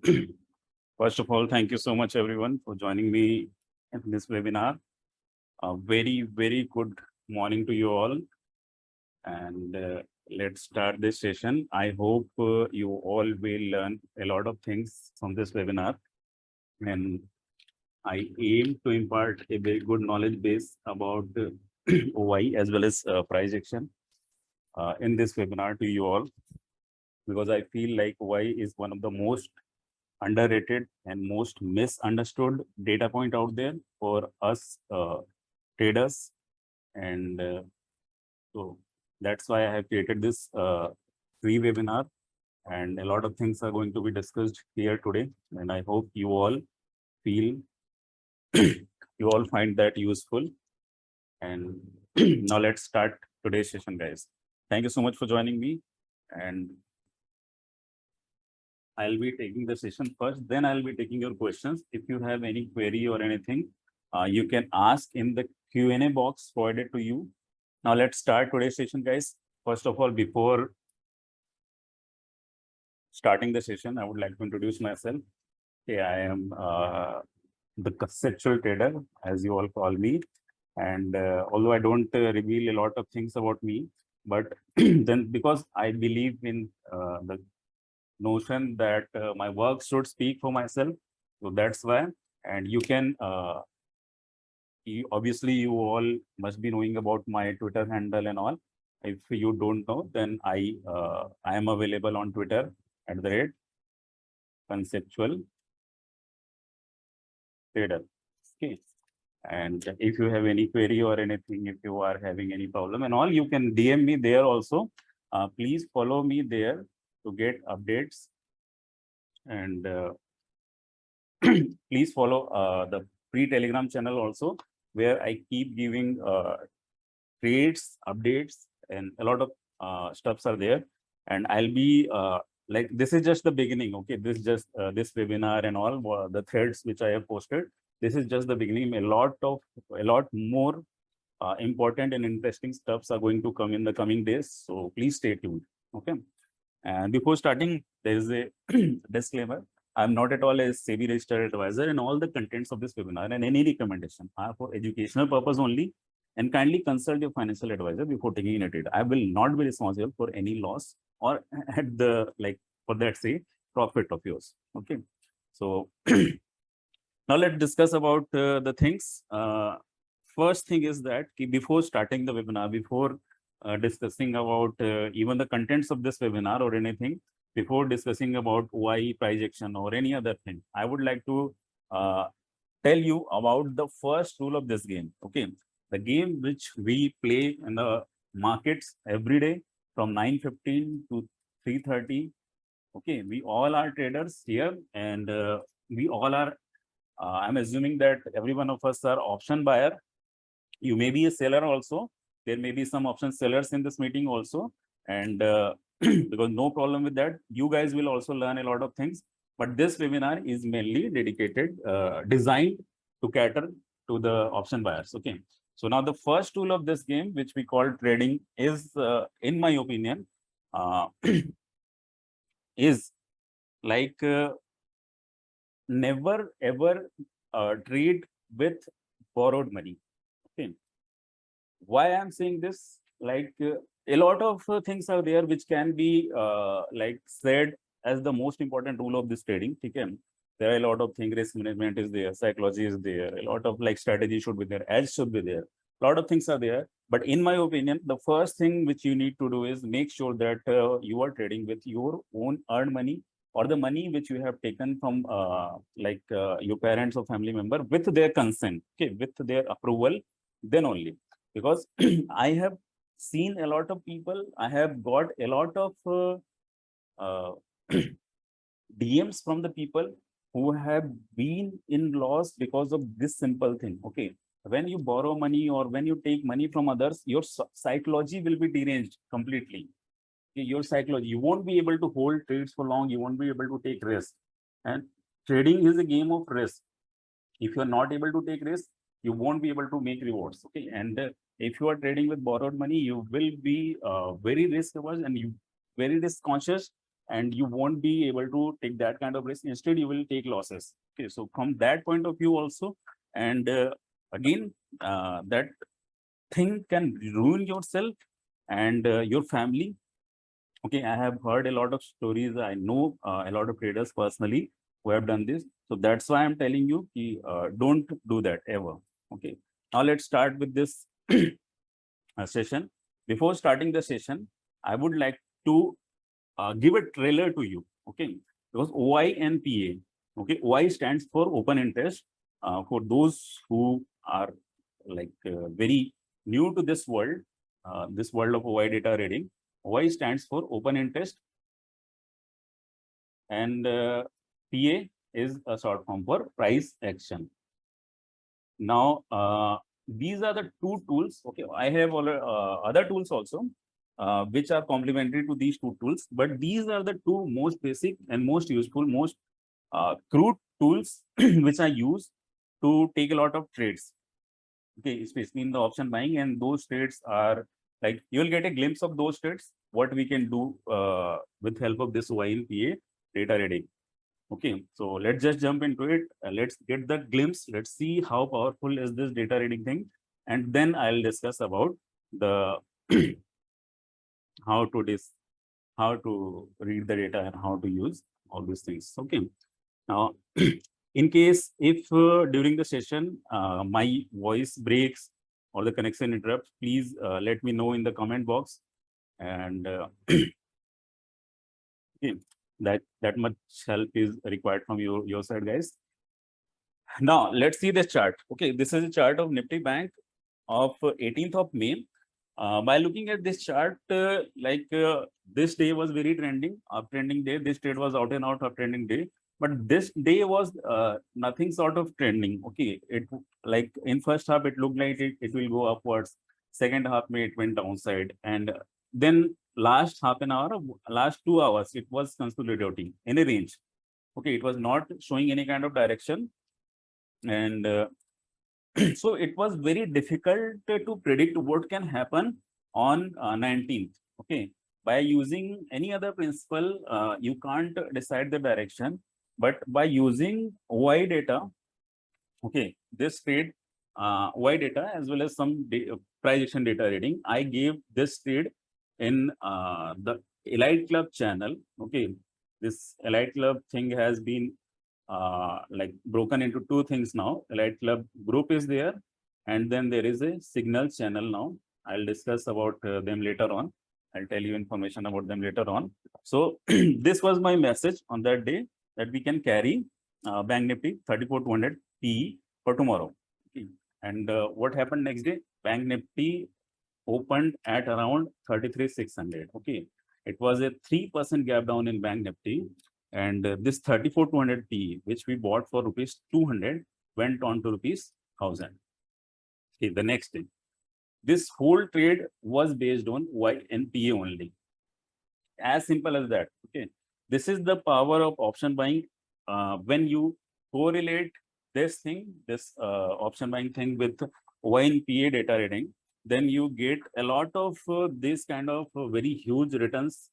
First of all, thank you so much, everyone, for joining me in this webinar. A very, very good morning to you all. And let's start this session. I hope you all will learn a lot of things from this webinar. And I aim to impart a very good knowledge base about OI as well as price action in this webinar to you all, because I feel like OI is one of the most underrated and most misunderstood data point out there for us traders. And so that's why I have created this free webinar, and a lot of things are going to be discussed here today. And I hope you all feel, you all find that useful. And now let's start today's session, guys. Thank you so much for joining me. And I'll be taking the session first, then I'll be taking your questions. If you have any query or anything, you can ask in the Q&A box provided to you. Now let's start today's session, guys. First of all, before starting the session, I would like to introduce myself. Okay, I am the conceptual trader, as you all call me. And although I don't reveal a lot of things about me, but then because I believe in the notion that my work should speak for myself, so that's why. And you can obviously you all must be knowing about my Twitter handle and all. If you don't know, then I am available on Twitter @ conceptual trader. Okay. And if you have any query or anything, if you are having any problem and all, you can DM me there also. Please follow me there to get updates. And please follow the free Telegram channel also, where I keep giving trades, updates, and a lot of stuffs are there. And I'll be like, this is just the beginning. Okay, this is just this webinar and all the threads which I have posted. This is just the beginning. A lot more important and interesting stuffs are going to come in the coming days. So please stay tuned. Okay. And before starting, there is a disclaimer. I'm not at all a SEBI registered advisor, and all the contents of this webinar and any recommendation are for educational purpose only. And kindly consult your financial advisor before taking a trade. I will not be responsible for any loss or at the for that say profit of yours. Okay. So now let's discuss about the things. First thing is that before starting the webinar, before discussing about even the contents of this webinar or anything, before discussing about OI price action or any other thing, I would like to tell you about the first rule of this game. Okay, the game which we play in the markets every day from 9:15 to 3:30. Okay, we all are traders here, and we all are. I'm assuming that every one of us are option buyer. You may be a seller also. There may be some option sellers in this meeting also, and because no problem with that. You guys will also learn a lot of things. But this webinar is mainly dedicated, designed to cater to the option buyers. Okay. So now the first tool of this game, which we call trading, is, in my opinion, is like never ever trade with borrowed money. Okay. Why I'm saying this? A lot of things are there which can be said as the most important rule of this trading. Okay. There are a lot of things. Risk management is there, psychology is there, a lot of strategy should be there, edge should be there. A lot of things are there. But in my opinion, the first thing which you need to do is make sure that you are trading with your own earned money, or the money which you have taken from your parents or family member with their consent, okay, with their approval, then only. Because I have seen a lot of people, I have got a lot of DMs from the people who have been in loss because of this simple thing. Okay, when you borrow money or when you take money from others, your psychology will be deranged completely. Okay, your psychology, you won't be able to hold trades for long, you won't be able to take risk. And trading is a game of risk. If you're not able to take risk, you won't be able to make rewards. Okay, and if you are trading with borrowed money, you will be very risk averse and you very risk conscious, and you won't be able to take that kind of risk. Instead, you will take losses. Okay, so from that point of view also, and again, that thing can ruin yourself and your family. Okay, I have heard a lot of stories. I know a lot of traders personally who have done this. So that's why I'm telling you, don't do that ever. Okay, now let's start with this session. Before starting the session, I would like to give a trailer to you. Okay, because OI and PA. Okay, OI stands for open interest. For those who are like very new to this world of OI data reading, OI stands for open interest, and PA is a short form for price action. Now, these are the two tools. Okay, I have other tools also, which are complementary to these two tools, but these are the two most basic and most useful, most crude tools which I use to take a lot of trades. Okay, especially in the option buying, and those trades are like, you'll get a glimpse of those trades, what we can do with help of this YNPA data reading. Okay, so let's just jump into it. Let's get the glimpse. Let's see how powerful is this data reading thing, and then I'll discuss about the how to read the data and how to use all these things. Okay, now in case if during the session my voice breaks or the connection interrupts, please let me know in the comment box, and okay, that much help is required from your side, guys. Now let's see this chart. Okay, this is a chart of Nifty Bank of 18th of May. By looking at this chart, this day was very trending, uptrending day. This trade was out and out uptrending day, but this day was nothing sort of trending. Okay, it like in first half it looked like it will go upwards. Second half it went downside, and then last half an hour, last 2 hours, it was consolidating in a range. Okay, it was not showing any kind of direction, and so it was very difficult to predict what can happen on 19th. Okay, by using any other principle, you can't decide the direction, but by using OI data, okay, this trade, OI data as well as some price action data reading, I gave this trade in the Elite Club channel. Okay, this Elite Club thing has been like broken into two things now. Elite Club group is there, and then there is a Signal channel now. I'll discuss about them later on. I'll tell you information about them later on. So this was my message on that day, that we can carry Bank Nifty 34,200 PE for tomorrow. Okay. And what happened next day? Bank Nifty opened at around 33,600. Okay, it was a 3% gap down in Bank Nifty, and this 34,200 PE, which we bought for rupees 200, went on to rupees 1,000. Okay, the next thing, this whole trade was based on YNPA only. As simple as that. Okay, this is the power of option buying. When you correlate this thing, this option buying thing with YNPA data reading, then you get a lot of this kind of very huge returns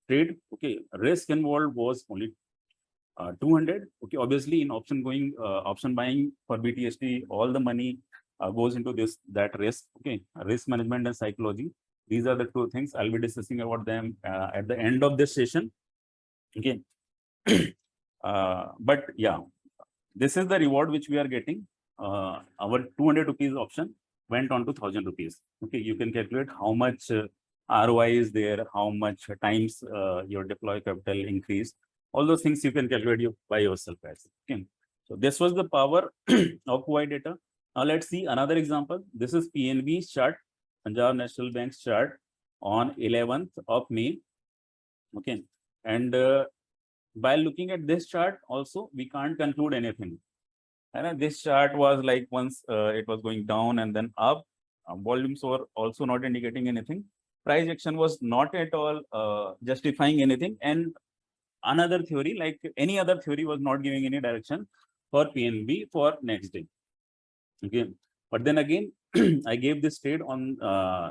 trade. Okay, risk involved was only 200. Okay, obviously in option buying for BTST, all the money goes into that risk. Okay, risk management and psychology. These are the two things I'll be discussing about them at the end of this session. Okay, but yeah, this is the reward which we are getting. Our 200 rupees option went on to 1,000 rupees. Okay, you can calculate how much ROI is there, how much times your deploy capital increase. All those things you can calculate by yourself, guys. Okay, so this was the power of OI data. Now let's see another example. This is PNB's chart, Punjab National Bank's chart on 11th of May. Okay, and by looking at this chart also, we can't conclude anything. And this chart was like, once it was going down and then up, volumes were also not indicating anything. Price action was not at all justifying anything. And another theory, like any other theory, was not giving any direction for PNB for next day. Okay, but then again, I gave this trade on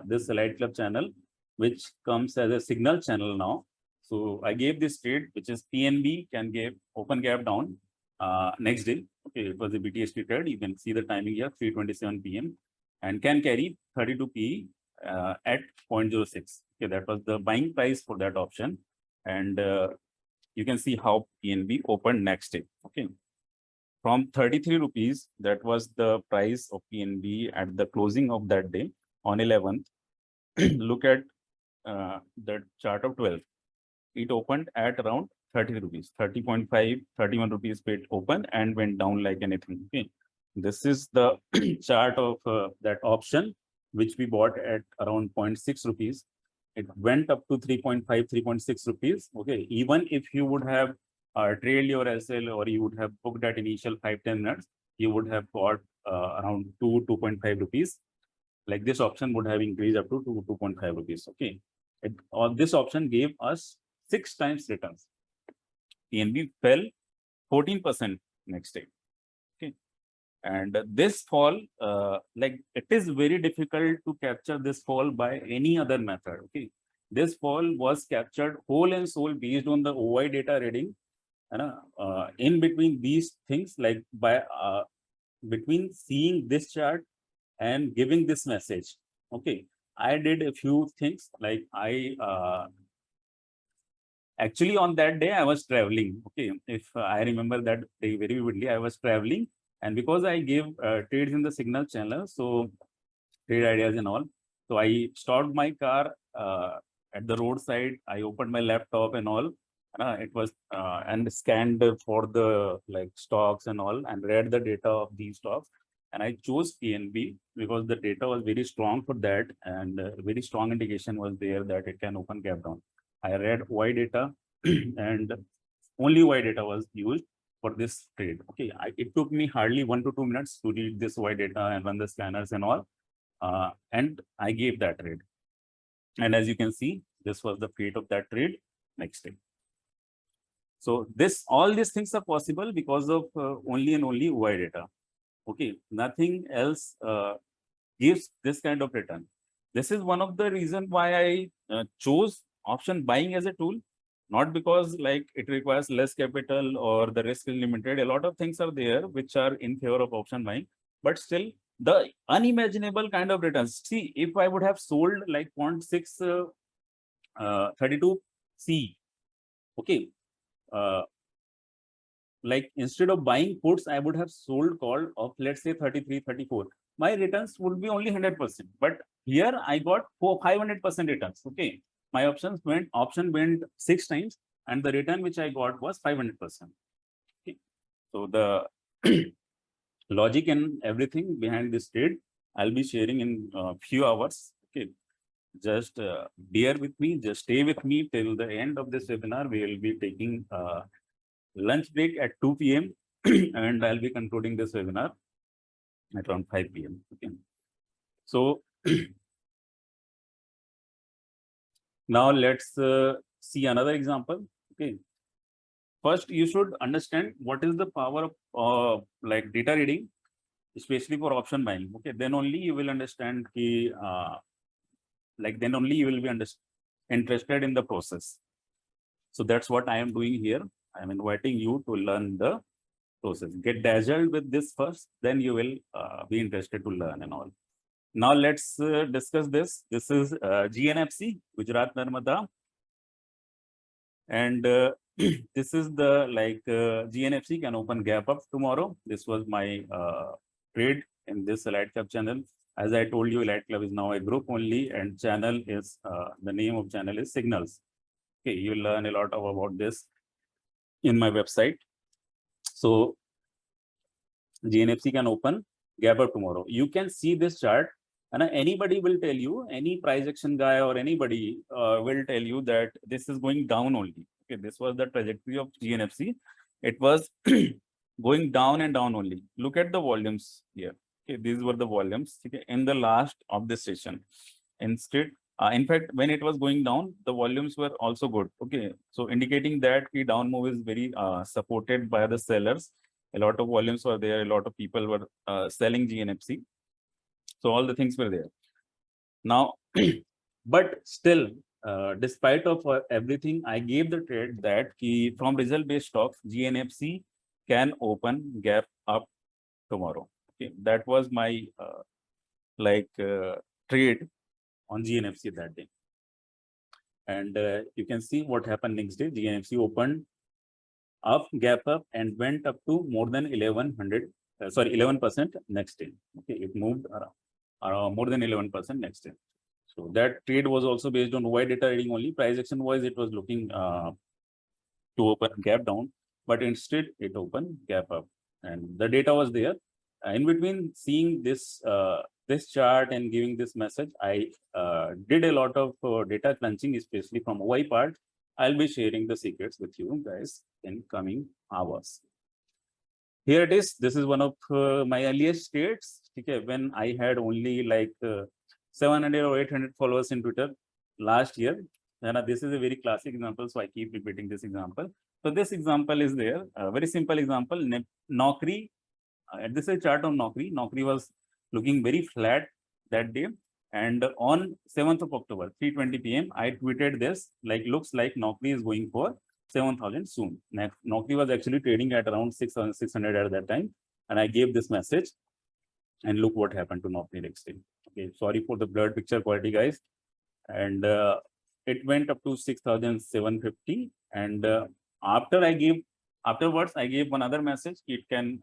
this Elite Club channel, which comes as a Signal channel now. So I gave this trade, which is PNB can give open gap down next day. Okay, it was a BTST trade. You can see the timing here, 3:27 p.m. and can carry 32 PE at 0.06. Okay, that was the buying price for that option. And you can see how PNB opened next day. Okay. From 33 rupees, that was the price of PNB at the closing of that day on 11th. Look at the chart of 12. It opened at around 30 rupees, 30.5, 31 rupees paid open and went down like anything. Okay. This is the chart of that option, which we bought at around 0.6 rupees. It went up to 3.5, 3.6 rupees. Okay. Even if you would have trailed your SL or you would have booked that initial 5-10 minutes, you would have got around 2.5 rupees. Like this option would have increased up to 2.5 rupees. Okay. This option gave us 6 times returns. PNB fell 14% next day. Okay. And this fall, like it is very difficult to capture this fall by any other method. Okay. This fall was captured whole and sole based on the OI data reading. And in between these things, like by between seeing this chart and giving this message. Okay. I did a few things like actually on that day I was traveling. Okay. If I remember that day very vividly, I was traveling, and because I gave trades in the signal channel, so trade ideas and all. So I stopped my car at the roadside. I opened my laptop and all. It was and scanned for the like stocks and all and read the data of these stocks. And I chose PNB because the data was very strong for that, and very strong indication was there that it can open gap down. I read Y data and only Y data was used for this trade. Okay, it took me hardly 1 to 2 minutes to read this Y data and run the scanners and all. And I gave that trade. And as you can see, this was the fate of that trade next day. So all these things are possible because of only and only Y data. Okay, nothing else gives this kind of return. This is one of the reasons why I chose option buying as a tool, not because like it requires less capital or the risk is limited. A lot of things are there which are in favor of option buying, but still the unimaginable kind of returns. See, if I would have sold like 0.6 32C, okay, like instead of buying puts, I would have sold call of let's say 33, 34. My returns would be only 100%. But here I got 500% returns. Okay. My option went 6 times, and the return which I got was 500%. Okay. So the logic and everything behind this trade, I'll be sharing in a few hours. Okay. Just bear with me, just stay with me till the end of this webinar. We will be taking lunch break at 2 p.m. and I'll be concluding this webinar at around 5 p.m. Okay. So now let's see another example. Okay. First, you should understand what is the power of like data reading, especially for option buying. Okay. Then only you will understand then only you will be interested in the process. So that's what I am doing here. I am inviting you to learn the process. Get dazzled with this first, then you will be interested to learn and all. Now let's discuss this. This is GNFC, Gujarat Narmada. And this is the GNFC can open gap up tomorrow. This was my trade in this Elite Club channel. As I told you, Elite Club is now a group only, and channel is the name of channel is Signals. Okay, you'll learn a lot about this in my website. So GNFC can open gap up tomorrow. You can see this chart, and anybody will tell you, any price action guy or anybody will tell you that this is going down only. Okay, this was the trajectory of GNFC. It was going down and down only. Look at the volumes here. Okay, these were the volumes in the last of this session. Instead, in fact, when it was going down, the volumes were also good. Okay, so indicating that the down move is very supported by the sellers. A lot of volumes were there. A lot of people were selling GNFC. So all the things were there. Now, but still, despite of everything, I gave the trade that from result-based stocks, GNFC can open gap up tomorrow. Okay, that was my trade on GNFC that day. And you can see what happened next day. GNFC opened up, gap up, and went up to more than 11% next day. Okay, it moved around more than 11% next day. So that trade was also based on Y data reading only. Price action wise, it was looking to open gap down, but instead it opened gap up, and the data was there. In between seeing this this chart and giving this message, I did a lot of data crunching, especially from Y part. I'll be sharing the secrets with you guys in coming hours. Here it is. This is one of my earliest trades. Okay, when I had only 700 or 800 followers in Twitter last year. And this is a very classic example, so I keep repeating this example. So this example is there, a very simple example. Naukri, this is a chart on Naukri. Naukri was looking very flat that day. And on 7th of October, 3:20 p.m., I tweeted this, looks like Naukri is going for 7,000 soon. Naukri was actually trading at around 6,600 at that time. And I gave this message. And look what happened to Naukri next day. Okay, sorry for the blurred picture quality, guys. And it went up to 6,750. And afterwards, I gave one other message. It can,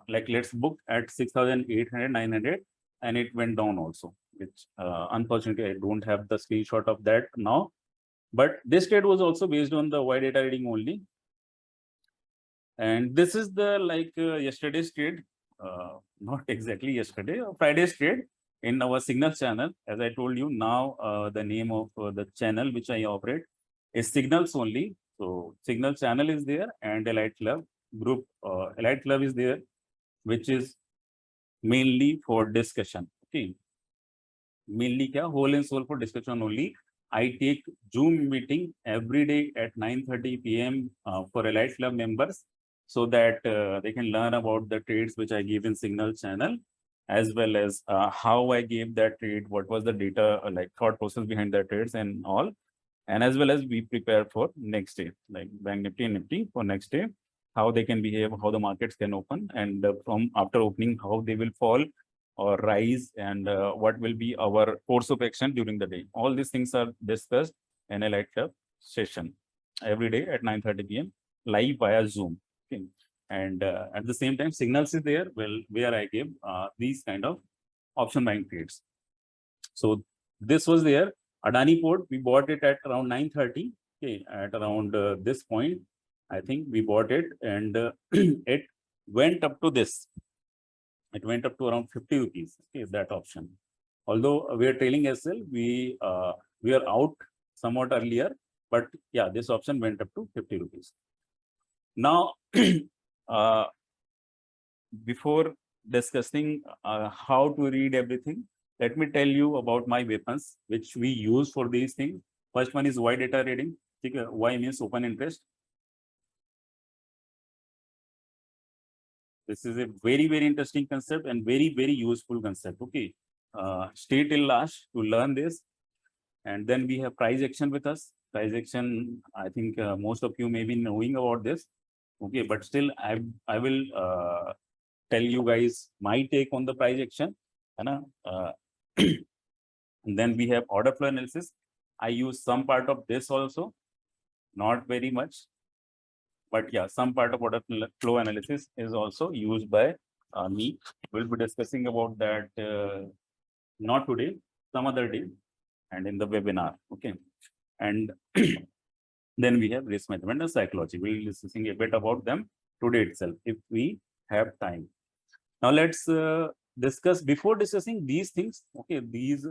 let's book at 6,800, 900. And it went down also, which unfortunately, I don't have the screenshot of that now. But this trade was also based on the Y data reading only. And this is the yesterday's trade, not exactly yesterday, Friday's trade in our Signal channel. As I told you, now the name of the channel which I operate is Signals only. So Signal channel is there, and Elite Club group, Elite Club is there, which is mainly for discussion. Okay, mainly whole and soul for discussion only. I take Zoom meeting every day at 9:30 p.m. For Elite Club members, so that they can learn about the trades which I give in Signal channel, as well as how I gave that trade, what was the data, thought process behind the trades and all. And as well as we prepare for next day, like Bank Nifty and Nifty for next day, how they can behave, how the markets can open, and from after opening, how they will fall or rise, and what will be our course of action during the day. All these things are discussed in a Elite Club session every day at 9:30 p.m. live via Zoom. Okay. And at the same time, Signals is there, where I give these kind of option buying trades. So this was there. Adani Port, we bought it at around 9:30. Okay, at around this point, I think we bought it, and it went up to this. It went up to around 50 rupees. Okay, that option. Although we are trailing SL, we are out somewhat earlier, but yeah, this option went up to 50 rupees. Now, before discussing how to read everything, let me tell you about my weapons, which we use for these things. First one is Y data reading. Y means open interest. This is a very, very interesting concept and very, very useful concept. Okay. Stay till last to learn this. And then we have price action with us. Price action, I think most of you may be knowing about this. Okay, but still I will tell you guys my take on the price action. And then we have order flow analysis. I use some part of this also, not very much, but yeah, some part of order flow analysis is also used by me. We'll be discussing about that not today, some other day, and in the webinar. Okay, and then we have risk management and psychology. We'll be discussing a bit about them today itself if we have time. Now let's discuss, before discussing these things, okay, these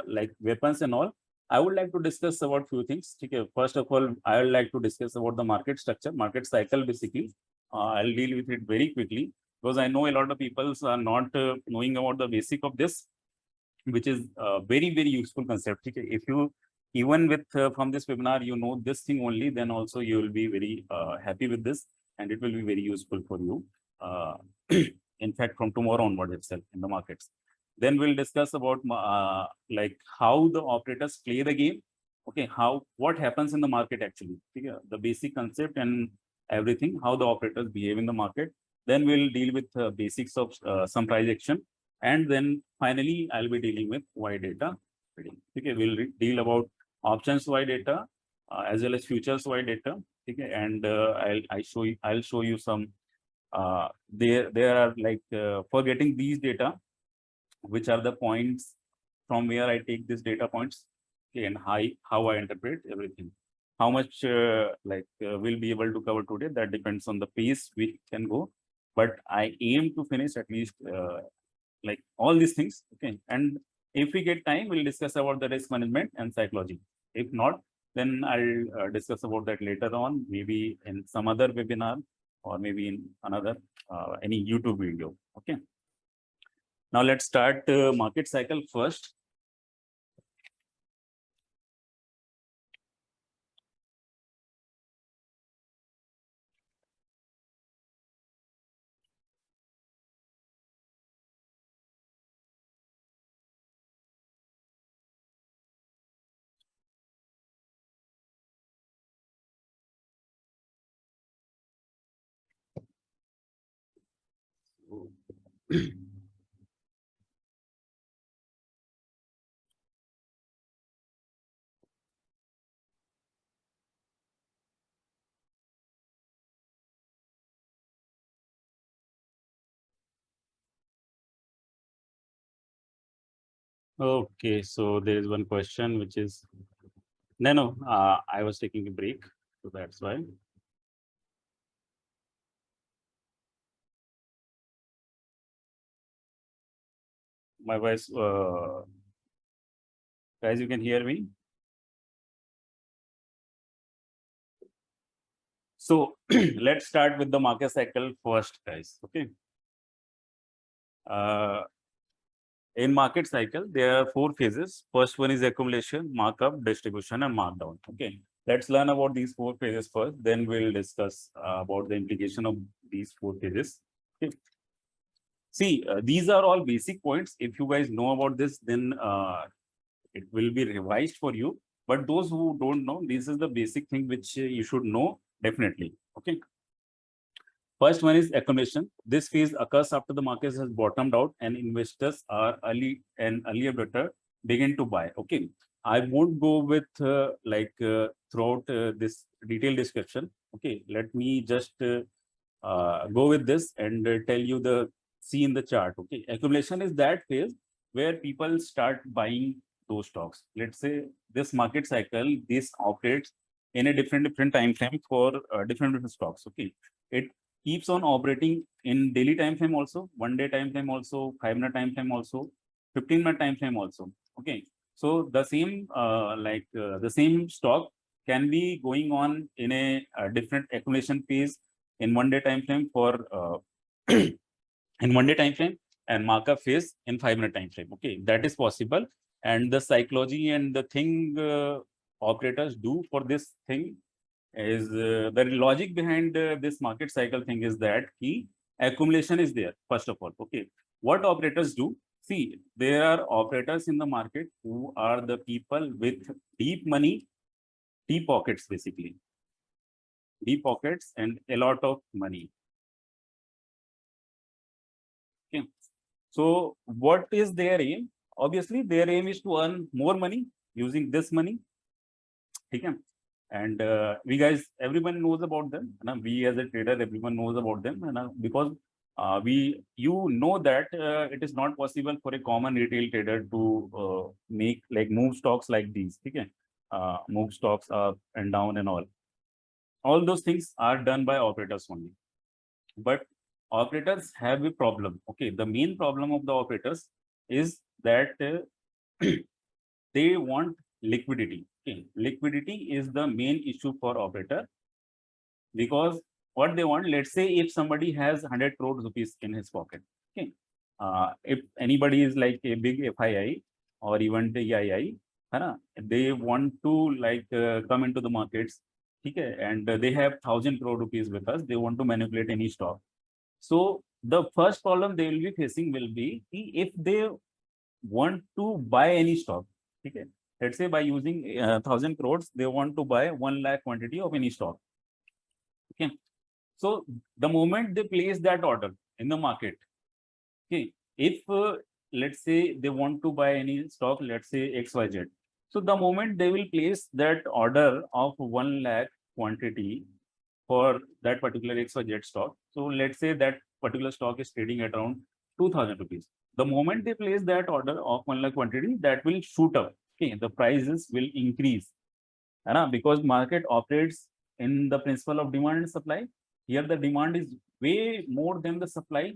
like weapons and all, I would like to discuss about few things. Okay, first of all, I would like to discuss about the market structure, market cycle basically. I'll deal with it very quickly because I know a lot of people are not knowing about the basic of this, which is a very, very useful concept. Okay, if you even with from this webinar, you know this thing only, then also you will be very happy with this, and it will be very useful for you. In fact, from tomorrow onward itself in the markets. Then we'll discuss about like how the operators play the game, Okay, what happens in the market actually? Okay, the basic concept and everything, how the operators behave in the market. Then we'll deal with basics of some price action, and then finally I'll be dealing with Y data trading. Okay, we'll deal about options Y data as well as futures Y data. Okay, and I'll show you some. There are like for getting these data, which are the points from where I take these data points, okay, and how I interpret everything. How much we'll be able to cover today, that depends on the pace we can go. But I aim to finish at least like all these things. Okay. And if we get time, we'll discuss about the risk management and psychology. If not, then I'll discuss about that later on, maybe in some other webinar or maybe in another any YouTube video. Okay. Now let's start market cycle first. Okay, so there is one question which is no, I was taking a break, so that's why. My voice, guys, you can hear me. So let's start with the market cycle first, guys. Okay. In market cycle, there are 4 phases. First one is accumulation, markup, distribution, and markdown. Okay. Let's learn about these 4 phases first. Then we'll discuss about the implication of these 4 phases. Okay. See, these are all basic points. If you guys know about this, then it will be revised for you. But those who don't know, this is the basic thing which you should know definitely. Okay. First one is accumulation. This phase occurs after the market has bottomed out and investors are early better begin to buy. Okay. I won't go with throughout this detailed description. Okay. Let me just go with this and tell you the see in the chart. Okay. Accumulation is that phase where people start buying those stocks. Let's say this market cycle, this operates in a different time frame for different stocks. Okay. It keeps on operating in daily time frame also, 1 day time frame also, 5-minute time frame also, 15-minute time frame also. Okay. So the same the same stock can be going on in a different accumulation phase in 1 day time frame for in 1 day time frame and markup phase in 5-minute time frame. Okay, that is possible. And the psychology and the thing operators do for this thing is the logic behind this market cycle thing is that key accumulation is there first of all. Okay, what operators do? See, there are operators in the market who are the people with deep money, deep pockets basically, deep pockets and a lot of money. Okay. So what is their aim? Obviously, their aim is to earn more money using this money. Okay. And we guys, everyone knows about them. We as a trader, everyone knows about them. Because you know that it is not possible for a common retail trader to make like move stocks like these. Okay. Move stocks up and down and all. All those things are done by operators only. But operators have a problem. Okay, the main problem of the operators is that they want liquidity. Okay, liquidity is the main issue for operator because what they want, let's say if somebody has 100 crore rupees in his pocket. Okay, if anybody is like a big FII or even the EII, they want to come into the markets. Okay, and they have 1,000 crore rupees with us. They want to manipulate any stock. So the first problem they will be facing will be if they want to buy any stock. Okay. let's say by using 1,000 crores, they want to buy 1 lakh quantity of any stock. Okay. So the moment they place that order in the market, okay, if let's say they want to buy any stock, let's say XYZ. So the moment they will place that order of 1 lakh quantity for that particular XYZ stock. So let's say that particular stock is trading at around 2,000 rupees. The moment they place that order of 1 lakh quantity, that will shoot up. Okay, the prices will increase. Because market operates in the principle of demand and supply. Here the demand is way more than the supply.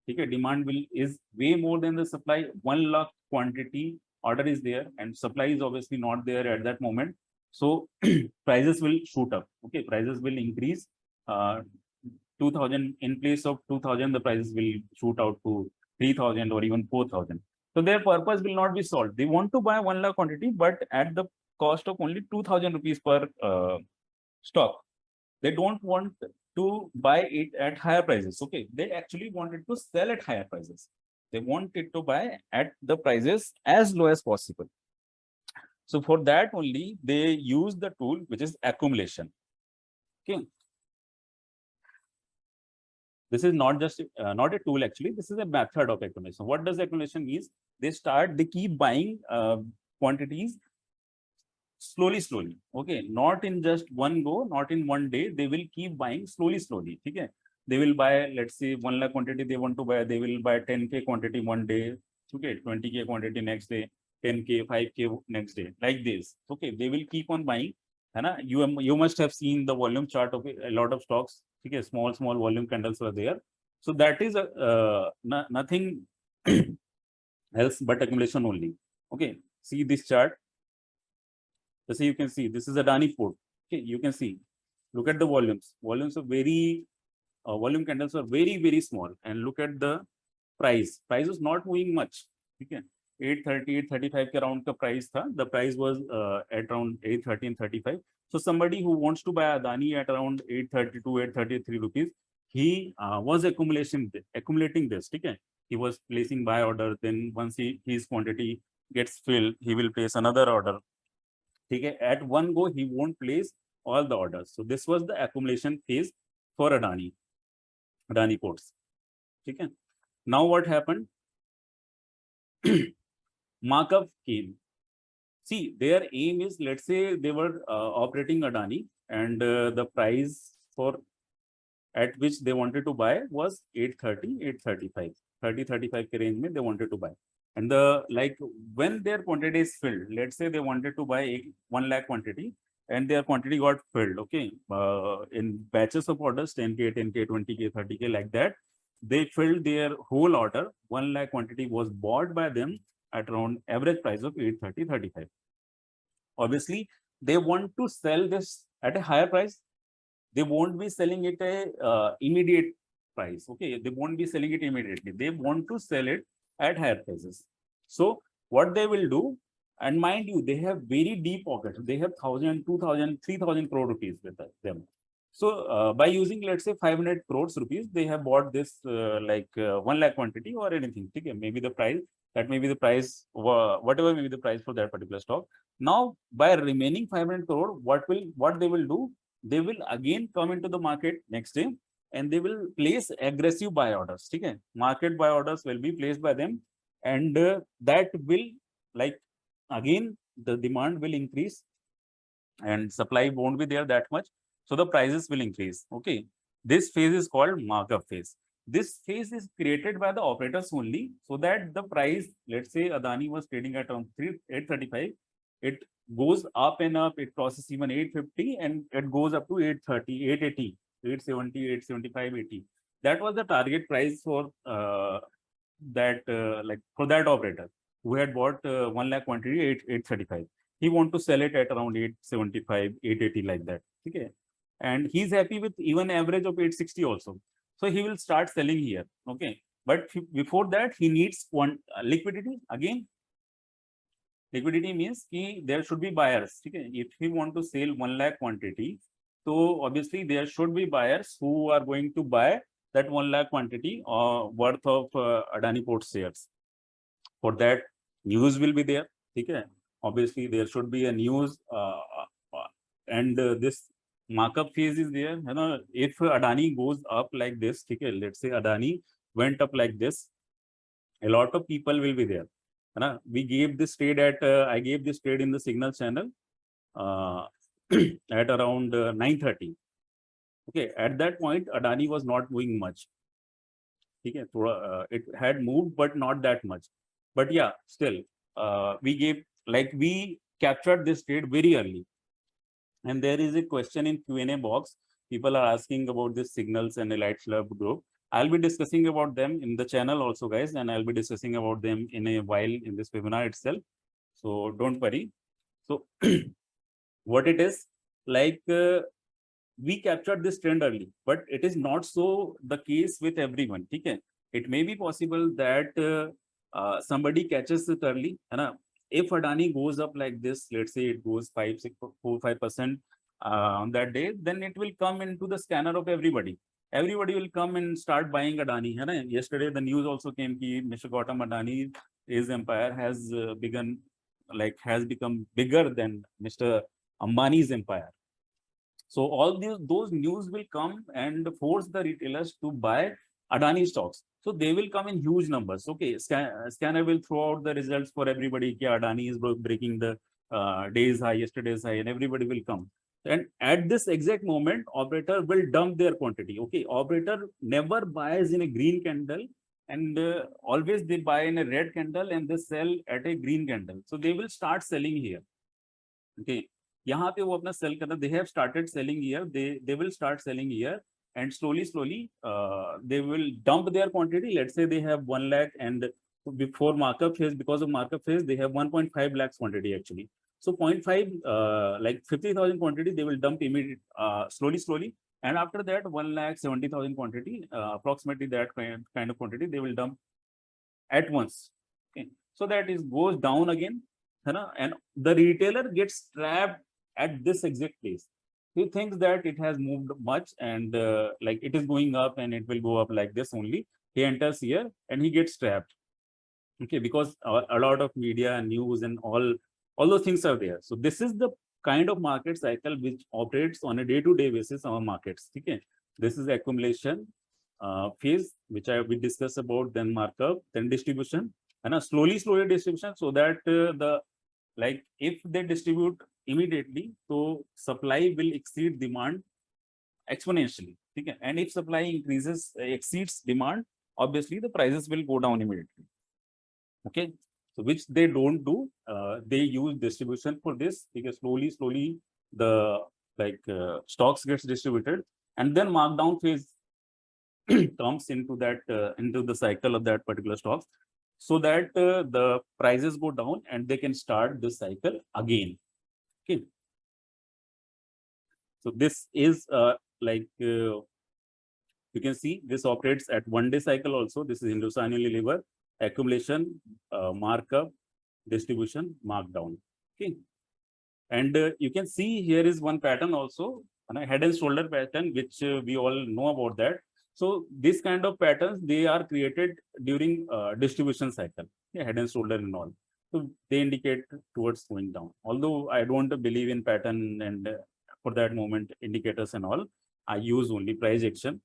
Okay, demand is way more than the supply. 1 lakh quantity order is there and supply is obviously not there at that moment. So prices will shoot up. Okay, prices will increase. 2,000 in place of 2,000, the prices will shoot out to 3,000 or even 4,000. So their purpose will not be solved. They want to buy 1 lakh quantity, but at the cost of only 2,000 rupees per stock. They don't want to buy it at higher prices. Okay, they actually wanted to sell at higher prices. They wanted to buy at the prices as low as possible. So for that only they use the tool which is accumulation. Okay, this is not just not a tool actually. This is a method of accumulation. What does accumulation means? They keep buying quantities slowly. Okay, not in just one go, not in one day. They will keep buying slowly. Okay, they will buy, let's say 1 lakh quantity they want to buy. They will buy 10K quantity one day. Okay, 20K quantity next day, 10K, 5K next day, like this. Okay, they will keep on buying. You must have seen the volume chart of a lot of stocks. Okay, small volume candles were there. So that is nothing else but accumulation only. Okay, see this chart. So you can see this is Adani Port. Okay, you can see. Look at the volumes. Volumes are very volume candles are very small, and look at the price. Price is not moving much. Okay, 830, 835 ke around the price tha. The price was at around 830 and 35. So somebody who wants to buy Adani at around 832, 833 rupees, he was accumulating this. Okay, he was placing buy order. Then once his quantity gets filled, he will place another order. Okay, at one go he won't place all the orders. So this was the accumulation phase for Adani Ports. Okay, now what happened? Markup came. See, their aim is, let's say they were operating Adani, and the price for at which they wanted to buy was 830, 835, 35 ke range mein they wanted to buy. And when their quantity is filled, let's say they wanted to buy 1 lakh quantity and their quantity got filled, okay, in batches of orders, 10K, 10K, 20K, 30K, like that. They filled their whole order. 1 lakh quantity was bought by them at around average price of 830, 35. Obviously, they want to sell this at a higher price. They won't be selling it a immediate price. Okay, they won't be selling it immediately. They want to sell it at higher prices. So what they will do, and mind you, they have very deep pockets. They have 1,000, 2,000, 3,000 crore rupees with them. So by using, let's say 500 crores rupees, they have bought this 1 lakh quantity or anything. Okay, maybe the price, that may be the price, whatever may be the price for that particular stock. Now by remaining 500 crore, what they will do? They will again come into the market next day and they will place aggressive buy orders. Okay, market buy orders will be placed by them, and that will, again the demand will increase and supply won't be there that much, so the prices will increase. Okay, this phase is called markup phase. This phase is created by the operators only, so that the price, let's say Adani was trading at around 835, it goes up and up, it crosses even 850 and it goes up to 830, 880, 870, 875, 80. That was the target price for for that operator who had bought 1 lakh quantity 835. He want to sell it at around 875, 880, like that. Okay, and he's happy with even average of 860 also. So he will start selling here. Okay, but before that he needs liquidity. Again, liquidity means there should be buyers. Okay, if he want to sell 1 lakh quantity, so obviously there should be buyers who are going to buy that 1 lakh quantity worth of Adani Port shares. For that, news will be there. Okay, obviously there should be a news and this markup phase is there. You know, if Adani goes up like this, okay, let's say Adani went up like this, a lot of people will be there. We gave this trade at I gave this trade in the signal channel at around 9:30. Okay, at that point Adani was not doing much. Okay, it had moved but not that much. But yeah, still we captured this trade very early. And there is a question in Q&A box. People are asking about this signals and Elite Club group. I'll be discussing about them in the channel also, guys, and I'll be discussing about them in a while in this webinar itself. So don't worry. So what it is, like we captured this trend early, but it is not so the case with everyone. Okay? It may be possible that somebody catches it early. If Adani goes up like this, let's say it goes 5% on that day, then it will come into the scanner of everybody. Everybody will come and start buying Adani. Yesterday, the news also came that Mr. Gautam Adani, his empire has has become bigger than Mr. Ambani's empire. So all those news will come and force the retailers to buy Adani stocks. So they will come in huge numbers. Okay, scanner will throw out the results for everybody. Adani is breaking the day's high, yesterday's high, and everybody will come. And at this exact moment, operator will dump their quantity. Okay, operator never buys in a green candle, and always they buy in a red candle and they sell at a green candle. So they will start selling here. Okay, यहाँ पे वो अपना sell करना. They have started selling here. They will start selling here, and slowly they will dump their quantity. Let's say they have 1 lakh, and before markup phase, because of markup phase, they have 1.5 lakhs quantity actually. So 0.5 like 50,000 quantity they will dump immediately, slowly, and after that 1,70,000 quantity, approximately that kind of quantity they will dump at once. Okay, so that is goes down again, and the retailer gets trapped at this exact place. He thinks that it has moved much and like it is going up and it will go up like this only. He enters here and he gets trapped. Okay, because a lot of media and news and all those things are there. So this is the kind of market cycle which operates on a day-to-day basis on markets. Okay, this is accumulation phase, which we discussed about, then markup, then distribution, and a slowly distribution, so that if they distribute immediately, so supply will exceed demand exponentially. Okay? And if supply exceeds demand, obviously the prices will go down immediately. Okay, so which they don't do. They use distribution for this, because slowly the stocks gets distributed, and then markdown phase comes into that into the cycle of that particular stocks, so that the prices go down and they can start this cycle again. Okay, so this is you can see this operates at 1 day cycle also. This is Hindustan Unilever: accumulation, markup, distribution, markdown. Okay, and you can see here is one pattern also, a head and shoulder pattern, which we all know about that. So this kind of patterns, they are created during distribution cycle, head and shoulder and all. So they indicate towards going down. Although I don't believe in pattern and for that moment indicators and all, I use only price action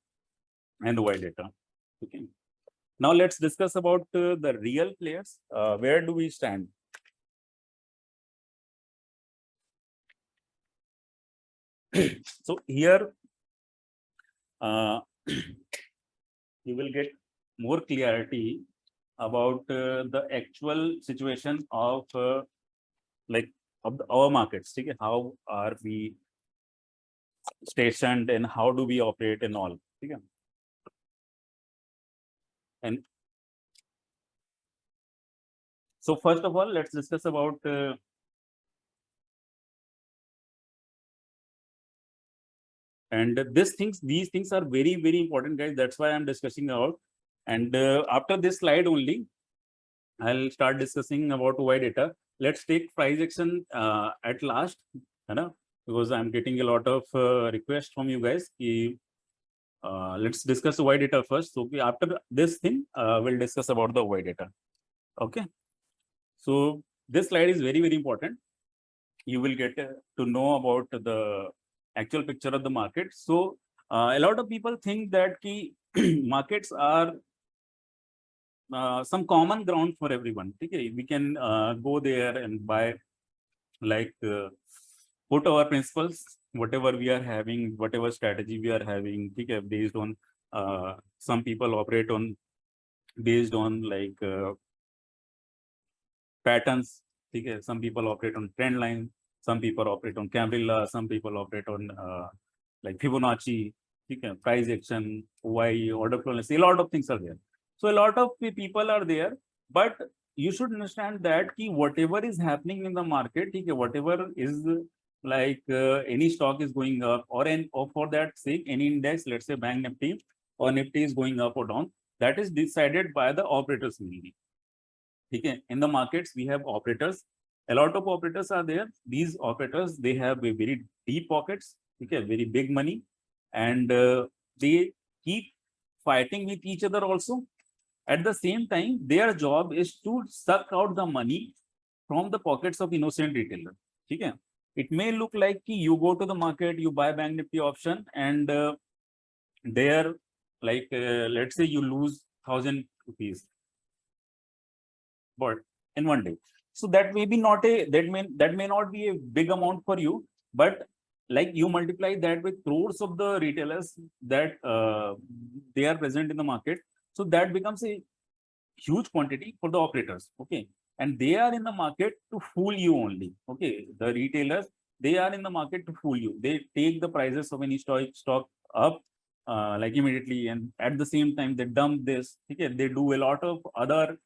and Y data. Okay. Now let's discuss about the real players. Where do we stand? So here you will get more clarity about the actual situation of our markets. Okay? How are we stationed and how do we operate and all. Okay? And so first of all, let's discuss about and these things are very, very important, guys. That's why I'm discussing about. And after this slide only, I'll start discussing about Y data. Let's take price action at last, because I'm getting a lot of requests from you guys. Let's discuss Y data first. So after this thing, we'll discuss about the Y data. Okay. So this slide is very, very important. You will get to know about the actual picture of the market. So a lot of people think that key markets are some common ground for everyone. Okay, we can go there and buy, like put our principles, whatever we are having, whatever strategy we are having, okay, based on some people operate on based on like patterns. Okay, some people operate on trend line, some people operate on Cambrilla, some people operate on like Fibonacci, okay, price action, OI, order flow, a lot of things are there. So a lot of people are there, but you should understand that key whatever is happening in the market, okay, whatever is like any stock is going up, or for that sake, any index, let's say Bank Nifty or Nifty is going up or down, that is decided by the operators mainly. Okay, in the markets we have operators. A lot of operators are there. These operators, they have a very deep pockets, okay, very big money, and they keep fighting with each other also. At the same time, their job is to suck out the money from the pockets of innocent retailer. Okay, it may look like you go to the market, you buy Bank Nifty option, and there, like let's say you lose 1,000 rupees, but in one day. So that may be not a that may not be a big amount for you, but like you multiply that with crores of the retailers that they are present in the market, so that becomes a huge quantity for the operators. Okay, and they are in the market to fool you only. Okay, the retailers, they are in the market to fool you. They take the prices of any stock up like immediately, and at the same time they dump this. Okay, they do a lot of other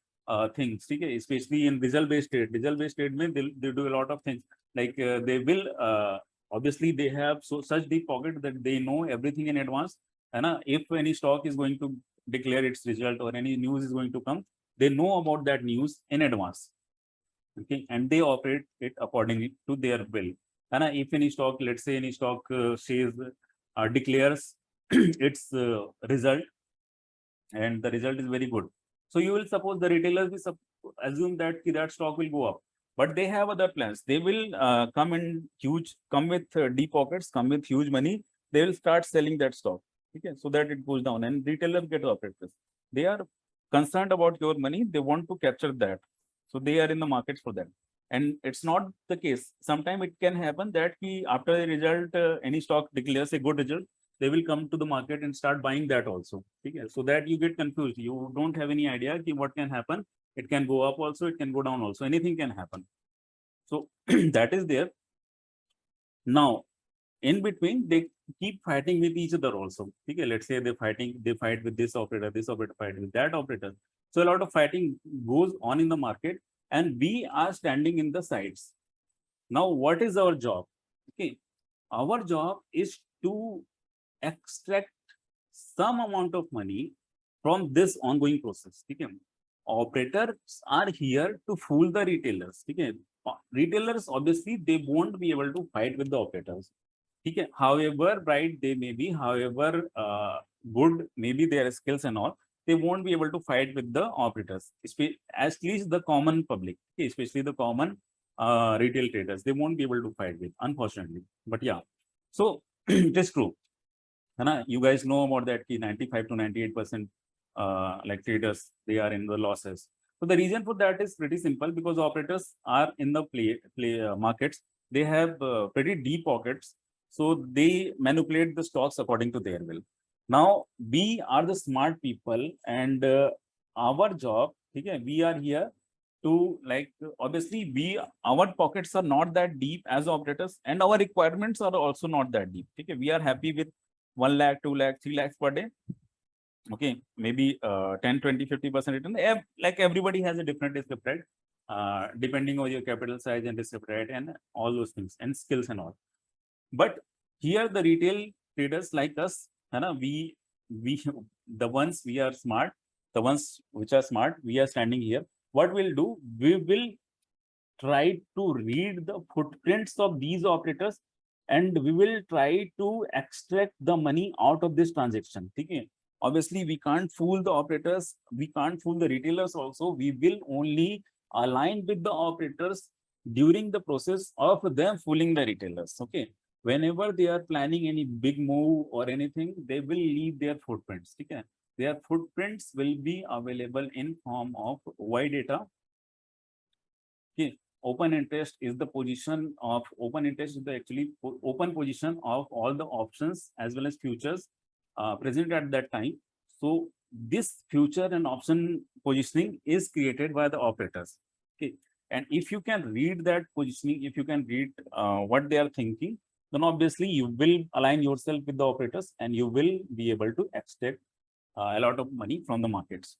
things. Okay, especially in result-based trade. Result-based trade means they do a lot of things. Like they will obviously they have such deep pocket that they know everything in advance. And if any stock is going to declare its result or any news is going to come, they know about that news in advance. Okay, and they operate it accordingly to their will. And if any stock, let's say any stock says declares its result, and the result is very good, so you will suppose the retailers will assume that that stock will go up, but they have other plans. They will come with deep pockets, come with huge money. They will start selling that stock. Okay, so that it goes down, and retailers get operators. They are concerned about your money. They want to capture that, so they are in the market for that. And it's not the case. Sometimes it can happen that after the result, any stock declares a good result, they will come to the market and start buying that also. Okay, so that you get confused. You don't have any idea what can happen. It can go up also, it can go down also. Anything can happen. So that is there. Now, in between, they keep fighting with each other also. Okay, let's say they fight with this operator fight with that operator. So a lot of fighting goes on in the market, and we are standing in the sides. Now, what is our job? Okay, our job is to extract some amount of money from this ongoing process. Okay, operators are here to fool the retailers. Okay, retailers obviously they won't be able to fight with the operators. Okay, however bright they may be, however good maybe their skills and all, they won't be able to fight with the operators, at least the common public, okay, especially the common retail traders. They won't be able to fight with, unfortunately. But yeah, so it is true. You guys know about that 95 to 98% like traders, they are in the losses. So the reason for that is pretty simple, because operators are in the markets. They have pretty deep pockets, so they manipulate the stocks according to their will. Now we are the smart people, and our job, okay, we are here to like obviously our pockets are not that deep as operators, and our requirements are also not that deep. Okay, we are happy with 1 lakh, 2 lakh, 3 lakhs per day. Okay, maybe 10, 20, 50% return. Like everybody has a different risk appetite, depending on your capital size and risk appetite and all those things and skills and all. But here the retail traders like us, we the ones we are smart, the ones which are smart, we are standing here. What we'll do, we will try to read the footprints of these operators, and we will try to extract the money out of this transaction. Okay, obviously we can't fool the operators, we can't fool the retailers also. We will only aligned with the operators during the process of them fooling the retailers. Okay. Whenever they are planning any big move or anything, they will leave their footprints. Okay. Their footprints will be available in form of Y data. Okay. Open interest is the position of open interest is the actually open position of all the options as well as futures present at that time. So this future and option positioning is created by the operators. Okay. And if you can read that positioning, if you can read what they are thinking, then obviously you will align yourself with the operators and you will be able to extract a lot of money from the markets.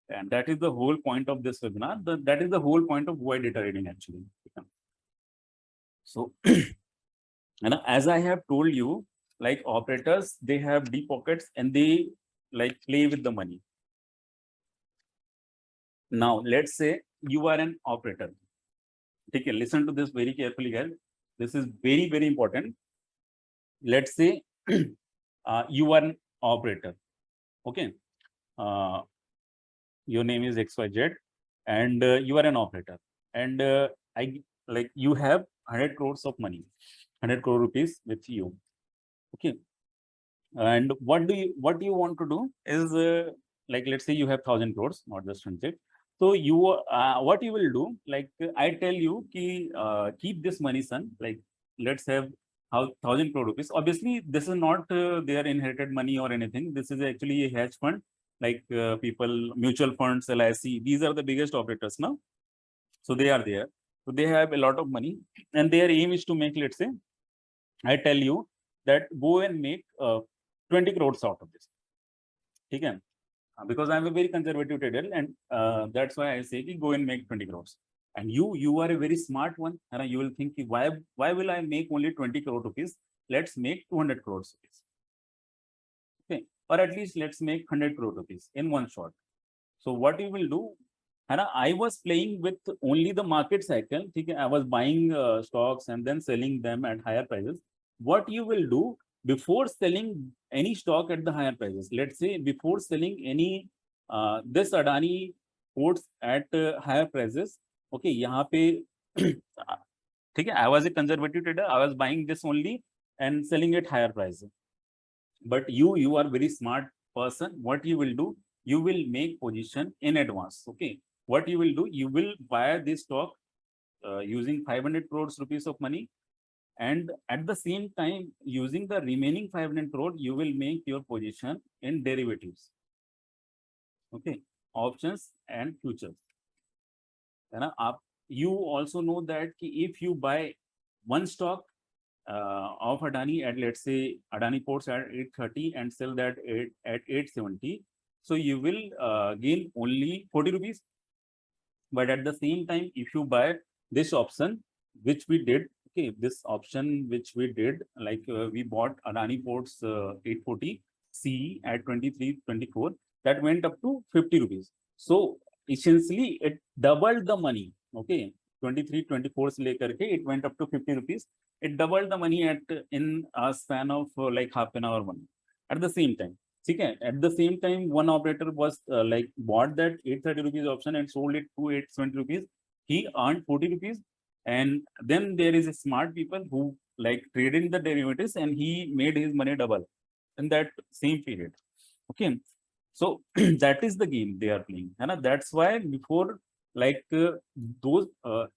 And that is the whole point of this webinar. That is the whole point of Y data reading actually. So, and as I have told you, like operators, they have deep pockets and they like play with the money. Now, let's say you are an operator. Okay, listen to this very carefully, guys. This is very, very important. Let's say you are an operator. Okay. Your name is XYZ and you are an operator. And I like you have 100 crores of money, 100 crore rupees with you. Okay. And what you want to do is like, let's say you have 1,000 crores, not just 100. So you what you will do, like I tell you, keep this money, son. Like let's have 1,000 crore rupees. Obviously, this is not their inherited money or anything. This is actually a hedge fund, like people, mutual funds, LIC. These are the biggest operators now. So they are there. So they have a lot of money, and their aim is to make, let's say, I tell you that go and make 20 crores out of this. Okay? Because I'm a very conservative trader, and that's why I say go and make 20 crores. And you are a very smart one, and you will think why will I make only 20 crore rupees? Let's make 200 crores rupees. Okay, or at least let's make 100 crore rupees in one shot. So what you will do? And I was playing with only the market cycle. Okay? I was buying stocks and then selling them at higher prices. What you will do before selling any stock at the higher prices? Let's say before selling any this Adani ports at higher prices. Okay, यहाँ पे ठीक है. I was a conservative trader. I was buying this only and selling at higher prices. But you are very smart person. What you will do? You will make position in advance. Okay. What you will do? You will buy this stock using 500 crores rupees of money, and at the same time, using the remaining 500 crore, you will make your position in derivatives. Okay, options and futures. And you also know that if you buy one stock of Adani at, let's say, Adani Ports at 830 and sell that at 870, so you will gain only 40 rupees. But at the same time, if you buy this option, which we did, okay, this option which we did, like we bought Adani Ports 840 C at 23.24, that went up to 50 rupees. So essentially, it doubled the money. Okay, 23.24 se lekar ke it went up to 50 rupees. It doubled the money in a span of like half an hour one. At the same time. Okay. At the same time, one operator was like bought that 830 rupees option and sold it to 870 rupees. He earned 40 rupees. And then there is a smart people who like traded the derivatives and he made his money double in that same period. Okay. So that is the game they are playing. And that's why before like those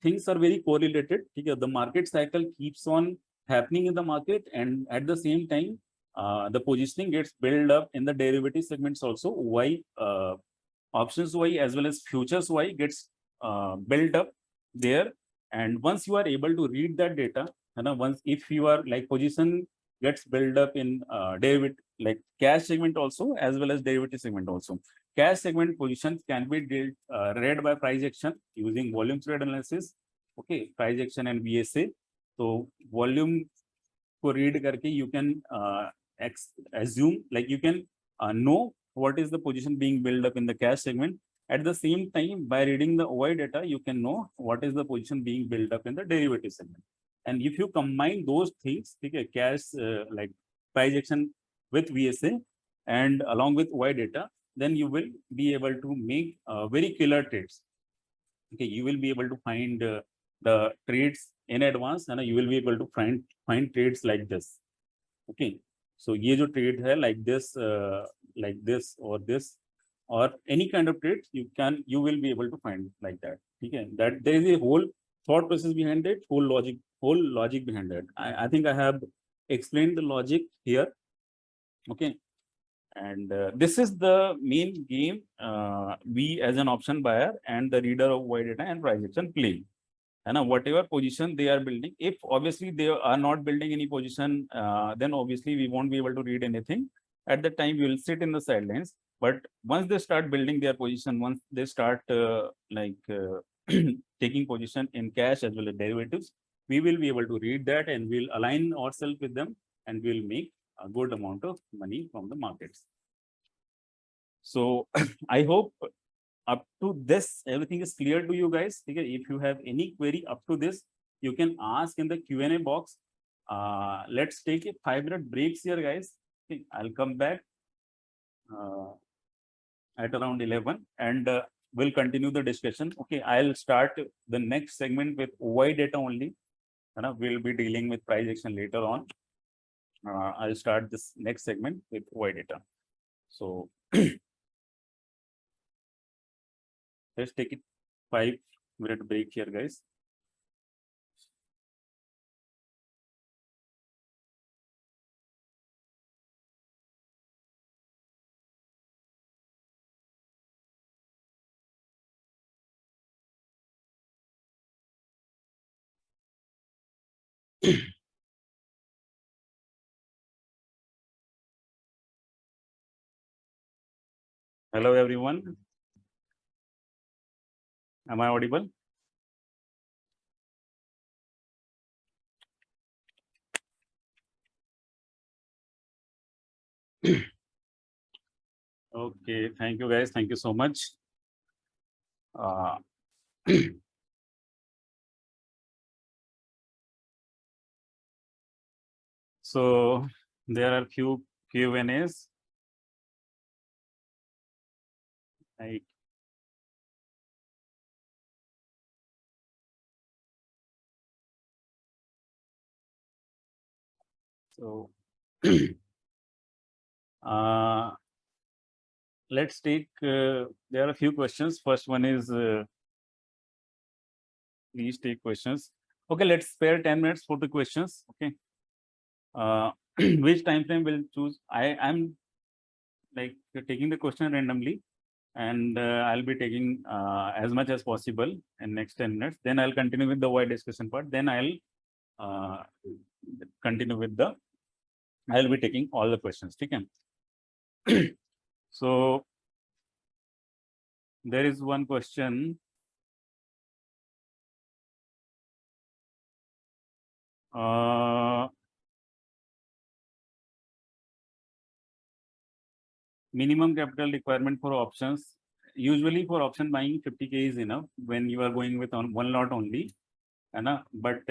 things are very correlated. Okay? The market cycle keeps on happening in the market, and at the same time, the positioning gets built up in the derivative segments also. Why options Y as well as futures Y gets built up there. And once you are able to read that data, and once if you are like position gets built up in derivative like cash segment also as well as derivative segment also. Cash segment positions can be read by price action using volume trade analysis. Okay, price action and VSA. So volume को read करके you can assume, like you can know what is the position being built up in the cash segment. At the same time, by reading the OI data, you can know what is the position being built up in the derivative segment. And if you combine those things, okay, cash like price action with VSA and along with OI data, then you will be able to make very killer trades. Okay, you will be able to find the trades in advance, and you will be able to find trades like this. Okay, so ये जो trade है like this or this or any kind of trades, you will be able to find like that. Okay, that there is a whole thought process behind it, whole logic behind it. I think I have explained the logic here. Okay, and this is the main game we as an option buyer and the reader of void data and price action play. And whatever position they are building, if obviously they are not building any position, then obviously we won't be able to read anything. At the time, we will sit in the sidelines. But once they start building their position, once they start taking position in cash as well as derivatives, we will be able to read that and we'll align ourselves with them and we'll make a good amount of money from the markets. So I hope up to this, everything is clear to you guys. Okay? If you have any query up to this, you can ask in the Q&A box. Let's take a 5-minute breaks here, guys. Okay, I'll come back at around 11 and we'll continue the discussion. Okay, I'll start the next segment with OI data only. We'll be dealing with price action later on. I'll start this next segment with OI data. So let's take it 5-minute break here, guys. Hello, everyone. Am I audible? Okay, thank you, guys. Thank you so much. So there are few Q&As. Right. So let's take, there are a few questions. First one is, please take questions. Okay, let's spare 10 minutes for the questions. Okay. Which time frame will choose? I'm like taking the question randomly and I'll be taking as much as possible in next 10 minutes. Then I'll continue with the wide discussion part. Then I'll continue with the, I'll be taking all the questions. Okay. So there is one question. Minimum capital requirement for options. Usually for option buying, 50K is enough when you are going with on one lot only. But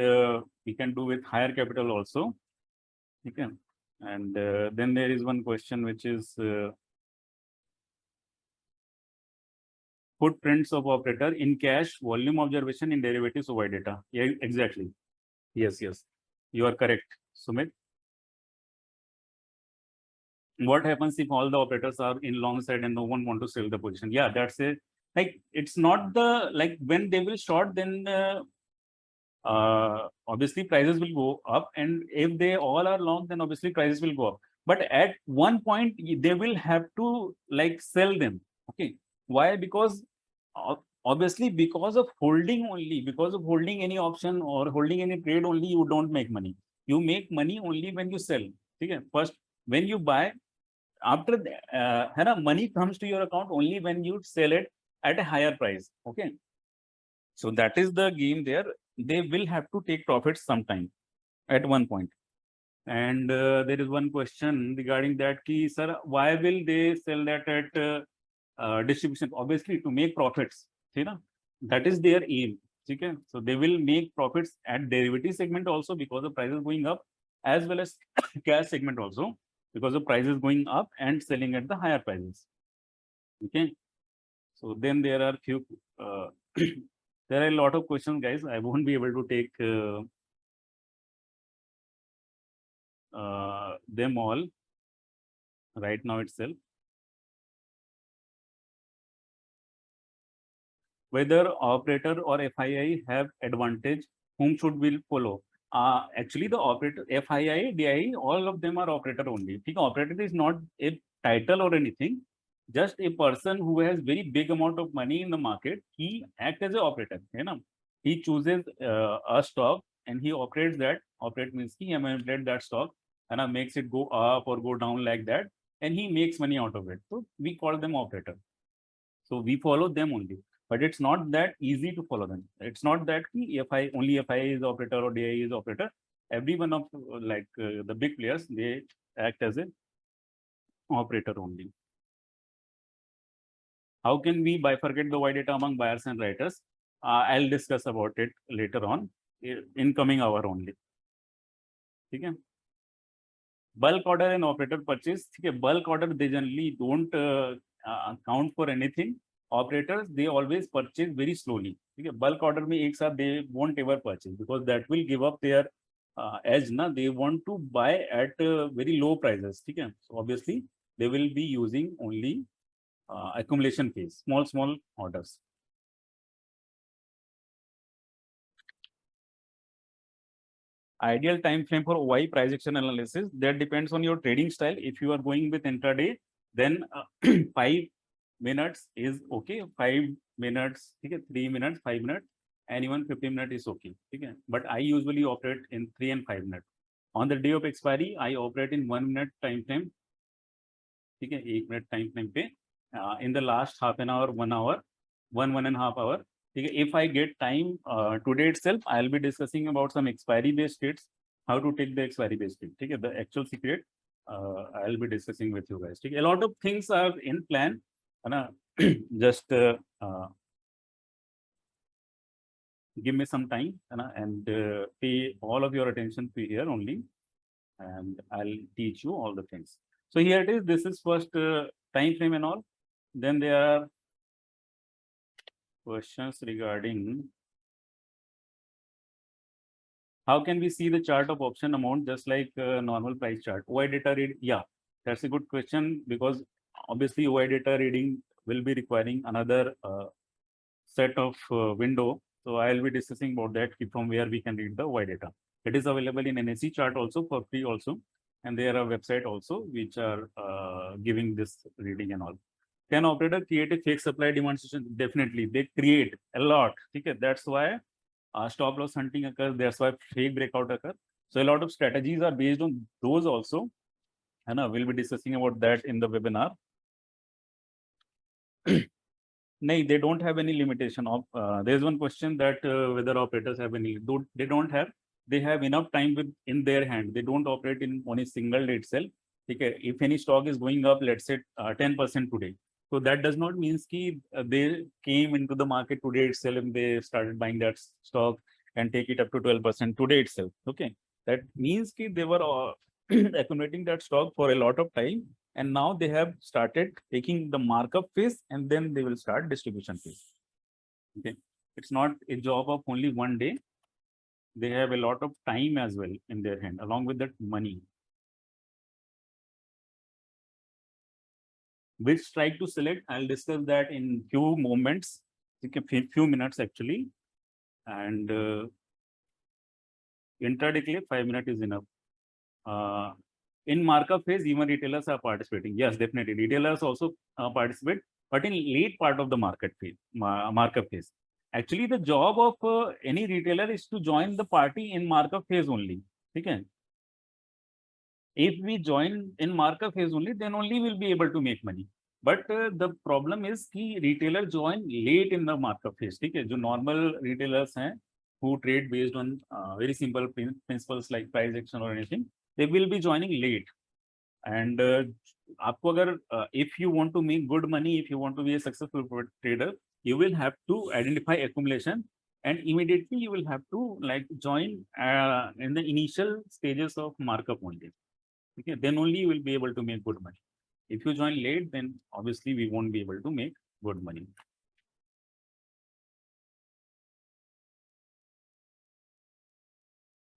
we can do with higher capital also. Okay. And then there is one question which is footprints of operator in cash, volume observation in derivatives OI data. Yeah, exactly. Yes, you are correct, Sumit. What happens if all the operators are in long side and no one want to sell the position? Yeah, that's it. Like it's not the like when they will short, then obviously prices will go up, and if they all are long, then obviously prices will go up. But at one point they will have to like sell them. Okay, why? Because obviously because of holding only, because of holding any option or holding any trade only, you don't make money. You make money only when you sell. Okay, first when you buy, after money comes to your account only when you sell it at a higher price. Okay, so that is the game there. They will have to take profits sometime at one point. And there is one question regarding that key, sir, why will they sell that at distribution? Obviously to make profits, you know, that is their aim. Okay, so they will make profits at derivative segment also because the price is going up, as well as cash segment also because the price is going up and selling at the higher prices. Okay, so then there are few There are a lot of questions, guys. I won't be able to take them all right now itself. Whether operator or FII have advantage, whom should we follow? Actually, the operator, FII, DII, all of them are operator only. ठीक है, operator is not a title or anything. Just a person who has very big amount of money in the market. He acts as an operator. है ना? He chooses a stock and he operates that. Operate means he manipulates that stock and makes it go up or go down like that, and he makes money out of it. So we call them operator. So we follow them only. But it's not that easy to follow them. It's not that FI only FI is operator or DI is operator. Every one of the big players, they act as an operator only. How can we bifurcate the wide data among buyers and writers? I'll discuss about it later on in coming hour only. Okay. Bulk order and operator purchase. Okay. Bulk order, they generally don't count for anything. Operators, they always purchase very slowly. Okay. Bulk order में एक साथ they won't ever purchase because that will give up their edge. Na, they want to buy at very low prices. Okay. So obviously they will be using only accumulation phase, small orders. Ideal time frame for OI price action analysis, that depends on your trading style. If you are going with intraday, then 5 minutes is okay. 5 minutes, okay, 3 minutes, 5 minutes, and even 15 minutes is okay. Okay. But I usually operate in 3 and 5 minutes. On the day of expiry, I operate in 1 minute time frame. Okay, 1 minute time frame pe. In the last half an hour, 1 hour, 1.5 hour. If I get time today itself, I'll be discussing about some expiry based trades, how to take the expiry based trade. Okay, the actual secret I'll be discussing with you guys. A lot of things are in plan. Just give me some time and pay all of your attention to here only, and I'll teach you all the things. So here it is. This is first time frame and all. Then there are questions regarding how can we see the chart of option amount just like normal price chart. OI data read, yeah, that's a good question, because obviously OI data reading will be requiring another set of window. So I'll be discussing about that from where we can read the OI data. It is available in NSE chart also for free also, and there are website also which are giving this reading and all. Can operator create a fake supply demand situation? Definitely, they create a lot. Okay, that's why stop loss hunting occurs. That's why fake breakout occurs. So a lot of strategies are based on those also, and we'll be discussing about that in the webinar. No, they don't have any limitation of. There's one question that whether operators have any. They don't have. They have enough time in their hand. They don't operate in on a single day itself. Okay, if any stock is going up, let's say 10% today. So that does not mean that they came into the market today itself and they started buying that stock and take it up to 12% today itself. Okay, that means that they were accumulating that stock for a lot of time, and now they have started taking the markup phase, and then they will start distribution phase. Okay, it's not a job of only one day. They have a lot of time as well in their hand, along with that money. Which strike to select, I'll discuss that in few moments, okay, few minutes actually. And intraday ke liye 5 minutes is enough. In markup phase, even retailers are participating. Yes, definitely, retailers also participate, but in late part of the market phase, markup phase. Actually, the job of any retailer is to join the party in markup phase only. Okay. If we join in markup phase only, then only we'll be able to make money. But the problem is कि retailer join late in the markup phase. ठीक है, जो normal retailers हैं who trade based on very simple principles like price action or anything, they will be joining late. And आपको अगर if you want to make good money, if you want to be a successful trader, you will have to identify accumulation, and immediately you will have to like join in the initial stages of markup only. Okay, then only you will be able to make good money. If you join late, then obviously we won't be able to make good money.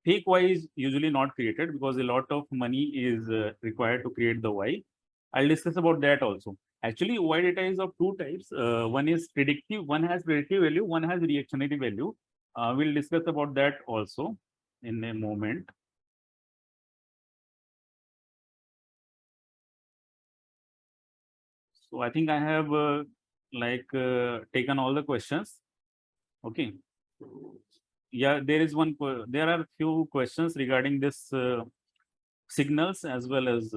fake Y is usually not created because a lot of money is required to create the Y. I'll discuss about that also. Actually, Y data is of two types. One is predictive, one has predictive value, one has reactionary value. We'll discuss about that also in a moment. So I think I have taken all the questions. Okay. Yeah, there is there are few questions regarding this signals as well as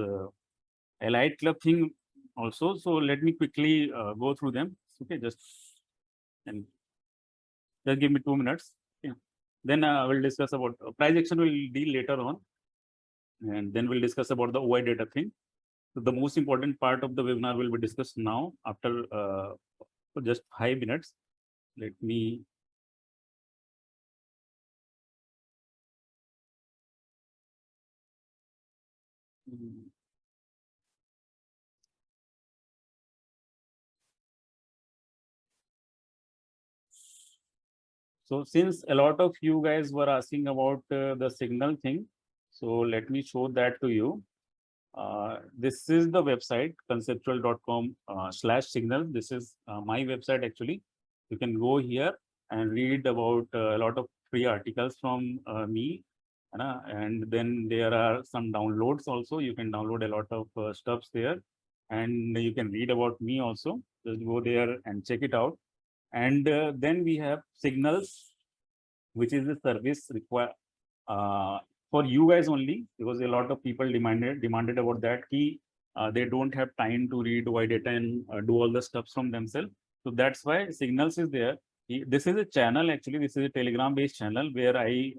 Elite Club thing also. So let me quickly go through them. Okay, and just give me 2 minutes. Yeah. Then I will discuss about price action will deal later on. And then we'll discuss about the OI data thing. So the most important part of the webinar will be discussed now after just 5 minutes. Let me. So since a lot of you guys were asking about the signal thing, so let me show that to you. This is the website conceptual.com/signal. This is my website actually. You can go here and read about a lot of free articles from me. And then there are some downloads also. You can download a lot of stuffs there. And you can read about me also. Just go there and check it out. And then we have signals, which is the service required for you guys only, because a lot of people demanded about that key. They don't have time to read Y data and do all the stuff from themselves. So that's why signals is there. This is a channel actually. This is a Telegram based channel where I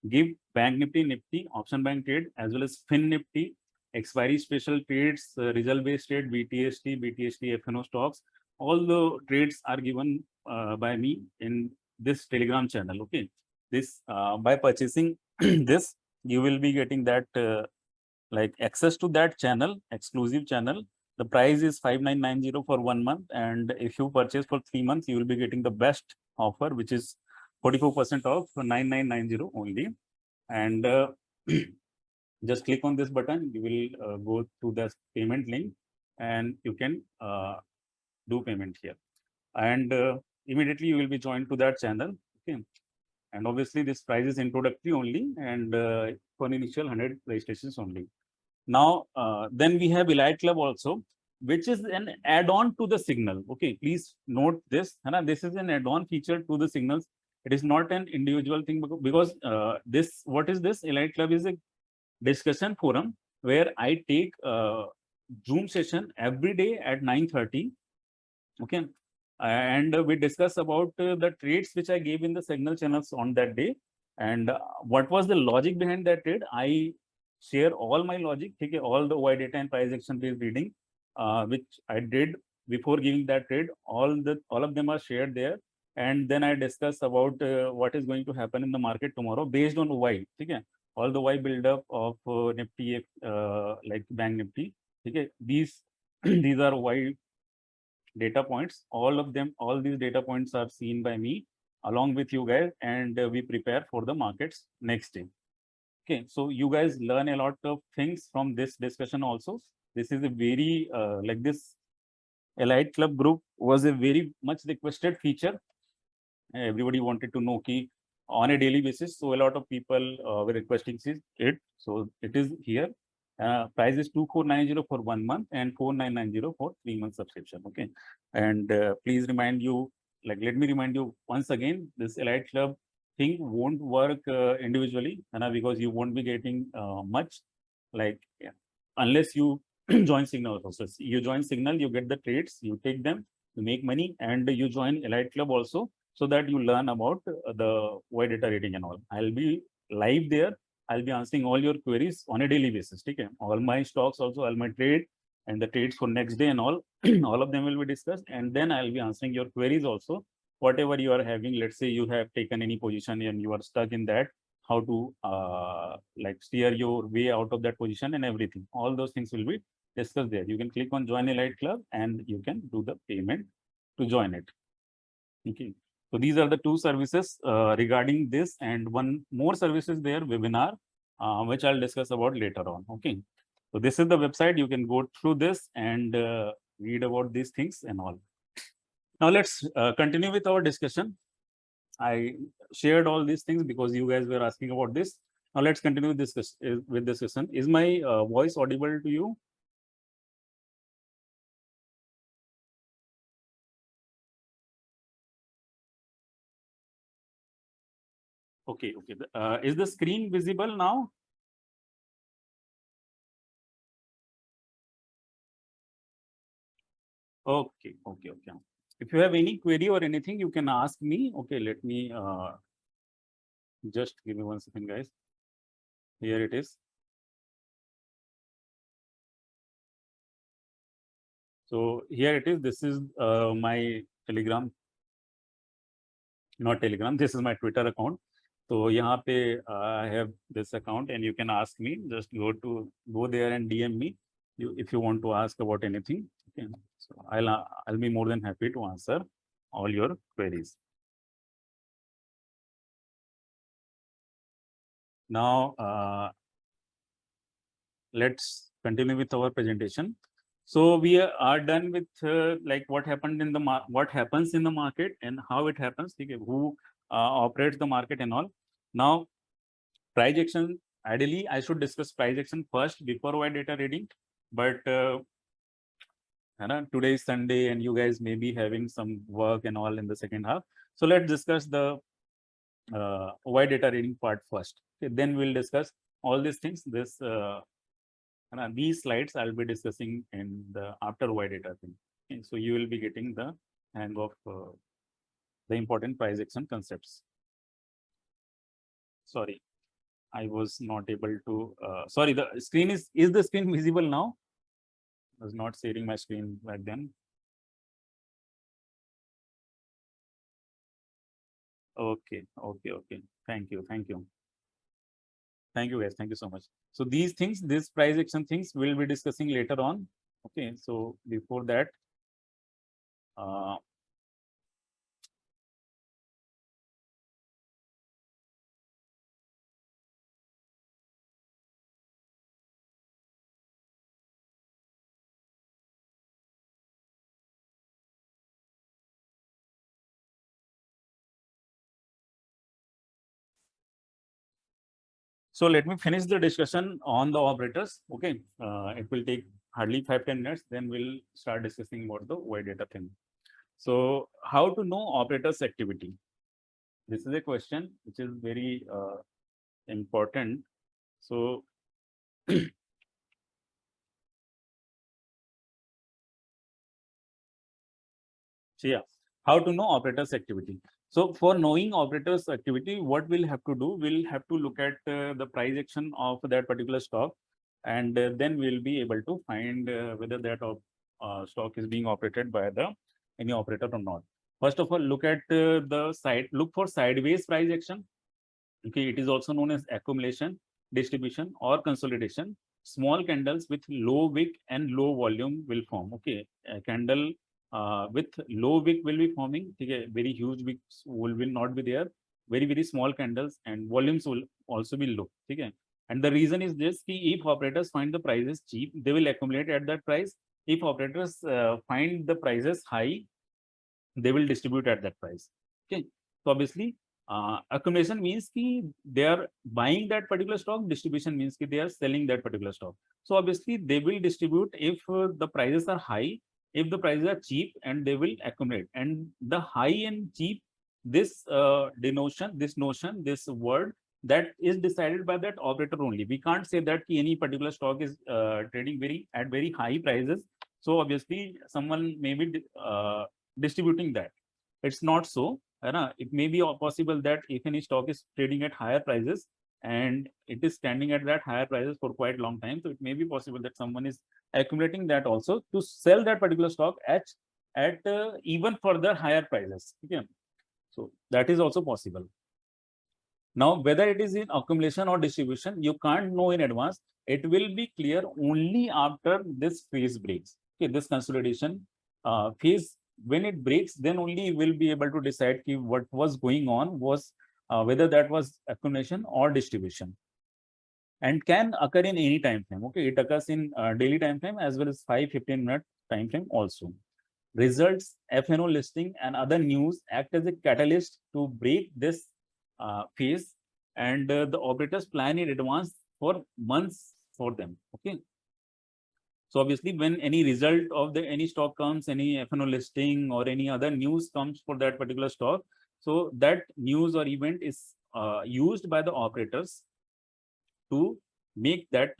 give Bank Nifty, option bank trade, as well as Fin Nifty, expiry special trades, result based trade, BTST, FNO stocks. All the trades are given by me in this Telegram channel. Okay, this by purchasing this, you will be getting that like access to that channel, exclusive channel. The price is 5990 for 1 month, and if you purchase for 3 months, you will be getting the best offer, which is 44% off for 9990 only. And just click on this button. You will go to the payment link, and you can do payment here. And immediately you will be joined to that channel. Okay. And obviously this price is introductory only, and for initial 100 registrations only. Now, then we have Elite Club also, which is an add-on to the signal. Okay, please note this. This is an add-on feature to the signals. It is not an individual thing because what is this? Elite Club is a discussion forum where I take Zoom session every day at 9:30. Okay, and we discuss about the trades which I gave in the signal channels on that day, and what was the logic behind that trade. I share all my logic, okay, all the Y data and price action based reading, which I did before giving that trade. All of them are shared there, and then I discuss about what is going to happen in the market tomorrow based on Y. Okay, all the Y build up of Nifty, like Bank Nifty. Okay, these these are Y data points. All these data points are seen by me along with you guys, and we prepare for the markets next day. Okay, so you guys learn a lot of things from this discussion also. This is a very like this Elite Club group was a very much requested feature. Everybody wanted to know key on a daily basis. So a lot of people were requesting it. So it is here. Price is 2490 for 1 month and 4990 for 3 month subscription. Okay, and please remind you, like let me remind you once again, this Elite Club thing won't work individually, because you won't be getting much, like unless you join Signal process. You join Signal, you get the trades, you take them, you make money, and you join Elite Club also, so that you learn about the Y data rating and all. I'll be live there. I'll be answering all your queries on a daily basis. Okay, all my stocks also, all my trade and the trades for next day and all, all of them will be discussed. And then I'll be answering your queries also. Whatever you are having, let's say you have taken any position and you are stuck in that, how to like steer your way out of that position and everything. All those things will be discussed there. You can click on Join Elite Club and you can do the payment to join it. Okay. So these are the two services regarding this, and one more service is there, webinar, which I'll discuss about later on. Okay. So this is the website. You can go through this and read about these things and all. Now let's continue with our discussion. I shared all these things because you guys were asking about this. Now let's continue with this discussion. Is my voice audible to you? Okay, okay. Is the screen visible now? Okay, okay, okay. If you have any query or anything, you can ask me. Okay, let me just give me 1 second, guys. Here it is. So here it is. This is my Telegram, not Telegram. This is my Twitter account. So यहाँ पे I have this account, and you can ask me. Just go there and DM me. If you want to ask about anything. Okay. So I'll be more than happy to answer all your queries. Now let's continue with our presentation. So we are done with like what happened in the what happens in the market and how it happens. Okay, who operates the market and all. Now, price action. Ideally, I should discuss price action first before white data reading, but today is Sunday and you guys may be having some work and all in the second half. So let's discuss the white data reading part first. Okay, then we'll discuss all these things. These slides I'll be discussing in the after white data thing. Okay, so you will be getting the hang of the important price action concepts. Sorry, I was not able to. Sorry, the screen is the screen visible now? I was not sharing my screen back then. Okay, okay, okay. Thank you, thank you. Thank you guys, thank you so much. So these things, this price action things we'll be discussing later on. Okay, so before that, so let me finish the discussion on the operators. Okay, it will take hardly 5-10 minutes. Then we'll start discussing about the white data thing. So how to know operators activity? This is a question which is very important. So so yeah, how to know operators activity? So for knowing operators activity, what we'll have to do, we'll have to look at the price action of that particular stock, and then we'll be able to find whether that stock is being operated by any operator or not. First of all, look at look for sideways price action. Okay, it is also known as accumulation, distribution, or consolidation. Small candles with low wick and low volume will form. Okay, a candle with low wick will be forming. Okay, very huge wicks will not be there. Very small candles and volumes will also be low. Okay, and the reason is this: if operators find the prices cheap, they will accumulate at that price. If operators find the prices high, they will distribute at that price. Okay, so obviously accumulation means ki they are buying that particular stock, distribution means ki they are selling that particular stock. So obviously they will distribute if the prices are high, if the prices are cheap, and they will accumulate. And the high and cheap, this notion, this word, that is decided by that operator only. We can't say that any particular stock is trading at very high prices. So obviously someone may be distributing that. It's not so. It may be possible that if any stock is trading at higher prices and it is standing at that higher prices for quite long time, so it may be possible that someone is accumulating that also to sell that particular stock at even further higher prices. Okay, so that is also possible. Now, whether it is in accumulation or distribution, you can't know in advance. It will be clear only after this phase breaks. Okay, this consolidation phase when it breaks, then only we'll be able to decide what was going on was whether that was accumulation or distribution, and can occur in any time frame. Okay, it occurs in daily time frame as well as 5-15 minute time frame also. Results, FNO listing, and other news act as a catalyst to break this phase, and the operators plan in advance for months for them. Okay. So obviously, when any result of the any stock comes, any FNO listing or any other news comes for that particular stock, so that news or event is used by the operators to make that,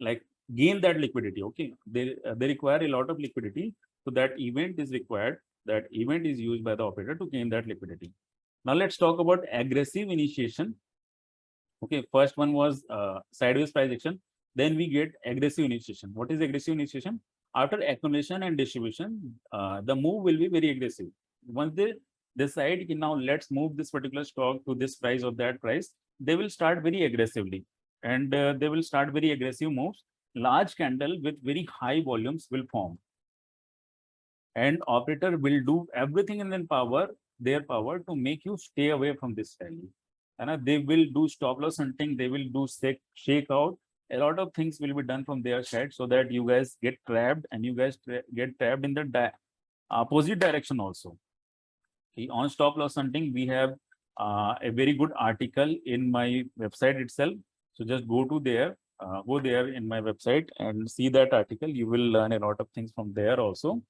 like, gain that liquidity. Okay, they require a lot of liquidity, so that event is required. That event is used by the operator to gain that liquidity. Now let's talk about aggressive initiation. Okay, first one was sideways price action. Then we get aggressive initiation. What is aggressive initiation? After accumulation and distribution, the move will be very aggressive. Once they decide, okay, now let's move this particular stock to this price or that price, they will start very aggressively, and they will start very aggressive moves. Large candle with very high volumes will form, and operator will do everything in their power to make you stay away from this rally. And they will do stop loss hunting, they will do shake out. A lot of things will be done from their side so that you guys get trapped, and you guys get trapped in the opposite direction also. On stop loss hunting, we have a very good article in my website itself. So just go there in my website and see that article. You will learn a lot of things from there also.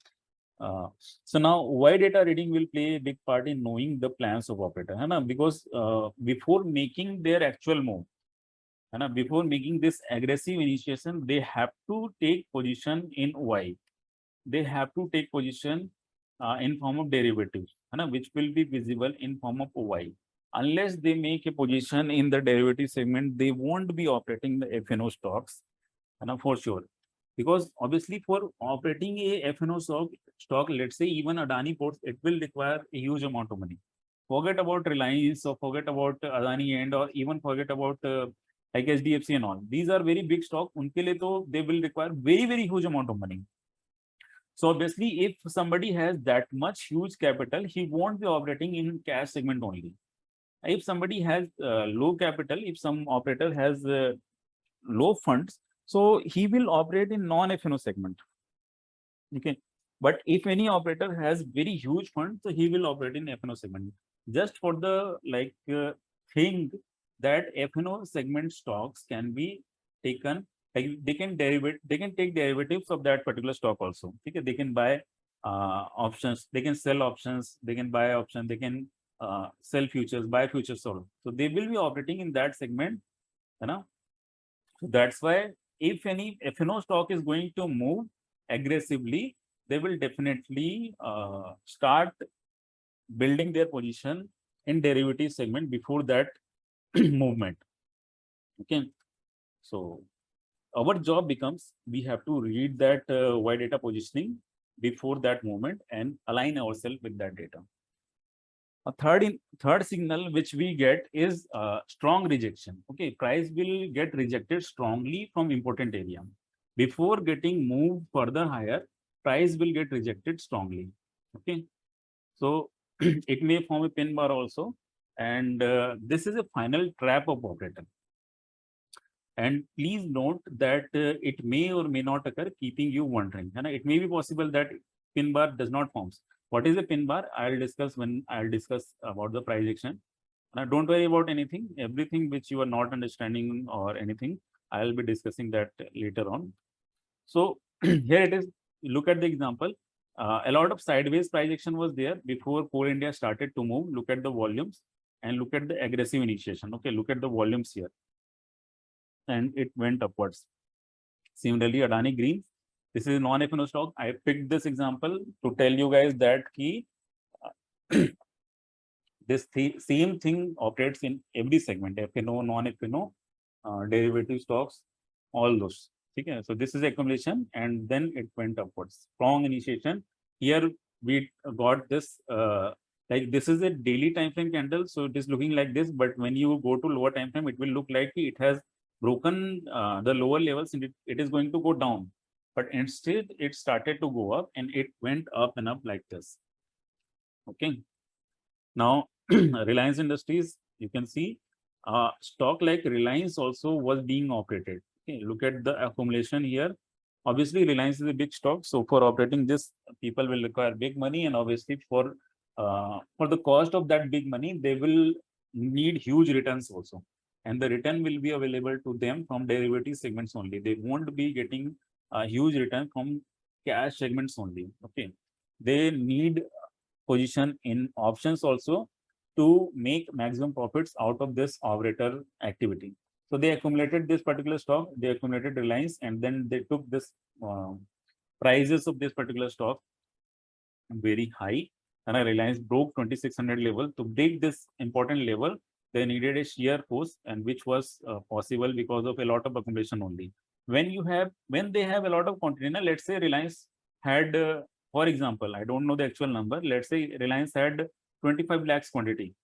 So now, why data reading will play a big part in knowing the plans of operator? Because before making their actual move, before making this aggressive initiation, they have to take position in Y. They have to take position in form of derivatives, which will be visible in form of Y. Unless they make a position in the derivative segment, they won't be operating the FNO stocks, for sure. Because obviously, for operating a FNO stock, let's say even Adani Ports, it will require a huge amount of money. Forget about Reliance, or forget about Adani End, or even forget about like HDFC and all. These are very big stock. Unke liye to they will require very, very huge amount of money. So obviously, if somebody has that much huge capital, he won't be operating in cash segment only. If somebody has low capital, if some operator has low funds, so he will operate in non-FNO segment. Okay. But if any operator has very huge funds, so he will operate in FNO segment. Just for the thing that FNO segment stocks can be taken, like they can take derivatives of that particular stock also. Okay. They can buy options, they can sell options, they can buy options, they can sell futures, buy futures also. So they will be operating in that segment. So that's why if any FNO stock is going to move aggressively, they will definitely start building their position in derivative segment before that movement. Okay. So our job becomes, we have to read that Y data positioning before that movement and align ourselves with that data. A third signal which we get is strong rejection. Okay, price will get rejected strongly from important area. Before getting moved further higher, price will get rejected strongly. Okay, so it may form a pin bar also, and this is a final trap of operator. And please note that it may or may not occur, keeping you wondering. And it may be possible that pin bar does not form. What is a pin bar? I'll discuss when I'll discuss about the price action. Don't worry about anything. Everything which you are not understanding or anything, I'll be discussing that later on. So here it is. Look at the example. A lot of sideways price action was there before Coal India started to move. Look at the volumes and look at the aggressive initiation. Okay, look at the volumes here. And it went upwards. Similarly, Adani Green. This is non-FNO stock. I picked this example to tell you guys that this same thing operates in every segment, FNO, non-FNO, derivative stocks, all those. Okay? So this is accumulation, and then it went upwards. Strong initiation. Here we got this, like this is a daily time frame candle. So it is looking like this, but when you go to lower time frame, it will look like it has broken the lower levels, and it is going to go down. But instead, it started to go up, and it went up and up like this. Okay. Now, Reliance Industries, you can see stock like Reliance also was being operated. Okay, look at the accumulation here. Obviously, Reliance is a big stock, so for operating this, people will require big money, and obviously for the cost of that big money, they will need huge returns also, and the return will be available to them from derivative segments only. They won't be getting a huge return from cash segments only. Okay, they need position in options also to make maximum profits out of this operator activity. So they accumulated this particular stock, they accumulated Reliance, and then they took this prices of this particular stock very high. And Reliance broke 2600 level. To break this important level, they needed a shear force, and which was possible because of a lot of accumulation only. When they have a lot of quantity, let's say Reliance had, for example, I don't know the actual number. Let's say Reliance had 25 lakhs quantity.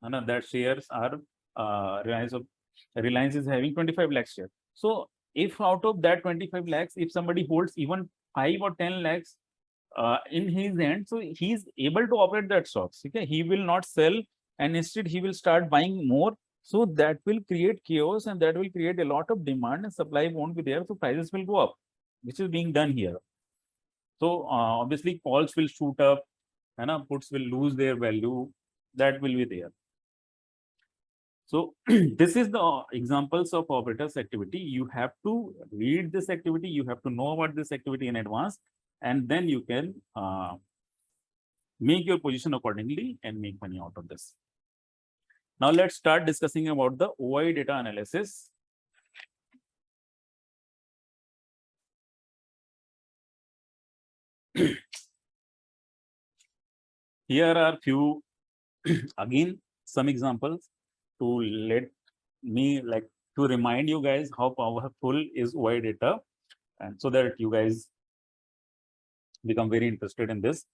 That shares are Reliance is having 25 lakhs share. So if out of that 25 lakhs, if somebody holds even 5 or 10 lakhs in his hand, so he's able to operate that stocks. Okay, he will not sell, and instead he will start buying more. So that will create chaos, and that will create a lot of demand, and supply won't be there. So prices will go up, which is being done here. So obviously calls will shoot up, and puts will lose their value. That will be there. So this is the examples of operators activity. You have to read this activity. You have to know about this activity in advance, and then you can make your position accordingly and make money out of this. Now let's start discussing about the OI data analysis. Here are few, again, some examples to let me to remind you guys how powerful is OI data, and so that you guys become very interested in this.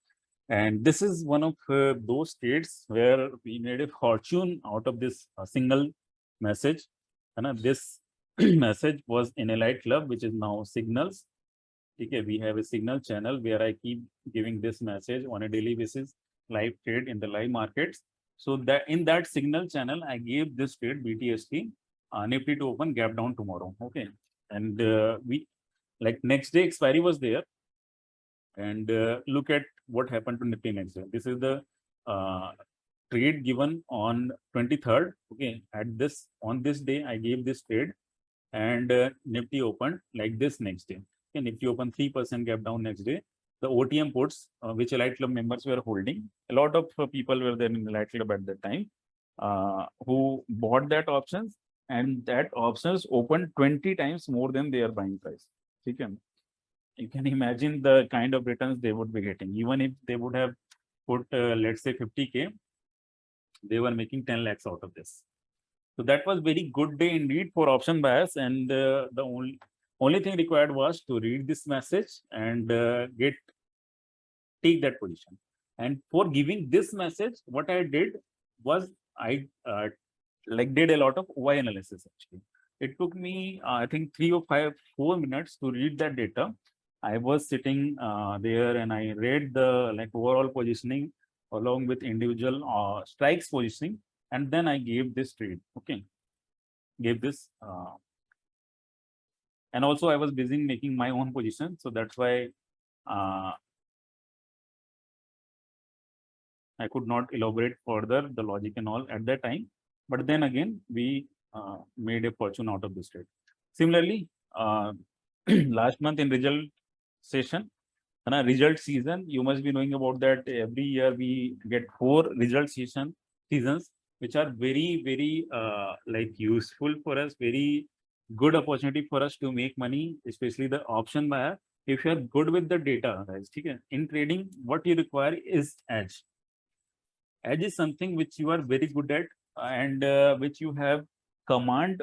And this is one of those states where we made a fortune out of this single message. And this message was in Elite Club, which is now Signals. Okay, we have a Signal channel where I keep giving this message on a daily basis, live trade in the live markets. So that in that Signal channel, I gave this trade BTST, Nifty to open gap down tomorrow. Okay, and we next day expiry was there, and look at what happened to Nifty next day. This is the trade given on 23rd. Okay, on this day I gave this trade, and Nifty opened like this next day. Okay, Nifty opened 3% gap down next day. The OTM puts, which Elite Club members were holding, a lot of people were there in Elite Club at that time, who bought that options, and that options opened 20 times more than their buying price. Okay, you can imagine the kind of returns they would be getting. Even if they would have put, let's say 50K, they were making 10 lakhs out of this. So that was very good day indeed for option buyers. And the only thing required was to read this message and take that position. And for giving this message, what I did was I did a lot of OI analysis actually. It took me, I think 4 minutes to read that data. I was sitting there and I read the overall positioning along with individual strikes positioning, and then I gave this trade. Okay, gave this, and also I was busy making my own position, so that's why I could not elaborate further the logic and all at that time. But then again, we made a fortune out of this trade. Similarly, last month in result session, result season, you must be knowing about that. Every year we get 4 result seasons, which are very, very useful for us, very good opportunity for us to make money, especially the option buyer. If you are good with the data, guys, okay? In trading, what you require is edge. Edge is something which you are very good at, and which you have command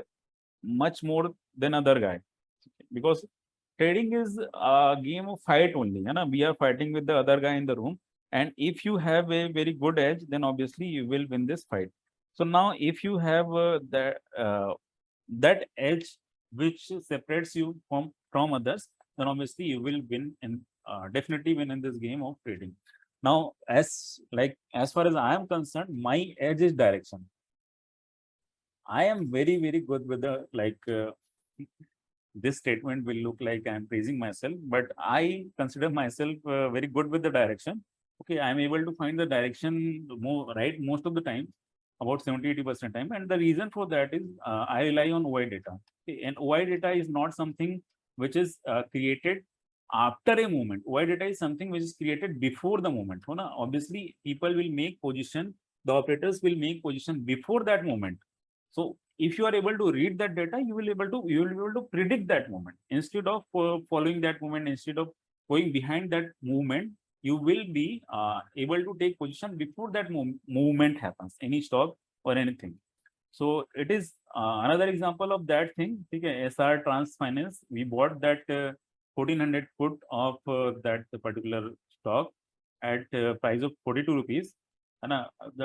much more than other guy, because trading is a game of fight only. We are fighting with the other guy in the room, and if you have a very good edge, then obviously you will win this fight. So now if you have that edge which separates you from others, then obviously you will win and definitely win in this game of trading. Now, as far as I am concerned, my edge is direction. I am very, very good with the this statement will look like I'm praising myself, but I consider myself very good with the direction. Okay, I'm able to find the direction more right most of the time, about 70-80% time. And the reason for that is I rely on OI data. Okay, and OI data is not something which is created after a movement. OI data is something which is created before the movement. So, na, obviously, people will make position, the operators will make position before that moment. So if you are able to read that data, you will be able to predict that movement instead of following that movement, instead of going behind that movement. You will be able to take position before that movement happens, any stock or anything. So it is another example of that thing. Okay, SR Trans Finance, we bought that 1400 put of that particular stock at price of 42 rupees. And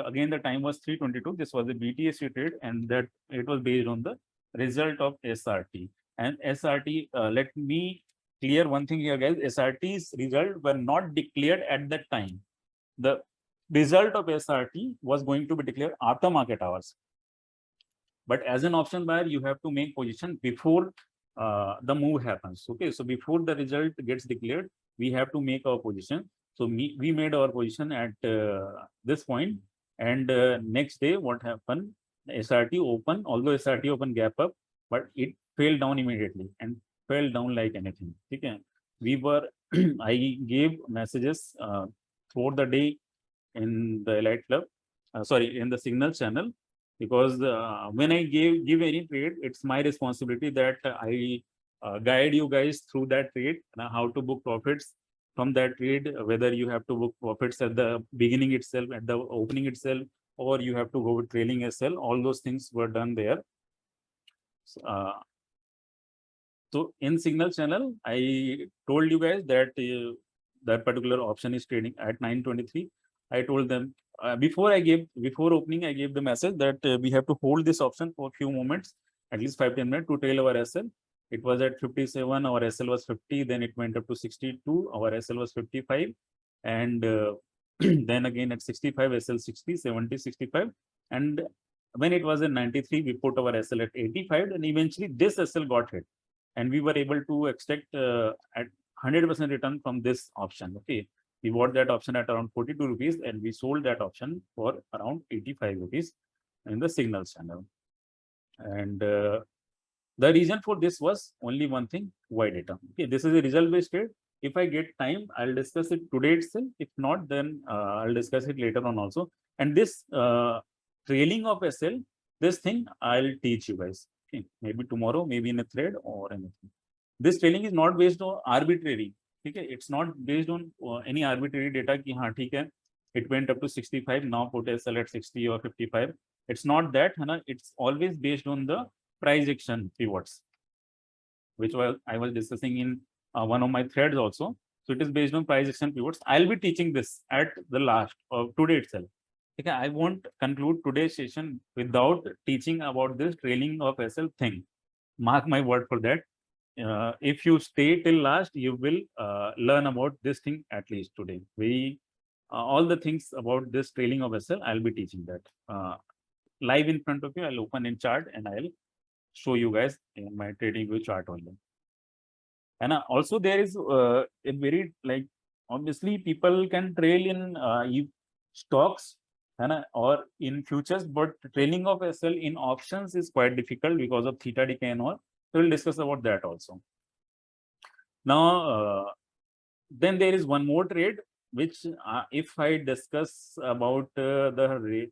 again, the time was 322. This was a BTS trade, and that it was based on the result of SRT. And SRT, let me clear one thing here, guys. SRT's result were not declared at that time. The result of SRT was going to be declared after market hours. But as an option buyer, you have to make position before the move happens. Okay, so before the result gets declared, we have to make our position. So we made our position at this point, and next day what happened? SRT open, although SRT open gap up, but it fell down immediately and fell down like anything. Okay, we were I gave messages throughout the day in the Elite Club, in the Signal channel, because when I give any trade, it's my responsibility that I guide you guys through that trade, how to book profits from that trade, whether you have to book profits at the beginning itself, at the opening itself, or you have to go with trailing SL. All those things were done there. So in Signal channel, I told you guys that that particular option is trading at 923. I told them before opening, I gave the message that we have to hold this option for a few moments, at least 5-10 minutes, to trail our SL. It was at 57, our SL was 50, then it went up to 62, our SL was 55, and then again at 65, SL 60, 70, 65, and when it was in 93, we put our SL at 85, and eventually this SL got hit, and we were able to extract at 100% return from this option. Okay, we bought that option at around 42 rupees, and we sold that option for around 85 rupees in the Signal channel. And the reason for this was only one thing: OI data. Okay, this is a result based trade. If I get time, I'll discuss it today itself. If not, then I'll discuss it later on also. And this trailing of SL, this thing I'll teach you guys. Okay, maybe tomorrow, maybe in a thread or anything. This trailing is not based on arbitrary. Okay, it's not based on any arbitrary data. Ki, haan, theek hai, it went up to 65. Now put SL at 60 or 55. It's not that. It's always based on the price action pivots, which I was discussing in one of my threads also. So it is based on price action pivots. I'll be teaching this at the last of today itself. Okay, I won't conclude today's session without teaching about this trailing of SL thing. Mark my word for that. If you stay till last, you will learn about this thing at least today. All the things about this trailing of SL, I'll be teaching that live in front of you. I'll open in chart and I'll show you guys in my trading view chart only. And also there is a very obviously people can trail in stocks or in futures, but trailing of SL in options is quite difficult because of theta decay and all. So we'll discuss about that also. Now, then there is one more trade, which if I discuss about the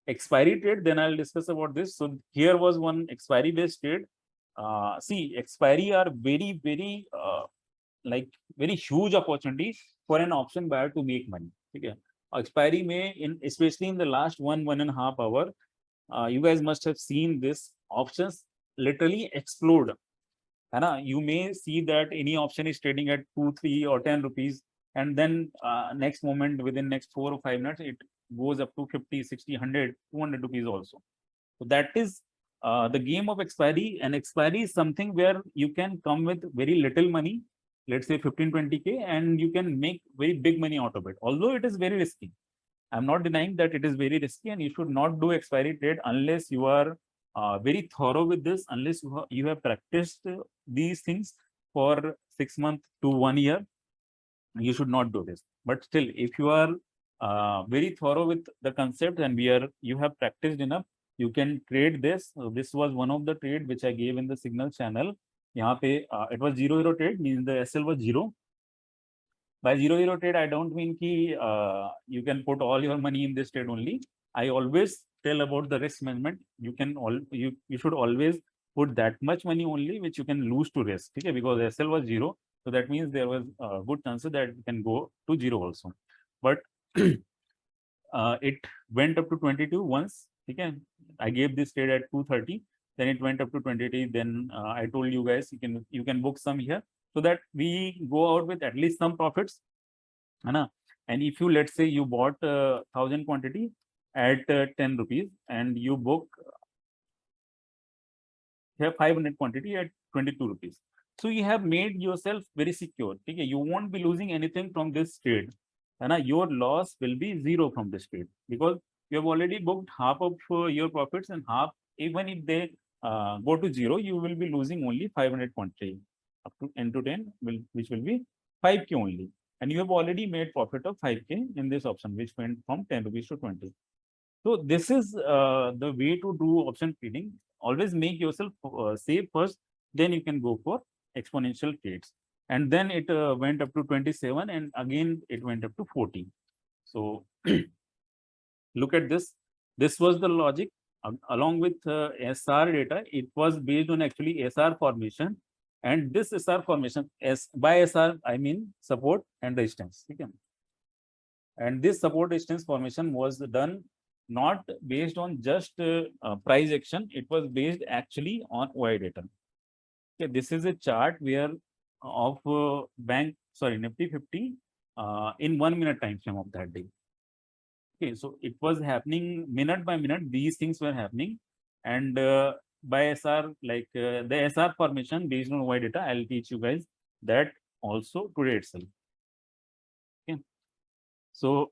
expiry trade, then I'll discuss about this. So here was one expiry based trade. See, expiry are very, very very huge opportunities for an option buyer to make money. Okay, expiry may especially in the last 1.5 hour, you guys must have seen this options literally explode. You may see that any option is trading at 2, 3 or 10 rupees, and then next moment within next 4 or 5 minutes it goes up to 50, 60, 100, 200 rupees also. So that is the game of expiry. And expiry is something where you can come with very little money let's say 15-20K, and you can make very big money out of it, although it is very risky. I'm not denying that it is very risky, and you should not do expiry trade unless you are very thorough with this, unless you have practiced these things for 6 months to 1 year. You should not do this. But still, if you are very thorough with the concept and you have practiced enough, you can trade this. This was one of the trade which I gave in the signal channel. यहाँ पे it was 0-0 trade, means the SL was 0. By 0-0 trade, I don't mean ki you can put all your money in this trade only. I always tell about the risk management. You should always put that much money only which you can lose to risk. Okay? Because SL was 0, so that means there was a good chances that it can go to 0 also. But it went up to 22 once. Okay? I gave this trade at 230. Then it went up to 22. Then I told you guys you can book some here, so that we go out with at least some profits. And if you, let's say you bought 1000 quantity at 10 rupees and you book have 500 quantity at 22 rupees. So you have made yourself very secure. Okay? You won't be losing anything from this trade. And your loss will be 0 from this trade, because you have already booked half of your profits, and half, even if they go to 0, you will be losing only 500 quantity up to n to 10, which will be 5K only. And you have already made profit of 5K in this option, which went from 10 rupees to 20. So this is the way to do option trading. Always make yourself safe first, then you can go for exponential trades. And then it went up to 27, and again it went up to 40. So look at this. This was the logic. Along with SR data, it was based on actually SR formation. And this SR formation, by SR, I mean support and resistance. Okay? And this support resistance formation was done not based on just price action. It was based actually on OI data. Okay, this is a chart where of Nifty 50 in 1 minute time frame of that day. Okay, so it was happening minute by minute. These things were happening, and by SR, like the SR formation based on OI data, I'll teach you guys that also today itself. Okay, so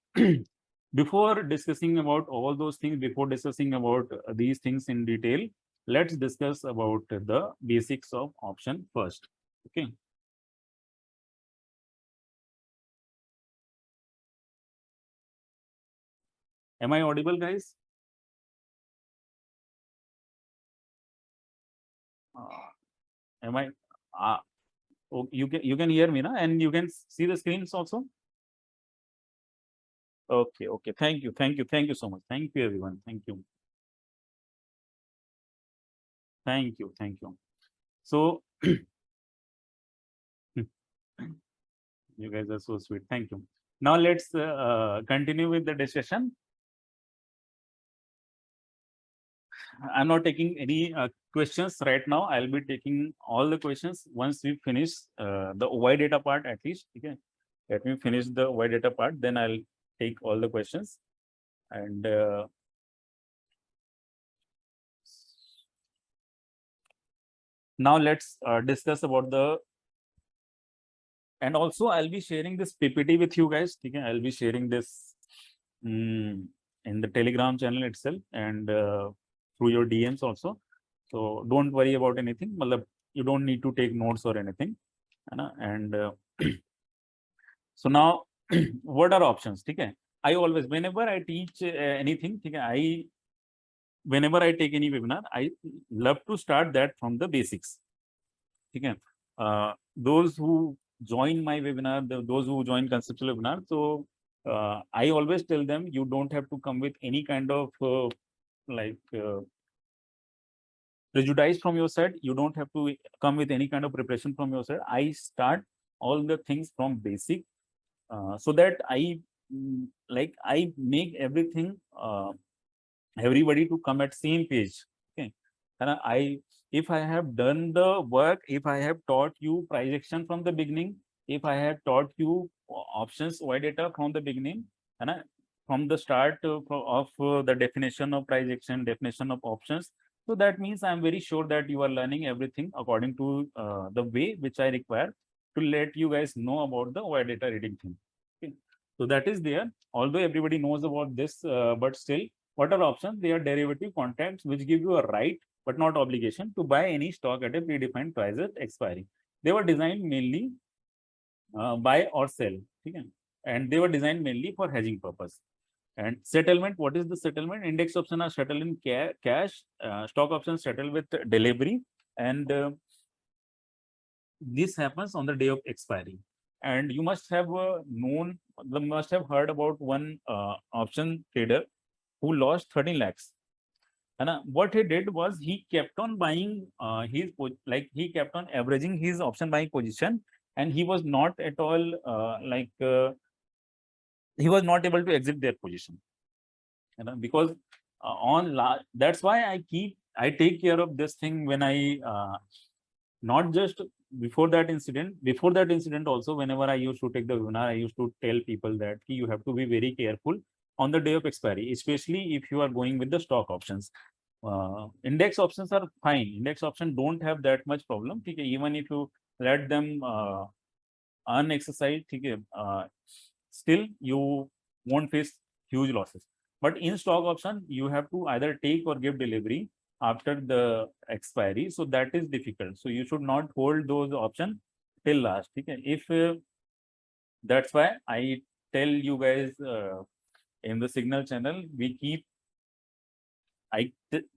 before discussing about all those things, before discussing about these things in detail, let's discuss about the basics of option first. Okay. Am I audible, guys? Am I? Oh, you can hear me, na? And you can see the screens also. Okay, okay. Thank you so much. Thank you, everyone. Thank you. Thank you. So you guys are so sweet. Thank you. Now let's continue with the discussion. I'm not taking any questions right now. I'll be taking all the questions once we finish the OI data part at least. Okay. Let me finish the OI data part, then I'll take all the questions. And now let's discuss about the, and also I'll be sharing this PPT with you guys. Okay. I'll be sharing this in the Telegram channel itself, and through your DMs also. So don't worry about anything. You don't need to take notes or anything. And so now what are options? Okay. I always, whenever I teach anything, whenever I take any webinar, I love to start that from the basics. Okay. Those who join my webinar, those who join conceptual webinar, so I always tell them, you don't have to come with any kind of prejudice from your side. You don't have to come with any kind of preparation from your side. I start all the things from basic, so that I make everything everybody to come at same page. Okay. And if I have done the work, if I have taught you price action from the beginning, if I have taught you options OI data from the beginning, and from the start of the definition of price action, definition of options, so that means I'm very sure that you are learning everything according to the way which I require. to let you guys know about the Y data reading thing. Okay. So that is there. Although everybody knows about this, but still, what are options? They are derivative contracts which give you a right but not obligation to buy any stock at a predefined price at expiry. They were designed mainly buy or sell. Okay. And they were designed mainly for hedging purpose. And settlement, what is the settlement? Index options are settled in cash, stock options settled with delivery, and this happens on the day of expiry. And you must have must have heard about one option trader who lost 13 lakhs. And what he did was he kept on buying he kept on averaging his option buying position, and he was not at all he was not able to exit their position. Because that's why I take care of this thing when I not just before that incident also, whenever I used to take the webinar, I used to tell people that you have to be very careful on the day of expiry, especially if you are going with the stock options. Index options are fine. Index options don't have that much problem. Okay? Even if you let them unexercised, okay, still you won't face huge losses. But in stock option, you have to either take or give delivery after the expiry. So that is difficult. So you should not hold those options till last. Okay? If that's why I tell you guys in the Signal channel, I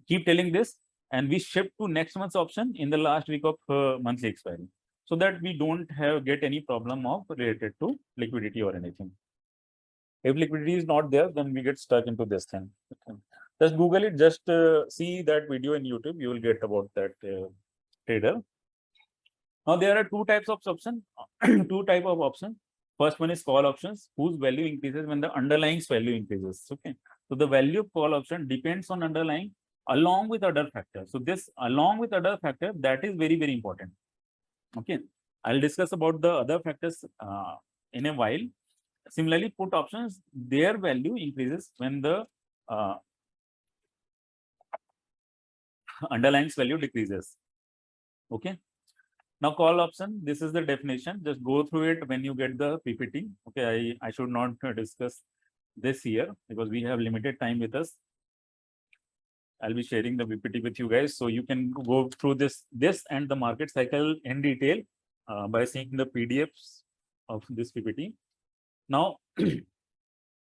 keep telling this, and we shift to next month's option in the last week of monthly expiry, so that we don't get any problem of related to liquidity or anything. If liquidity is not there, then we get stuck into this thing. Okay. Just Google it, just see that video in YouTube, you will get about that trader. Now there are two types of option, two type of option. First one is call options, whose value increases when the underlying value increases. Okay. So the value of call option depends on underlying along with other factors. So this along with other factors, that is very, very important. Okay. I'll discuss about the other factors in a while. Similarly, put options, their value increases when the underlying value decreases. Okay. Now call option, this is the definition. Just go through it when you get the PPT. Okay, I should not discuss this here because we have limited time with us. I'll be sharing the PPT with you guys, so you can go through this and the market cycle in detail by seeing the PDFs of this PPT. Now,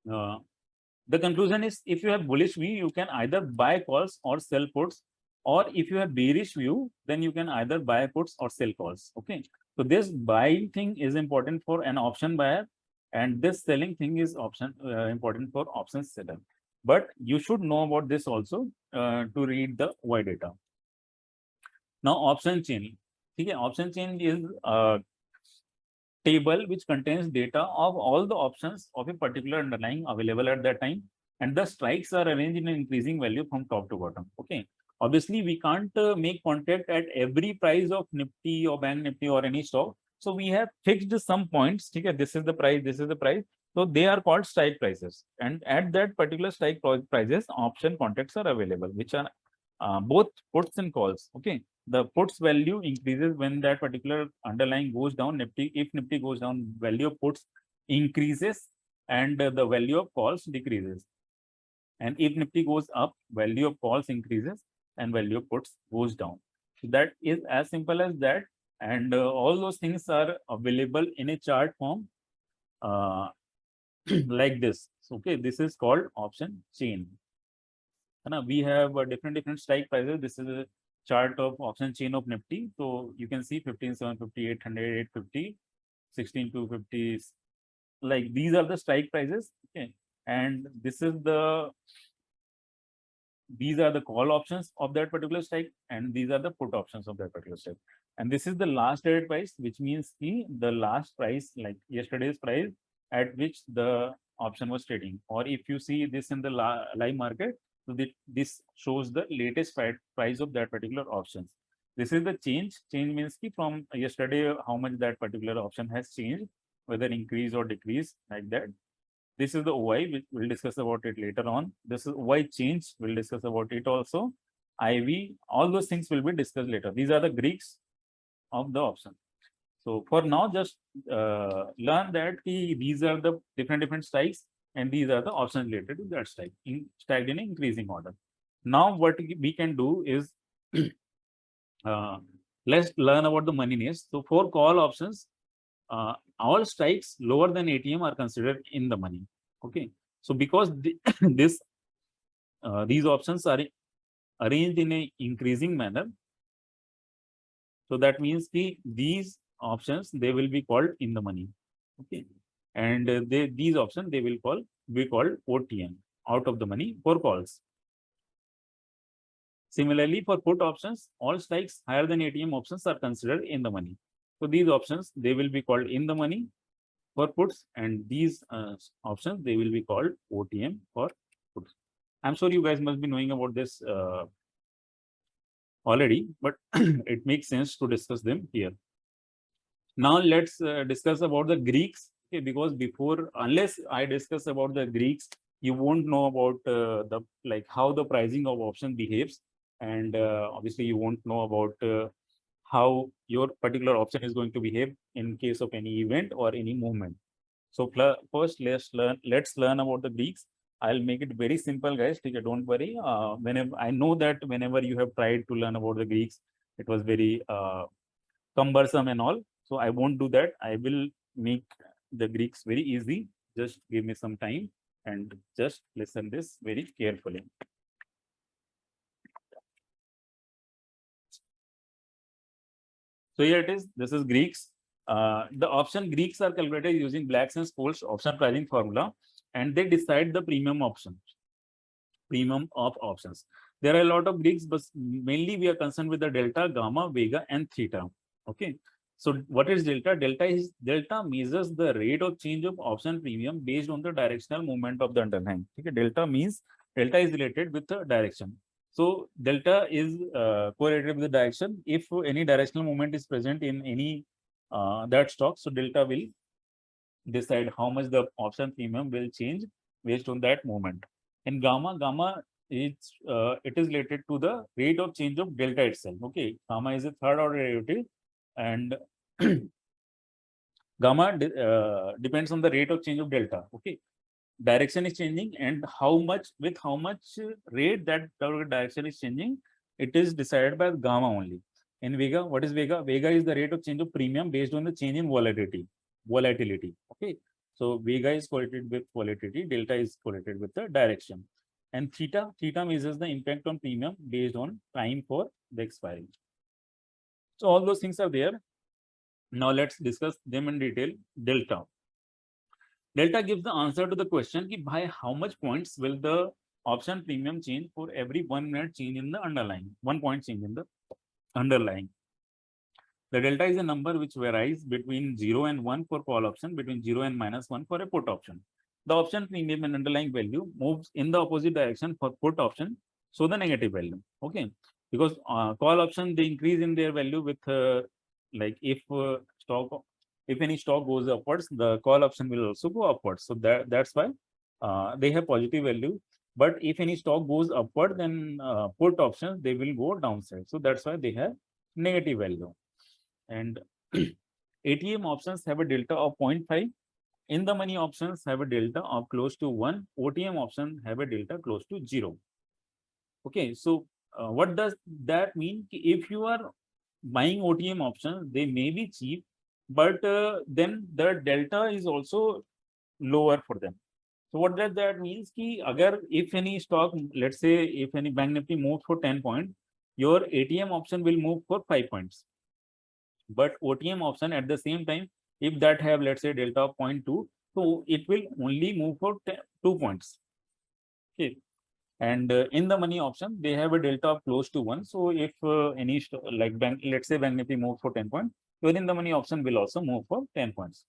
the conclusion is, if you have bullish view, you can either buy calls or sell puts. Or if you have bearish view, then you can either buy puts or sell calls. Okay. So this buying thing is important for an option buyer, and this selling thing is important for option seller. But you should know about this also to read the Y data. Now option chain. Okay, option chain is a table which contains data of all the options of a particular underlying available at that time, and the strikes are arranged in an increasing value from top to bottom. Okay. Obviously, we can't make contract at every price of Nifty or Bank Nifty or any stock. So we have fixed some points. Okay, this is the price, this is the price. So they are called strike prices. And at that particular strike prices, option contracts are available, which are both puts and calls. Okay, the puts value increases when that particular underlying goes down. Nifty, if Nifty goes down, value of puts increases and the value of calls decreases. And if Nifty goes up, value of calls increases and value of puts goes down. So that is as simple as that. And all those things are available in a chart form like this. So, okay, this is called option chain. And we have different strike prices. This is a chart of option chain of Nifty. So you can see 15,750, 800, 850, 16,250. Like these are the strike prices. Okay. And these are the call options of that particular strike, and these are the put options of that particular strike. And this is the last traded price, which means the last price, like yesterday's price at which the option was trading. Or if you see this in the live market, so this shows the latest price of that particular options. This is the change. Change means from yesterday, how much that particular option has changed, whether increase or decrease, like that. This is the OI, we'll discuss about it later on. This is OI change, we'll discuss about it also. IV, all those things will be discussed later. These are the Greeks of the option. So for now, just learn that these are the different strikes and these are the options related to that strike stacked in increasing order. Now what we can do is let's learn about the money nest. So for call options, all strikes lower than ATM are considered in the money. Okay. So because this these options are arranged in a increasing manner, so that means these options they will be called in the money. Okay. And these options they will be called OTM, out of the money for calls. Similarly, for put options, all strikes higher than ATM options are considered in the money. So these options they will be called in the money for puts, and these options they will be called OTM for puts. I'm sure you guys must be knowing about this already, but it makes sense to discuss them here. Now let's discuss about the Greeks. Okay, because before, unless I discuss about the Greeks, you won't know about the how the pricing of option behaves, and obviously you won't know about how your particular option is going to behave in case of any event or any movement. So first, let's learn about the Greeks. I'll make it very simple, guys. Okay, don't worry. Whenever I know that whenever you have tried to learn about the Greeks, it was very cumbersome and all. So I won't do that. I will make the Greeks very easy. Just give me some time and just listen this very carefully. So here it is. This is Greeks. The option Greeks are calculated using Black's and Scholes option pricing formula, and they decide the premium of options. There are a lot of Greeks, but mainly we are concerned with the delta, gamma, vega, and theta. Okay. So what is delta? Delta measures the rate of change of option premium based on the directional movement of the underlying. Okay. Delta is related with the direction. So delta is correlated with the direction. If any directional movement is present in any that stock, so delta will decide how much the option premium will change based on that movement. And gamma is it is related to the rate of change of delta itself. Okay, gamma is a third order derivative, and gamma depends on the rate of change of delta. Okay, direction is changing, and how much rate that direction is changing, it is decided by gamma only. In vega, what is vega? Vega is the rate of change of premium based on the change in volatility. Okay, so vega is correlated with volatility, delta is correlated with the direction, and theta measures the impact on premium based on time for the expiry. So all those things are there. Now let's discuss them in detail. Delta gives the answer to the question by how much points will the option premium change for every 1 minute change in the underlying, 1 point change in the underlying. The delta is a number which varies between 0 and 1 for call option, between 0 and -1 for a put option. The option premium and underlying value moves in the opposite direction for put option, so the negative value. Okay, because call option they increase in their value with if any stock goes upwards, the call option will also go upwards. So that's why they have positive value. But if any stock goes upward, then put options they will go downside. So that's why they have negative value. And ATM options have a delta of 0.5. In the money options have a delta of close to 1. OTM option have a delta close to 0. Okay, so what does that mean? If you are buying OTM options, they may be cheap, but then the delta is also lower for them. So what does that means? If any stock, let's say if any Bank Nifty moves for 10 points, your ATM option will move for 5 points. But OTM option at the same time, if that have, let's say, delta of 0.2, so it will only move for 2 points. Okay. And in the money option, they have a delta of close to 1. So if any let's say Bank Nifty moves for 10 points, within the money option will also move for 10 points.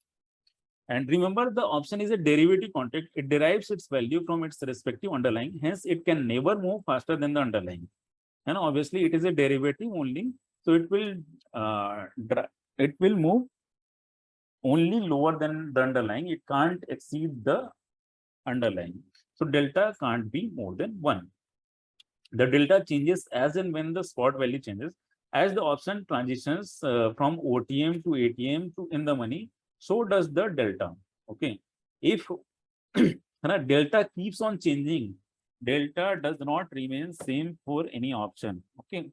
And remember, the option is a derivative contract. It derives its value from its respective underlying. Hence, it can never move faster than the underlying. And obviously, it is a derivative only. So it will move only lower than the underlying. It can't exceed the underlying. So delta can't be more than 1. The delta changes as and when the spot value changes. as the option transitions from OTM to ATM to in the money, so does the delta. Okay. If delta keeps on changing, delta does not remain same for any option. Okay.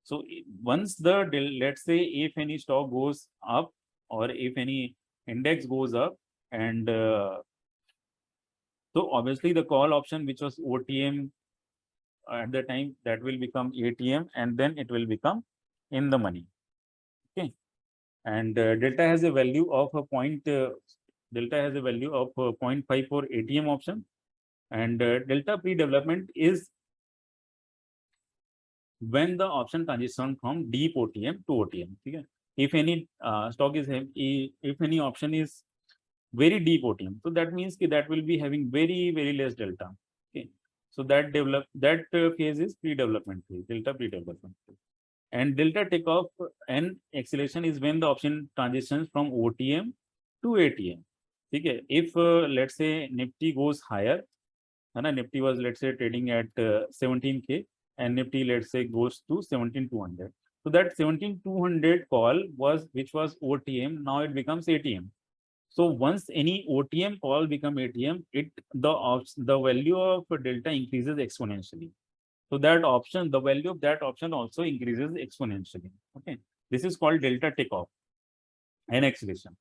So once the let's say if any stock goes up or if any index goes up, and so obviously the call option which was OTM at the time, that will become ATM, and then it will become in the money. Okay. And delta has a value of a point. Delta has a value of 0.5 for ATM option, and delta pre-development is when the option transition from deep OTM to OTM. Okay. If any stock is if any option is very deep OTM, so that means that will be having very less delta. Okay. So that phase is pre-development phase, delta pre-development phase. And delta takeoff and acceleration is when the option transitions from OTM to ATM. Okay. If let's say Nifty goes higher, Nifty was let's say trading at 17K, and Nifty let's say goes to 17,200. So that 17,200 call which was OTM, now it becomes ATM. So once any OTM call become ATM, the value of delta increases exponentially. So that option, the value of that option also increases exponentially. Okay, this is called delta takeoff and acceleration.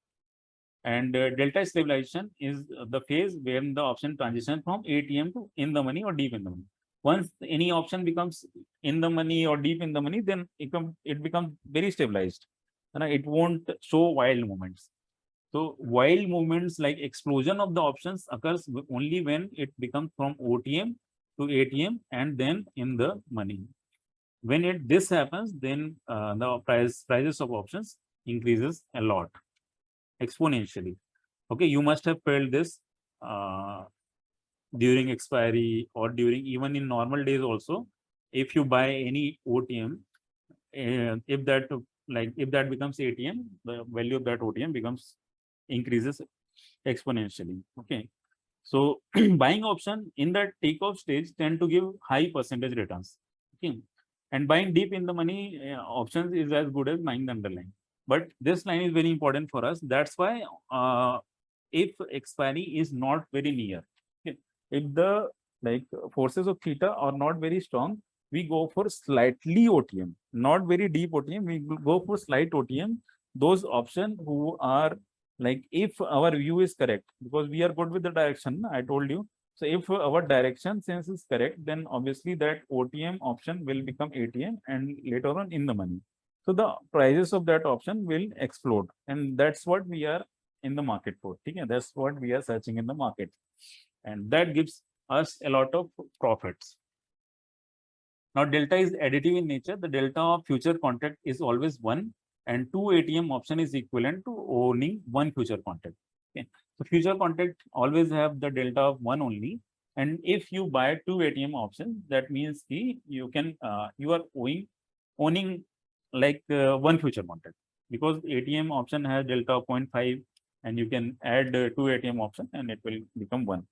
And delta stabilization is the phase when the option transition from ATM to in the money or deep in the money. Once any option becomes in the money or deep in the money, then it becomes very stabilized, and it won't show wild movements. So wild movements like explosion of the options occurs only when it becomes from OTM to ATM and then in the money. When this happens, then the prices of options increases a lot, exponentially. Okay, you must have felt this during expiry or during even in normal days also. If you buy any OTM, if that becomes ATM, the value of that OTM increases exponentially. Okay, so buying option in that takeoff stage tend to give high percentage returns. Okay, and buying deep in the money options is as good as buying the underlying. But this line is very important for us. That's why if expiry is not very near, okay, if the forces of theta are not very strong, we go for slightly OTM, not very deep OTM. We go for slight OTM. Those options who are if our view is correct, because we are good with the direction, I told you. So if our direction sense is correct, then obviously that OTM option will become ATM and later on in the money. So the prices of that option will explode, and that's what we are in the market for. Okay? That's what we are searching in the market, and that gives us a lot of profits. Now delta is additive in nature. The delta of future contract is always 1, and 2 ATM option is equivalent to owning 1 future contract. Okay. So future contract always have the delta of 1 only. And if you buy 2 ATM options, that means you are owning 1 future contract, because ATM option has delta of 0.5, and you can add 2 ATM option and it will become 1.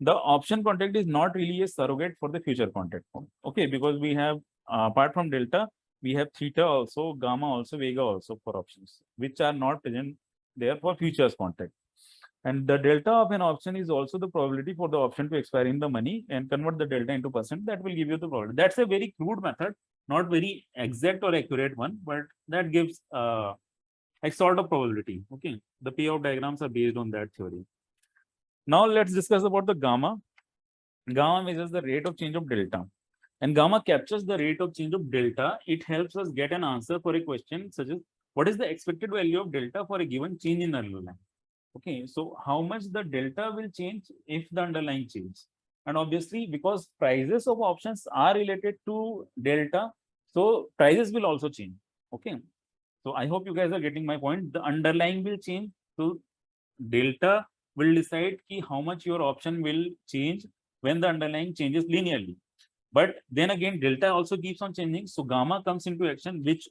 The option contract is not really a surrogate for the future contract. Okay, because we have apart from delta, we have theta also, gamma also, vega also for options, which are not present there for futures contract. And the delta of an option is also the probability for the option to expire in the money, and convert the delta into percent. That will give you the probability. That's a very crude method, not very exact or accurate one, but that gives a sort of probability. Okay, the payout diagrams are based on that theory. Now let's discuss about the gamma. Gamma measures the rate of change of delta, and gamma captures the rate of change of delta. It helps us get an answer for a question such as what is the expected value of delta for a given change in underlying. Okay, so how much the delta will change if the underlying changes. And obviously, because prices of options are related to delta, so prices will also change. Okay, so I hope you guys are getting my point. The underlying will change, so delta will decide how much your option will change when the underlying changes linearly. But then again, delta also keeps on changing. So gamma comes into action, which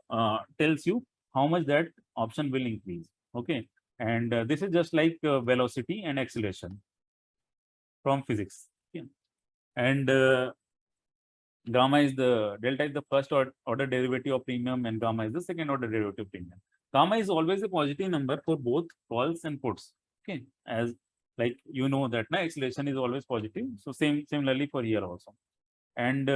tells you how much that option will increase. Okay. And this is just like velocity and acceleration from physics. Okay. And Gamma is the delta is the first order derivative of premium, and gamma is the second order derivative premium. Gamma is always a positive number for both calls and puts. Okay, as like you know that na acceleration is always positive. So similarly for here also. And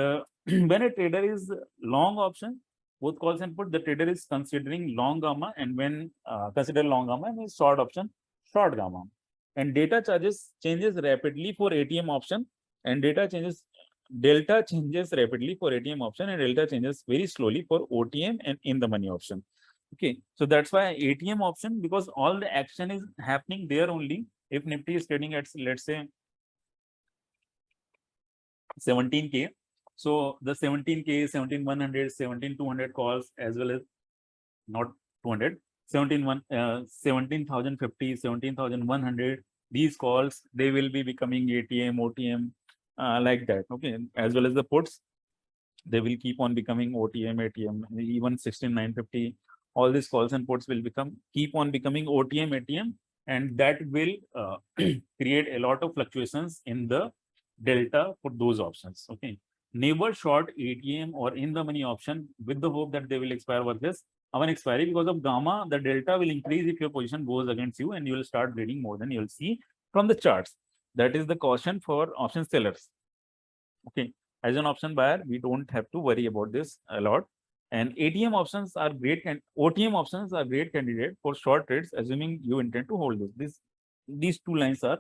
when a trader is long option, both calls and put, the trader is considering long gamma, and when consider long gamma means short option, short gamma. And data charges changes rapidly for ATM option, and delta changes rapidly for ATM option, and delta changes very slowly for OTM and in the money option. Okay, so that's why ATM option, because all the action is happening there only. If Nifty is trading at, let's say, 17K, so the 17K, 17,100, 17,200 calls, as well as not 200, 17,050, 17,100, these calls, they will be becoming ATM, OTM, like that. Okay, as well as the puts, they will keep on becoming OTM, ATM, even 16,950. All these calls and puts will keep on becoming OTM, ATM, and that will create a lot of fluctuations in the delta for those options. Okay, never short ATM or in the money option with the hope that they will expire with this on expiry. Because of gamma, the delta will increase if your position goes against you, and you will start bleeding more than you'll see from the charts. That is the caution for option sellers. Okay, as an option buyer, we don't have to worry about this a lot. And ATM options are great, and OTM options are great candidate for short trades, assuming you intend to hold this. These two lines are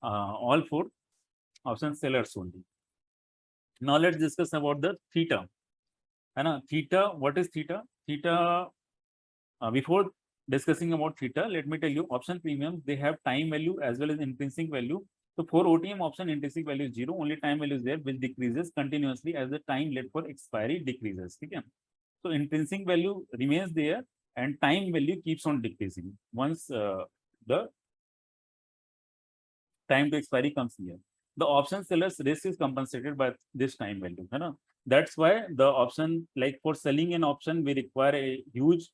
all for option sellers only. Now let's discuss about the theta. And theta, what is theta? Theta, before discussing about theta, let me tell you, option premiums, they have time value as well as intrinsic value. So for OTM option, intrinsic value is 0, only time value is there, which decreases continuously as the time left for expiry decreases. Okay? So intrinsic value remains there, and time value keeps on decreasing once the time to expiry comes here. The option seller's risk is compensated by this time value. You know? That's why the option, like for selling an option, we require a huge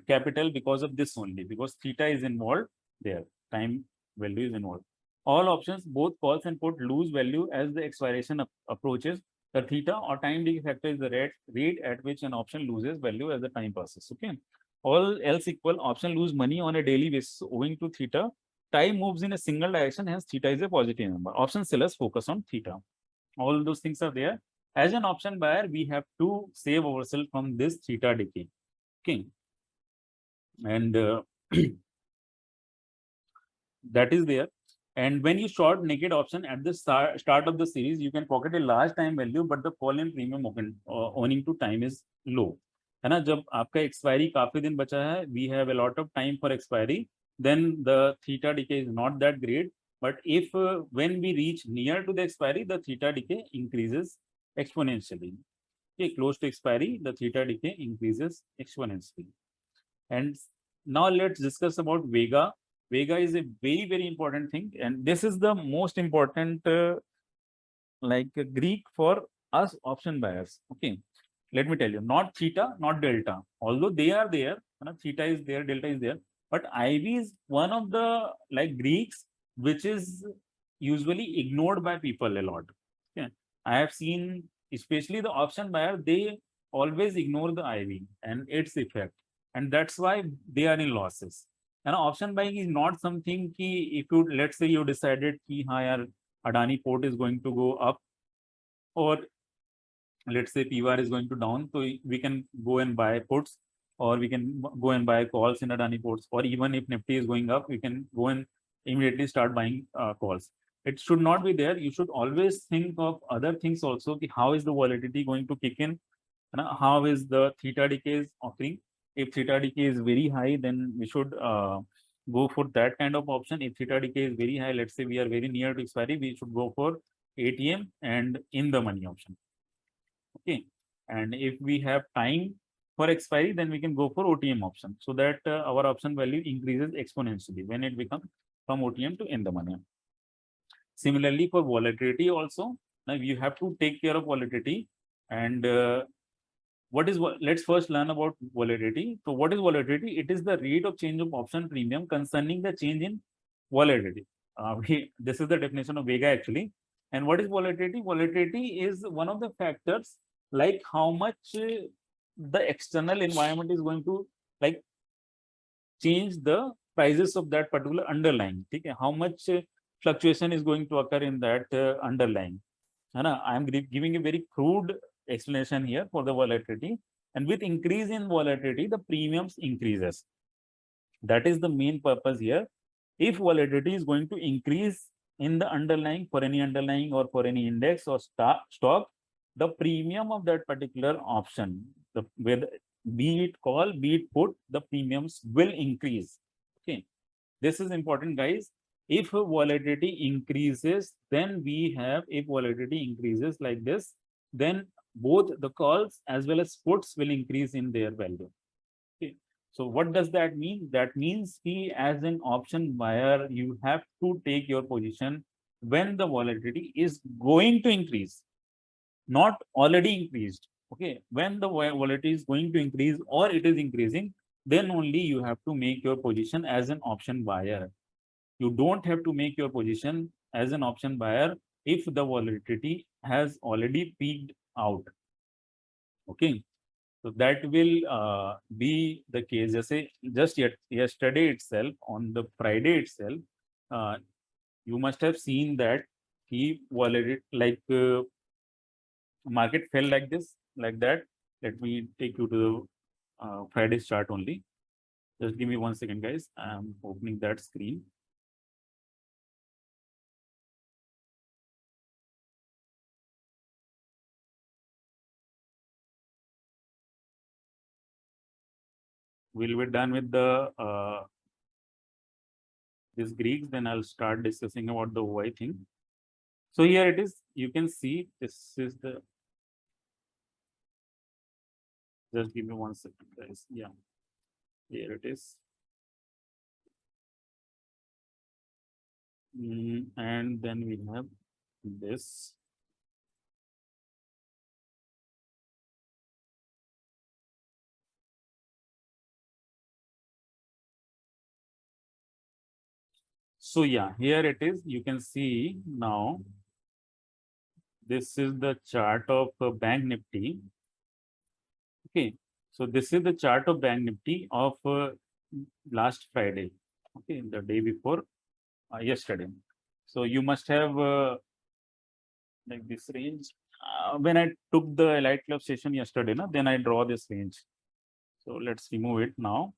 capital because of this only, because theta is involved there, time value is involved. All options, both calls and put, lose value as the expiration approaches. The theta or time decay factor is the rate at which an option loses value as the time passes. Okay. All else equal, option lose money on a daily basis owing to theta. Time moves in a single direction, hence theta is a positive number. Option sellers focus on theta. All those things are there. As an option buyer, we have to save ourselves from this theta decay. Okay. And that is there. And when you short naked option at the start of the series, you can pocket a large time value, but the fall in premium owing to time is low. है ना, जब आपका expiry काफी दिन बचा है, we have a lot of time for expiry, then the theta decay is not that great. But if when we reach near to the expiry, the theta decay increases exponentially. Okay, close to expiry, the theta decay increases exponentially. And now let's discuss about Vega. Vega is a very, very important thing. And this is the most important Greek for us option buyers. Okay. Let me tell you, not theta, not delta. Although they are there, theta is there, delta is there. But IV is one of the Greeks, which is usually ignored by people a lot. Okay. I have seen, especially the option buyer, they always ignore the IV and its effect. And that's why they are in losses. And option buying is not something ki if you, let's say you decided ki haan yaar, Adani port is going to go up, or let's say PVR is going to down, so we can go and buy puts, or we can go and buy calls in Adani ports, or even if Nifty is going up, we can go and immediately start buying calls. It should not be there. You should always think of other things also. Ki how is the volatility going to kick in? How is the theta decay is occurring? If theta decay is very high, then we should go for that kind of option. If theta decay is very high, let's say we are very near to expiry, we should go for ATM and in the money option. Okay. And if we have time for expiry, then we can go for OTM option, so that our option value increases exponentially when it becomes from OTM to in the money. Similarly, for volatility also, now you have to take care of volatility. And let's first learn about volatility. So what is volatility? It is the rate of change of option premium concerning the change in volatility. This is the definition of Vega actually. And what is volatility? Volatility is one of the factors like how much the external environment is going to like change the prices of that particular underlying. Okay? How much fluctuation is going to occur in that underlying. I am giving a very crude explanation here for the volatility. And with increase in volatility, the premiums increases. That is the main purpose here. If volatility is going to increase in the underlying for any underlying or for any index or stock, the premium of that particular option, be it call, be it put, the premiums will increase. Okay, this is important, guys. If volatility increases, then we have, if volatility increases like this, then both the calls as well as puts will increase in their value. Okay. So what does that mean? That means as an option buyer, you have to take your position when the volatility is going to increase, not already increased. Okay. When the volatility is going to increase or it is increasing, then only you have to make your position as an option buyer. You don't have to make your position as an option buyer if the volatility has already peaked out. Okay. So that will be the case. Just yesterday itself, on the Friday itself, you must have seen that he volatility market fell like this, like that. Let me take you to the Friday's chart only. Just give me 1 second, guys. I'm opening that screen. We'll be done with the this Greeks, then I'll start discussing about the OI thing. So here it is. You can see this is the. Just give me 1 second, guys. Yeah, here it is. And then we have this. So yeah, here it is. You can see now. This is the chart of Bank Nifty. Okay, so this is the chart of Bank Nifty of last Friday. Okay, the day before yesterday. So you must have like this range. When I took the Elite Club session yesterday, then I draw this range. So let's remove it now.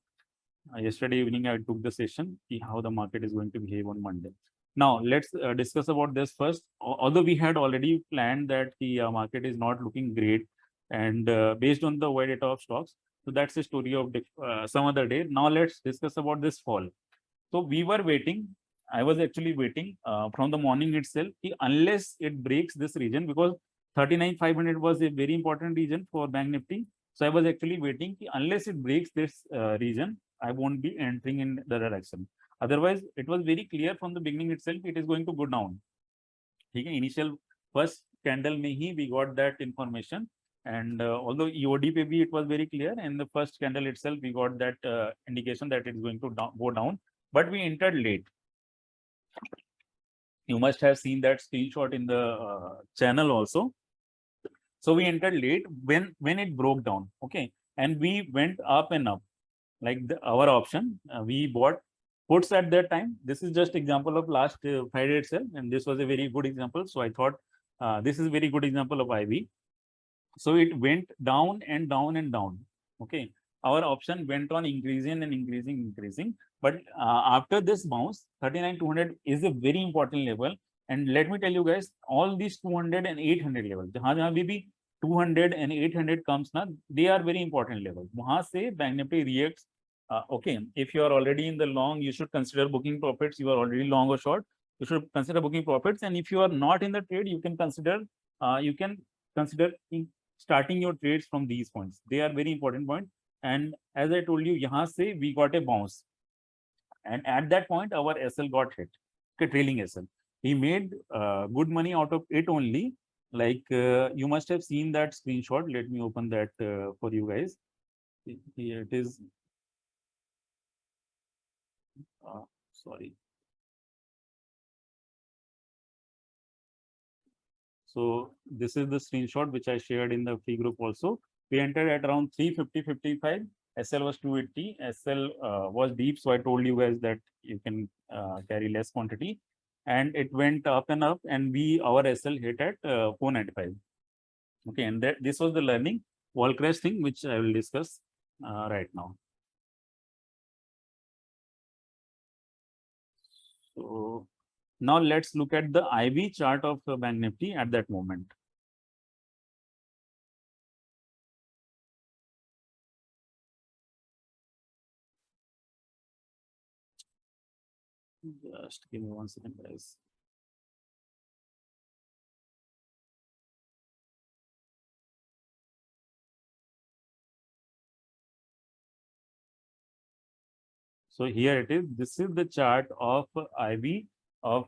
Yesterday evening, I took the session, see how the market is going to behave on Monday. Now, let's discuss about this first. Although we had already planned that the market is not looking great, and based on the wide data of stocks, so that's the story of some other day. Now, let's discuss about this fall. So we were waiting. I was actually waiting from the morning itself, unless it breaks this region, because 39,500 was a very important region for Bank Nifty. So I was actually waiting unless it breaks this region, I won't be entering in the direction. Otherwise, it was very clear from the beginning itself, it is going to go down. Okay, initial first candle mein hi we got that information. And although EOD maybe it was very clear, and the first candle itself, we got that indication that it's going to go down, but we entered late. You must have seen that screenshot in the channel also. So we entered late when it broke down. Okay, and we went up and up like our option. We bought puts at that time. This is just example of last Friday itself, and this was a very good example. So I thought this is a very good example of IV. So it went down and down and down. Okay, our option went on increasing and increasing. But after this bounce, 39,200 is a very important level. And let me tell you guys, all these 200 and 800 levels, jahan bhi 200 and 800 comes na, they are very important levels. Wahan se Bank Nifty reacts. Okay, if you are already in the long, you should consider booking profits. You are already long or short, you should consider booking profits. And if you are not in the trade, you can consider starting your trades from these points. They are very important points. And as I told you, yahan se we got a bounce. And at that point, our SL got hit, okay, trailing SL. He made good money out of it only. Like you must have seen that screenshot. Let me open that for you guys. Here it is. Sorry. So this is the screenshot which I shared in the free group also. We entered at around 350.55. SL was 280. SL was deep, so I told you guys that you can carry less quantity, and it went up and up, and our SL hit at 495. Okay, and this was the learning wall crash thing which I will discuss right now. So now let's look at the IV chart of Bank Nifty at that moment. Just give me 1 second, guys. So here it is. This is the chart of IV of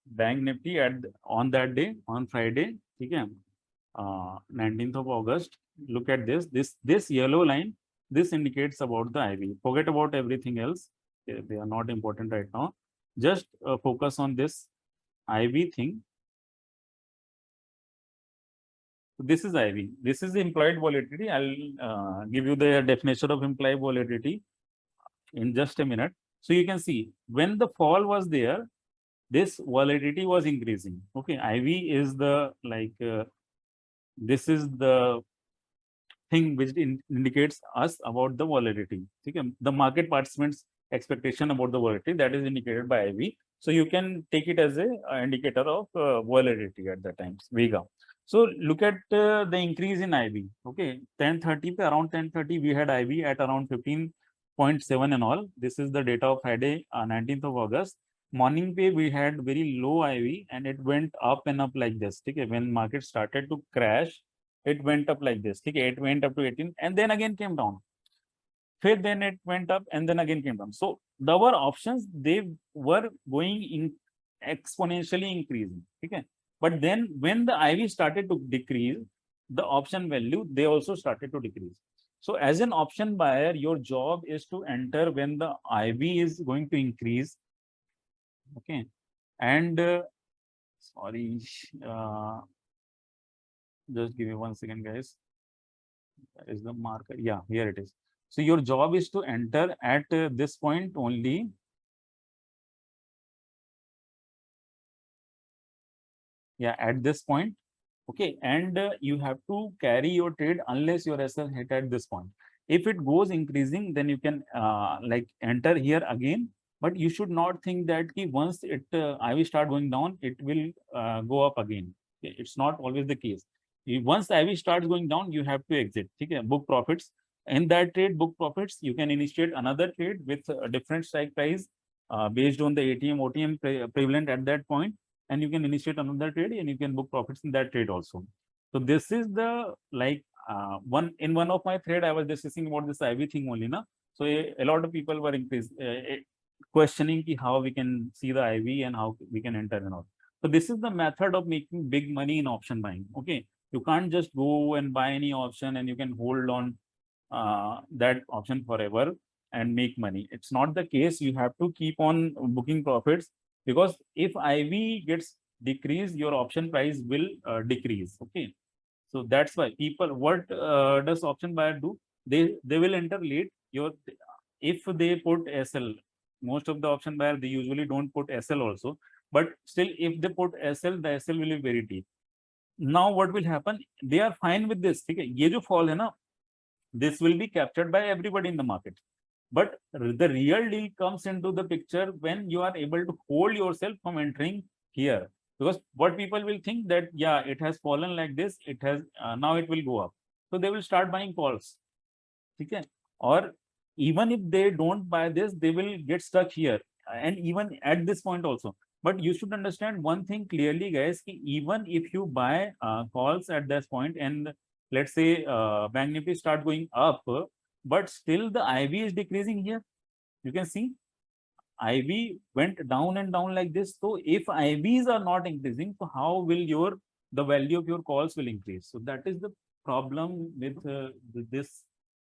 Bank Nifty on that day, on Friday. Okay, 19th of August. Look at this. This yellow line. This indicates about the IV. Forget about everything else. They are not important right now. Just focus on this IV thing. This is IV. This is the implied volatility. I'll give you the definition of implied volatility in just a minute. So you can see when the fall was there, this volatility was increasing. Okay, IV is the this is the thing which indicates us about the volatility. Okay, the market participants expectation about the volatility, that is indicated by IV. So you can take it as a indicator of volatility at the times, Vega. So look at the increase in IV. Okay, 10:30 around 10:30 we had IV at around 15.7 and all. This is the data of Friday, 19th of August. Morning pay we had very low IV and it went up and up like this. Okay, when market started to crash, it went up like this. Okay, it went up to 18 and then again came down. Then it went up and then again came down. So our options, they were going in exponentially increasing. Okay, but then when the IV started to decrease, the option value, they also started to decrease. So as an option buyer, your job is to enter when the IV is going to increase. Okay, and sorry, just give me 1 second, guys. That is the marker. Yeah, here it is. So your job is to enter at this point only. Yeah, at this point. Okay, and you have to carry your trade unless your SL hit at this point. If it goes increasing, then you can enter here again. But you should not think that once it IV start going down, it will go up again. Okay, it's not always the case. Once IV starts going down, you have to exit. Okay, book profits. In that trade, book profits, you can initiate another trade with a different strike price based on the ATM, OTM prevalent at that point, and you can initiate another trade and you can book profits in that trade also. So this is the one of my thread I was discussing about this IV thing only, na. So a lot of people were questioning how we can see the IV and how we can enter and all. So this is the method of making big money in option buying. Okay, you can't just go and buy any option and you can hold on that option forever and make money. It's not the case. You have to keep on booking profits, because if IV gets decreased, your option price will decrease. Okay, so that's why people, what does option buyer do? They will enter late. If they put SL, most of the option buyer, they usually don't put SL also, but still if they put SL, the SL will be very deep. Now what will happen? They are fine with this. Okay, ye jo fall hai na, this will be captured by everybody in the market. But the real deal comes into the picture when you are able to hold yourself from entering here. Because what people will think that, yeah, it has fallen like this, it has now it will go up. So they will start buying calls. Okay? Or even if they don't buy this, they will get stuck here. And even at this point also. But you should understand one thing clearly, guys, even if you buy calls at this point and let's say Bank Nifty start going up, but still the IV is decreasing here. You can see IV went down and down like this. So if IVs are not increasing, so how will the value of your calls will increase? So that is the problem with this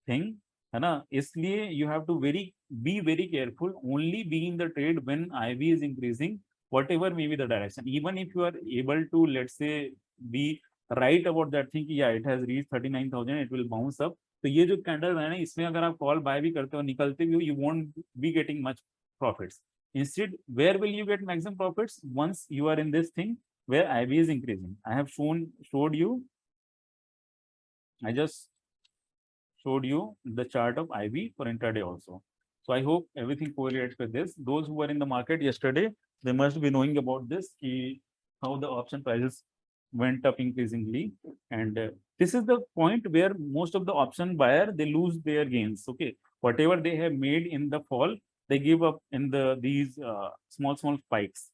thing. Isliye you have to be very careful. Only be in the trade when IV is increasing, whatever may be the direction. Even if you are able to, let's say, we write about that thing कि yeah it has reached 39,000, it will bounce up. तो ये जो candle है ना, इसमें अगर आप call bye भी करते हो निकलते भी हो, you won't be getting much profits. Instead, where will you get maximum profits? Once you are in this thing where IV is increasing. I have showed you. I just showed you the chart of IV for intraday also. So I hope everything correlates with this. Those who were in the market yesterday, they must be knowing about this, how the option prices went up increasingly. And this is the point where most of the option buyer, they lose their gains. Okay, whatever they have made in the fall, they give up in these small spikes.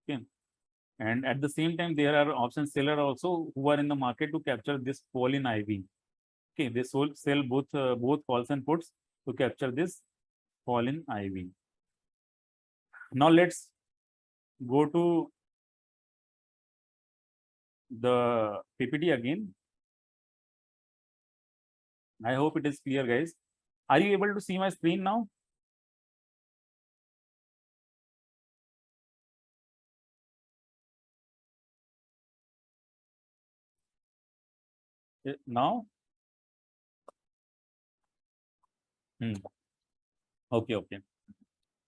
Okay, and at the same time, there are option seller also who are in the market to capture this fall in IV. Okay, they sell both calls and puts to capture this fall in IV. Now let's go to the PPT again. I hope it is clear, guys. Are you able to see my screen now? Now? Okay.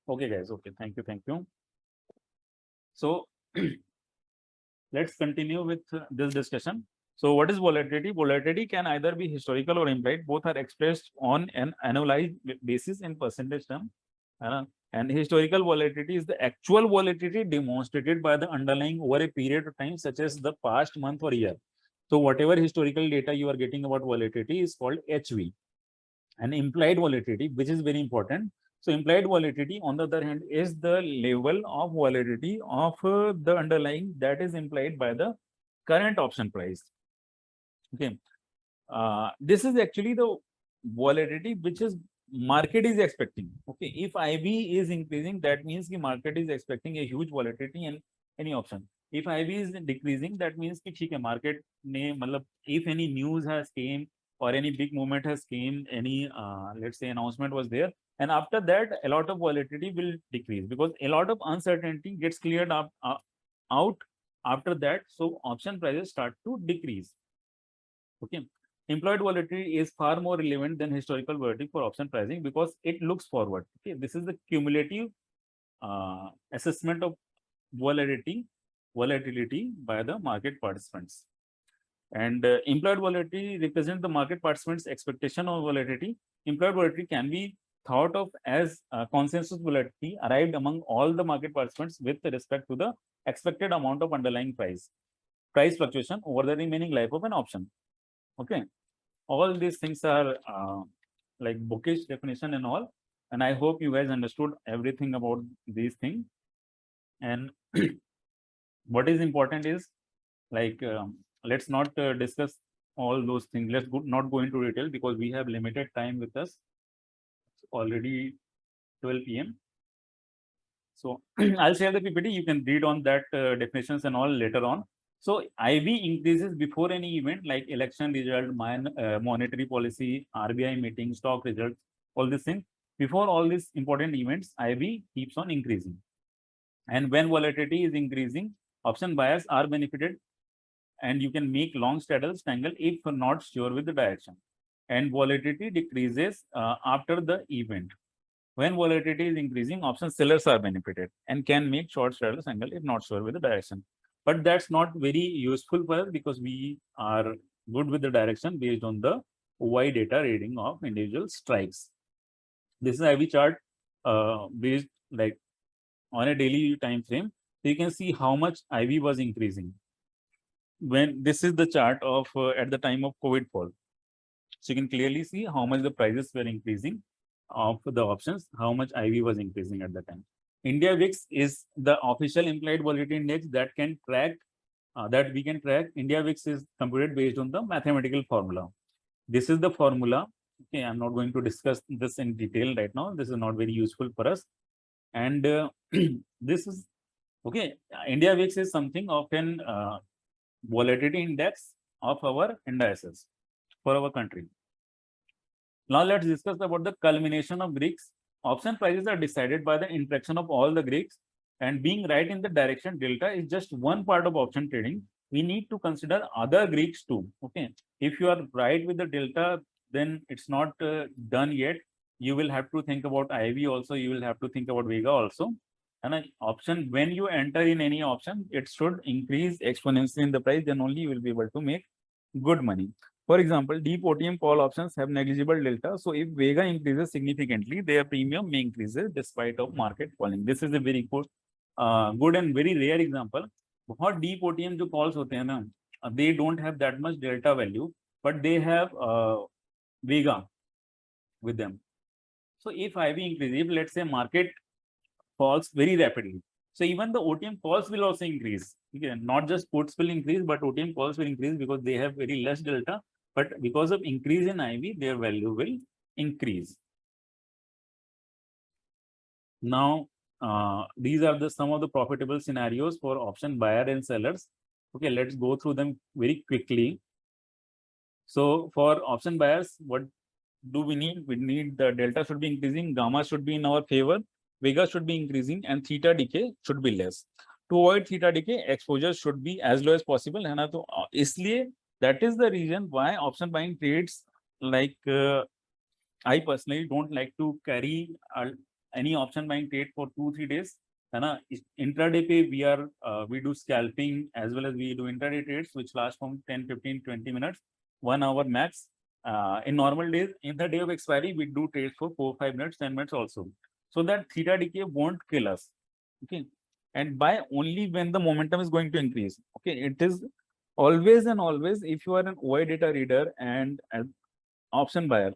Okay, guys. Okay, thank you. So let's continue with this discussion. So what is volatility? Volatility can either be historical or implied. Both are expressed on an annualized basis in percentage term. And historical volatility is the actual volatility demonstrated by the underlying over a period of time, such as the past month or year. So whatever historical data you are getting about volatility is called HV. And implied volatility, which is very important. So implied volatility, on the other hand, is the level of volatility of the underlying that is implied by the current option price. Okay, this is actually the volatility which is market is expecting. Okay, if IV is increasing, that means the market is expecting a huge volatility in any option. If IV is decreasing, that means कि ठीक है, market ने मतलब if any news has came or any big movement has came, any let's say announcement was there, and after that a lot of volatility will decrease because a lot of uncertainty gets cleared up out after that. So option prices start to decrease. Okay, implied volatility is far more relevant than historical volatility for option pricing because it looks forward. Okay, this is the cumulative assessment of volatility by the market participants. And implied volatility represents the market participants' expectation of volatility. Implied volatility can be thought of as consensus volatility arrived among all the market participants with respect to the expected amount of underlying price fluctuation over the remaining life of an option. Okay, all these things are like bookish definition and all, and I hope you guys understood everything about these things. And what is important is like let's not discuss all those things. Let's not go into detail because we have limited time with us. It's already 12 p.m. So I'll share the PPT. You can read on that definitions and all later on. So IV increases before any event like election result, monetary policy, RBI meeting, stock results, all these things. Before all these important events, IV keeps on increasing. And when volatility is increasing, option buyers are benefited and you can make long straddles tangle if not sure with the direction. And volatility decreases after the event. When volatility is increasing, option sellers are benefited and can make short straddles angle if not sure with the direction. But that's not very useful for us because we are good with the direction based on the OI data reading of individual strikes. This is IV chart based like on a daily time frame. So you can see how much IV was increasing. When this is the chart of at the time of COVID fall. So you can clearly see how much the prices were increasing of the options, how much IV was increasing at the time. India VIX is the official implied volatility index that can track that we can track. India VIX is computed based on the mathematical formula. This is the formula. Okay, I'm not going to discuss this in detail right now. This is not very useful for us. And this is okay. India VIX is something of an volatility index of our indices for our country. Now let's discuss about the culmination of Greeks. Option prices are decided by the interaction of all the Greeks, and being right in the direction delta is just one part of option trading. we need to consider other Greeks too. Okay, if you are right with the delta, then it's not done yet. You will have to think about IV also. You will have to think about Vega also. And an option, when you enter in any option, it should increase exponentially in the price. Then only you will be able to make good money. For example, deep OTM call options have negligible delta. So if Vega increases significantly, their premium may increase despite of market falling. This is a very good and very rare example. बहुत deep OTM जो calls होते हैं ना, they don't have that much delta value, but they have Vega with them. So if IV increases, if let's say market falls very rapidly, so even the OTM calls will also increase. Okay, not just puts will increase, but OTM calls will increase because they have very less delta. But because of increase in IV, their value will increase. Now, these are some of the profitable scenarios for option buyer and sellers. Okay, let's go through them very quickly. So for option buyers, what do we need? We need the delta should be increasing, gamma should be in our favor, Vega should be increasing, and theta decay should be less. To avoid theta decay, exposure should be as low as possible. है ना? तो इसलिए that is the reason why option buying trades, like I personally don't like to carry any option buying trade for 2-3 days. है ना? Intraday पे we do scalping as well as we do intraday trades which last from 10, 15, 20 minutes, 1 hour max. In normal days, in the day of expiry, we do trades for 4, 5 minutes, 10 minutes also. So that theta decay won't kill us. Okay. And buy only when the momentum is going to increase. Okay. It is always and always, if you are an OI data reader and an option buyer,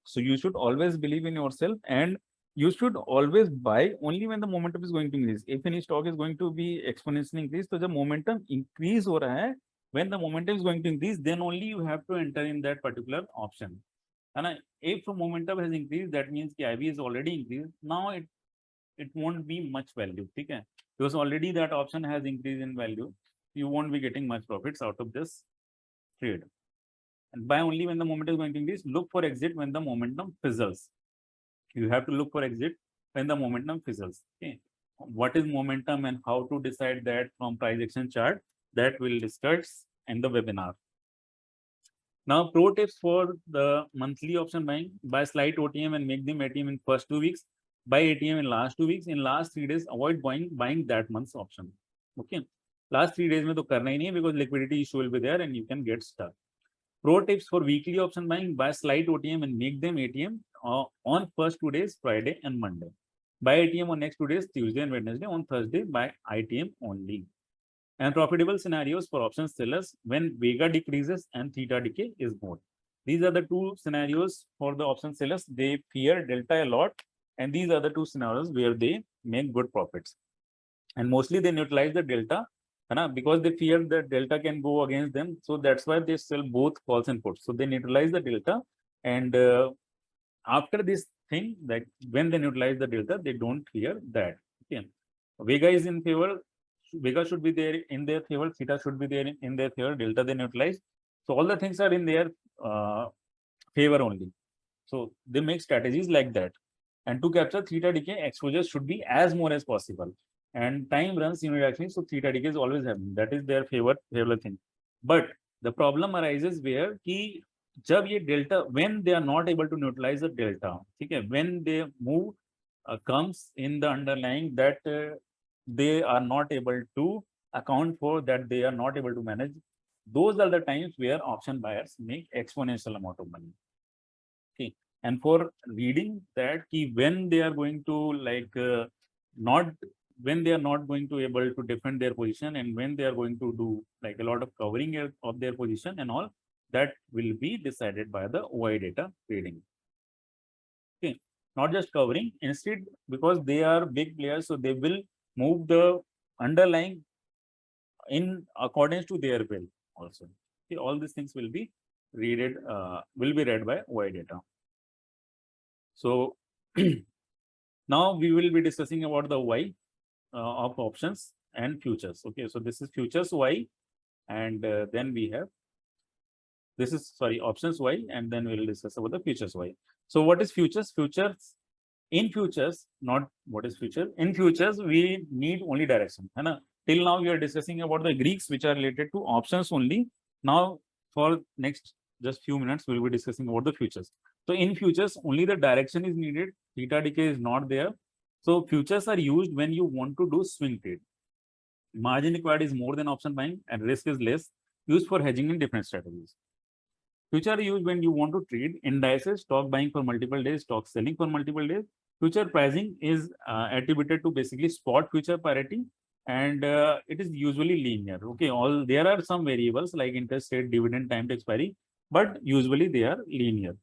so you should always believe in yourself and you should always buy only when the momentum is going to increase. If any stock is going to be exponentially increased, so the momentum increase हो रहा है, when the momentum is going to increase, then only you have to enter in that particular option. And if momentum has increased, that means the IV is already increased. Now it won't be much value, okay? Because already that option has increased in value. You won't be getting much profits out of this trade. And buy only when the momentum is going to increase. Look for exit when the momentum fizzles. You have to look for exit when the momentum fizzles. Okay. What is momentum and how to decide that from price action chart, that we'll discuss in the webinar. Now, pro tips for the monthly option buying: buy slight OTM and make them ATM in first 2 weeks. Buy ATM in last 2 weeks. In last 3 days, avoid buying that month's option. Okay. Last 3 days में तो करना ही नहीं because liquidity issue will be there and you can get stuck. Pro tips for weekly option buying: buy slight OTM and make them ATM on first 2 days, Friday and Monday. Buy ATM on next 2 days, Tuesday and Wednesday. On Thursday, buy ITM only. And profitable scenarios for option sellers when Vega decreases and theta decay is more. These are the 2 scenarios for the option sellers. They fear delta a lot, and these are the 2 scenarios where they make good profits. And mostly they neutralize the delta, because they fear that delta can go against them. So that's why they sell both calls and puts. So they neutralize the delta, and after this thing, that when they neutralize the delta, they don't fear that. Okay. Vega is in favor. Vega should be there in their favor. Theta should be there in their favor. Delta they neutralize. So all the things are in their favor only. So they make strategies like that. And to capture theta decay, exposure should be as more as possible. And time runs unidirectionally, so theta decay is always happening. That is their favorite thing. But the problem arises where कि जब ये delta, when they are not able to neutralize the delta, ठीक है, when they move comes in the underlying that they are not able to account for, that they are not able to manage, those are the times where option buyers make exponential amount of money. Okay. And for reading that when they are going to when they are not going to able to defend their position, and when they are going to do like a lot of covering of their position and all, that will be decided by the OI data trading. Okay, not just covering, instead, because they are big players, so they will move the underlying in accordance to their will also. Okay, all these things will be read by OI data. So now we will be discussing about the Y of options and futures. Okay, so this is futures Y, and then we have options Y, and then we will discuss about the futures Y. So what is futures? In futures, not what is future. In futures, we need only direction. till now we are discussing about the Greeks which are related to options only. Now for next just few minutes, we'll be discussing about the futures. So in futures, only the direction is needed. Theta decay is not there. So futures are used when you want to do swing trade. Margin required is more than option buying and risk is less, used for hedging in different strategies. Future are used when you want to trade indices, stock buying for multiple days, stock selling for multiple days. Future pricing is attributed to basically spot future parity, and it is usually linear. Okay, all there are some variables like interest rate, dividend, time to expiry, but usually they are linear.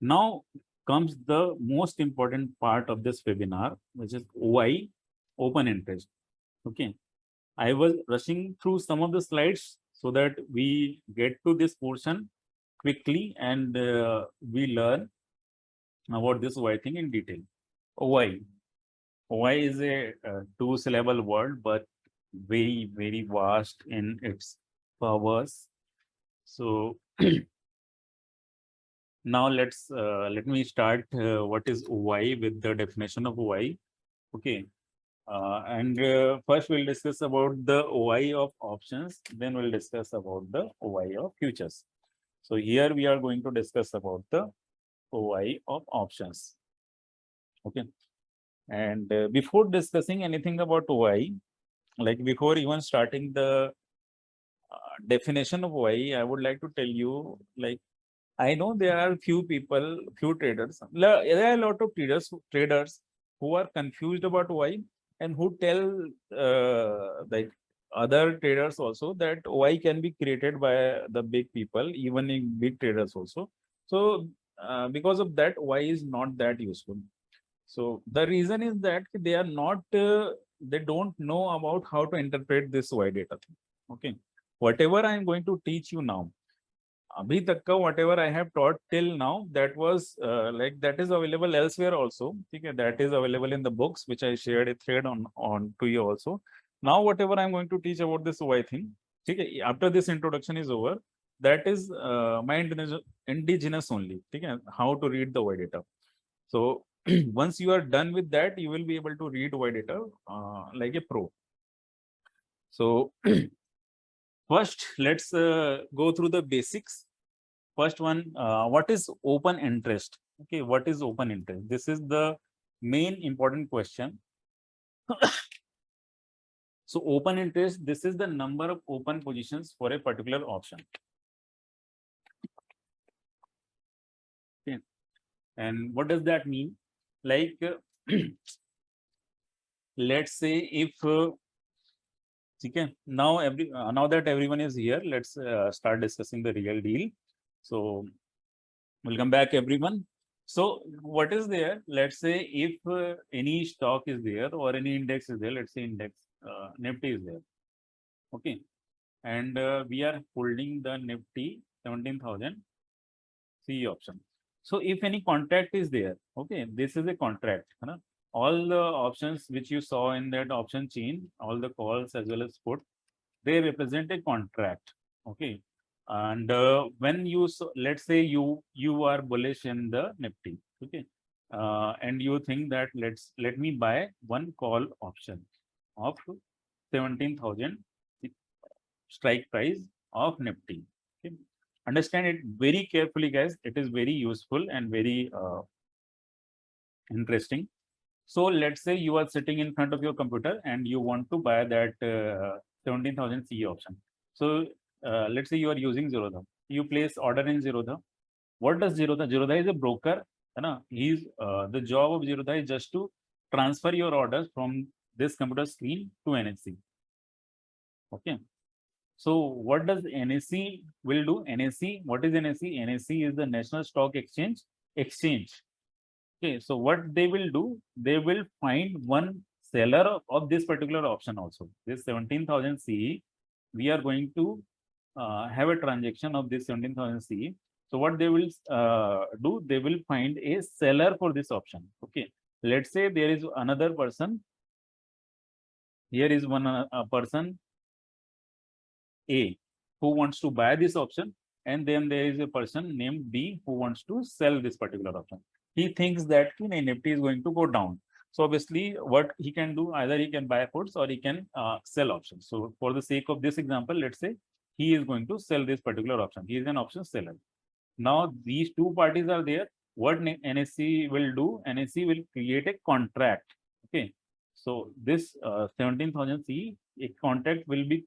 Now comes the most important part of this webinar, which is OI, open interest. Okay, I was rushing through some of the slides so that we get to this portion quickly and we learn about this OI thing in detail. OI. OI is a two-syllable word, but very, very vast in its powers. So now let me start what is OI with the definition of OI. Okay. And first we'll discuss about the OI of options, then we'll discuss about the OI of futures. So here we are going to discuss about the OI of options. Okay. And before discussing anything about OI, like before even starting the definition of OI, I would like to tell you, like, I know there are few people, few traders, there are a lot of traders who are confused about OI and who tell like other traders also that OI can be created by the big people, even in big traders also. So because of that, OI is not that useful. So the reason is that they are not, they don't know about how to interpret this OI data thing. Okay, whatever I am going to teach you now, abhi tak ka whatever I have taught till now, that was like that is available elsewhere also. Okay, that is available in the books which I shared a thread on to you also. Now whatever I'm going to teach about this OI thing, okay, after this introduction is over, that is my indigenous only. Okay, how to read the OI data. So once you are done with that, you will be able to read OI data like a pro. So first, let's go through the basics. First one, what is open interest? Okay, what is open interest? This is the main important question. So open interest, this is the number of open positions for a particular option. Okay. And what does that mean? Like, let's say if okay, now that everyone is here, let's start discussing the real deal. So welcome back everyone. So what is there? Let's say if any stock is there or any index is there, let's say index Nifty is there. Okay, and we are holding the Nifty 17,000 CE option. So if any contract is there, okay, this is a contract. All the options which you saw in that option chain, all the calls as well as put, they represent a contract. Okay, and when you let's say you are bullish in the Nifty, okay, and you think that let me buy one call option of 17,000 strike price of Nifty. Okay, understand it very carefully, guys. It is very useful and very interesting. So let's say you are sitting in front of your computer and you want to buy that 17,000 CE option. So let's say you are using Zerodha. You place order in Zerodha. What does Zerodha? Zerodha is a broker. He's the job of Zerodha is just to transfer your orders from this computer screen to NSE. Okay. So what does NSE will do? NSE, what is NSE? NSE is the National Stock Exchange. Okay, so what they will do, they will find one seller of this particular option also. This 17,000 CE, we are going to have a transaction of this 17,000 CE. So what they will do, they will find a seller for this option. Okay, let's say there is another person. Here is one person A who wants to buy this option, and then there is a person named B who wants to sell this particular option. He thinks that Nifty is going to go down. So obviously what he can do, either he can buy puts or he can sell options. So for the sake of this example, let's say he is going to sell this particular option. He is an option seller. Now these two parties are there. What NSE will do, NSE will create a contract. Okay. So this 17,000 C, a contract will be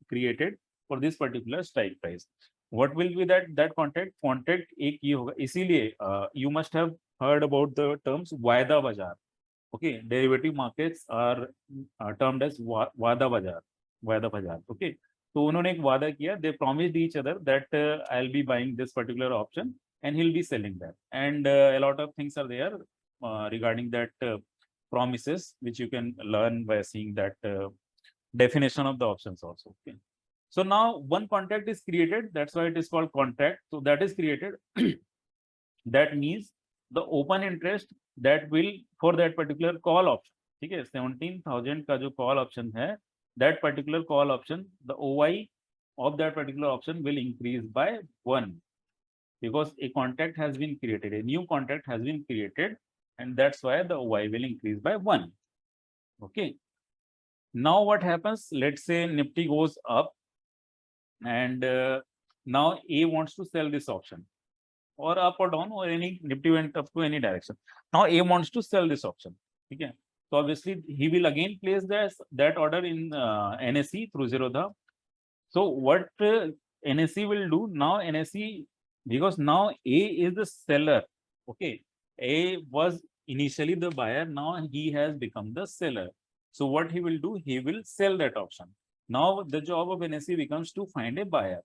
created for this particular strike price. What will be that contract? Contract एक ये होगा. इसीलिए you must have heard about the terms वायदा बाजार. Okay, derivative markets are termed as वादा बाजार. Okay, तो उन्होंने एक वादा किया. They promised each other that I'll be buying this particular option and he'll be selling that. And a lot of things are there regarding that promises, which you can learn by seeing that definition of the options also. Okay. So now one contract is created. That's why it is called contract. So that is created. That means the open interest that will for that particular call option. ठीक है, 17,000 का जो call option है, that particular call option, the OI of that particular option will increase by 1 because a contract has been created, a new contract has been created, and that's why the OI will increase by 1. Okay. Now what happens? Let's say Nifty goes up and now A wants to sell this option, or up or down, or any Nifty went up to any direction. Now A wants to sell this option. Okay. So obviously he will again place that order in NSE through Zerodha. So what NSE will do now, NSE, because now A is the seller. Okay. A was initially the buyer. Now he has become the seller. So what he will do, he will sell that option. Now the job of NSE becomes to find a buyer.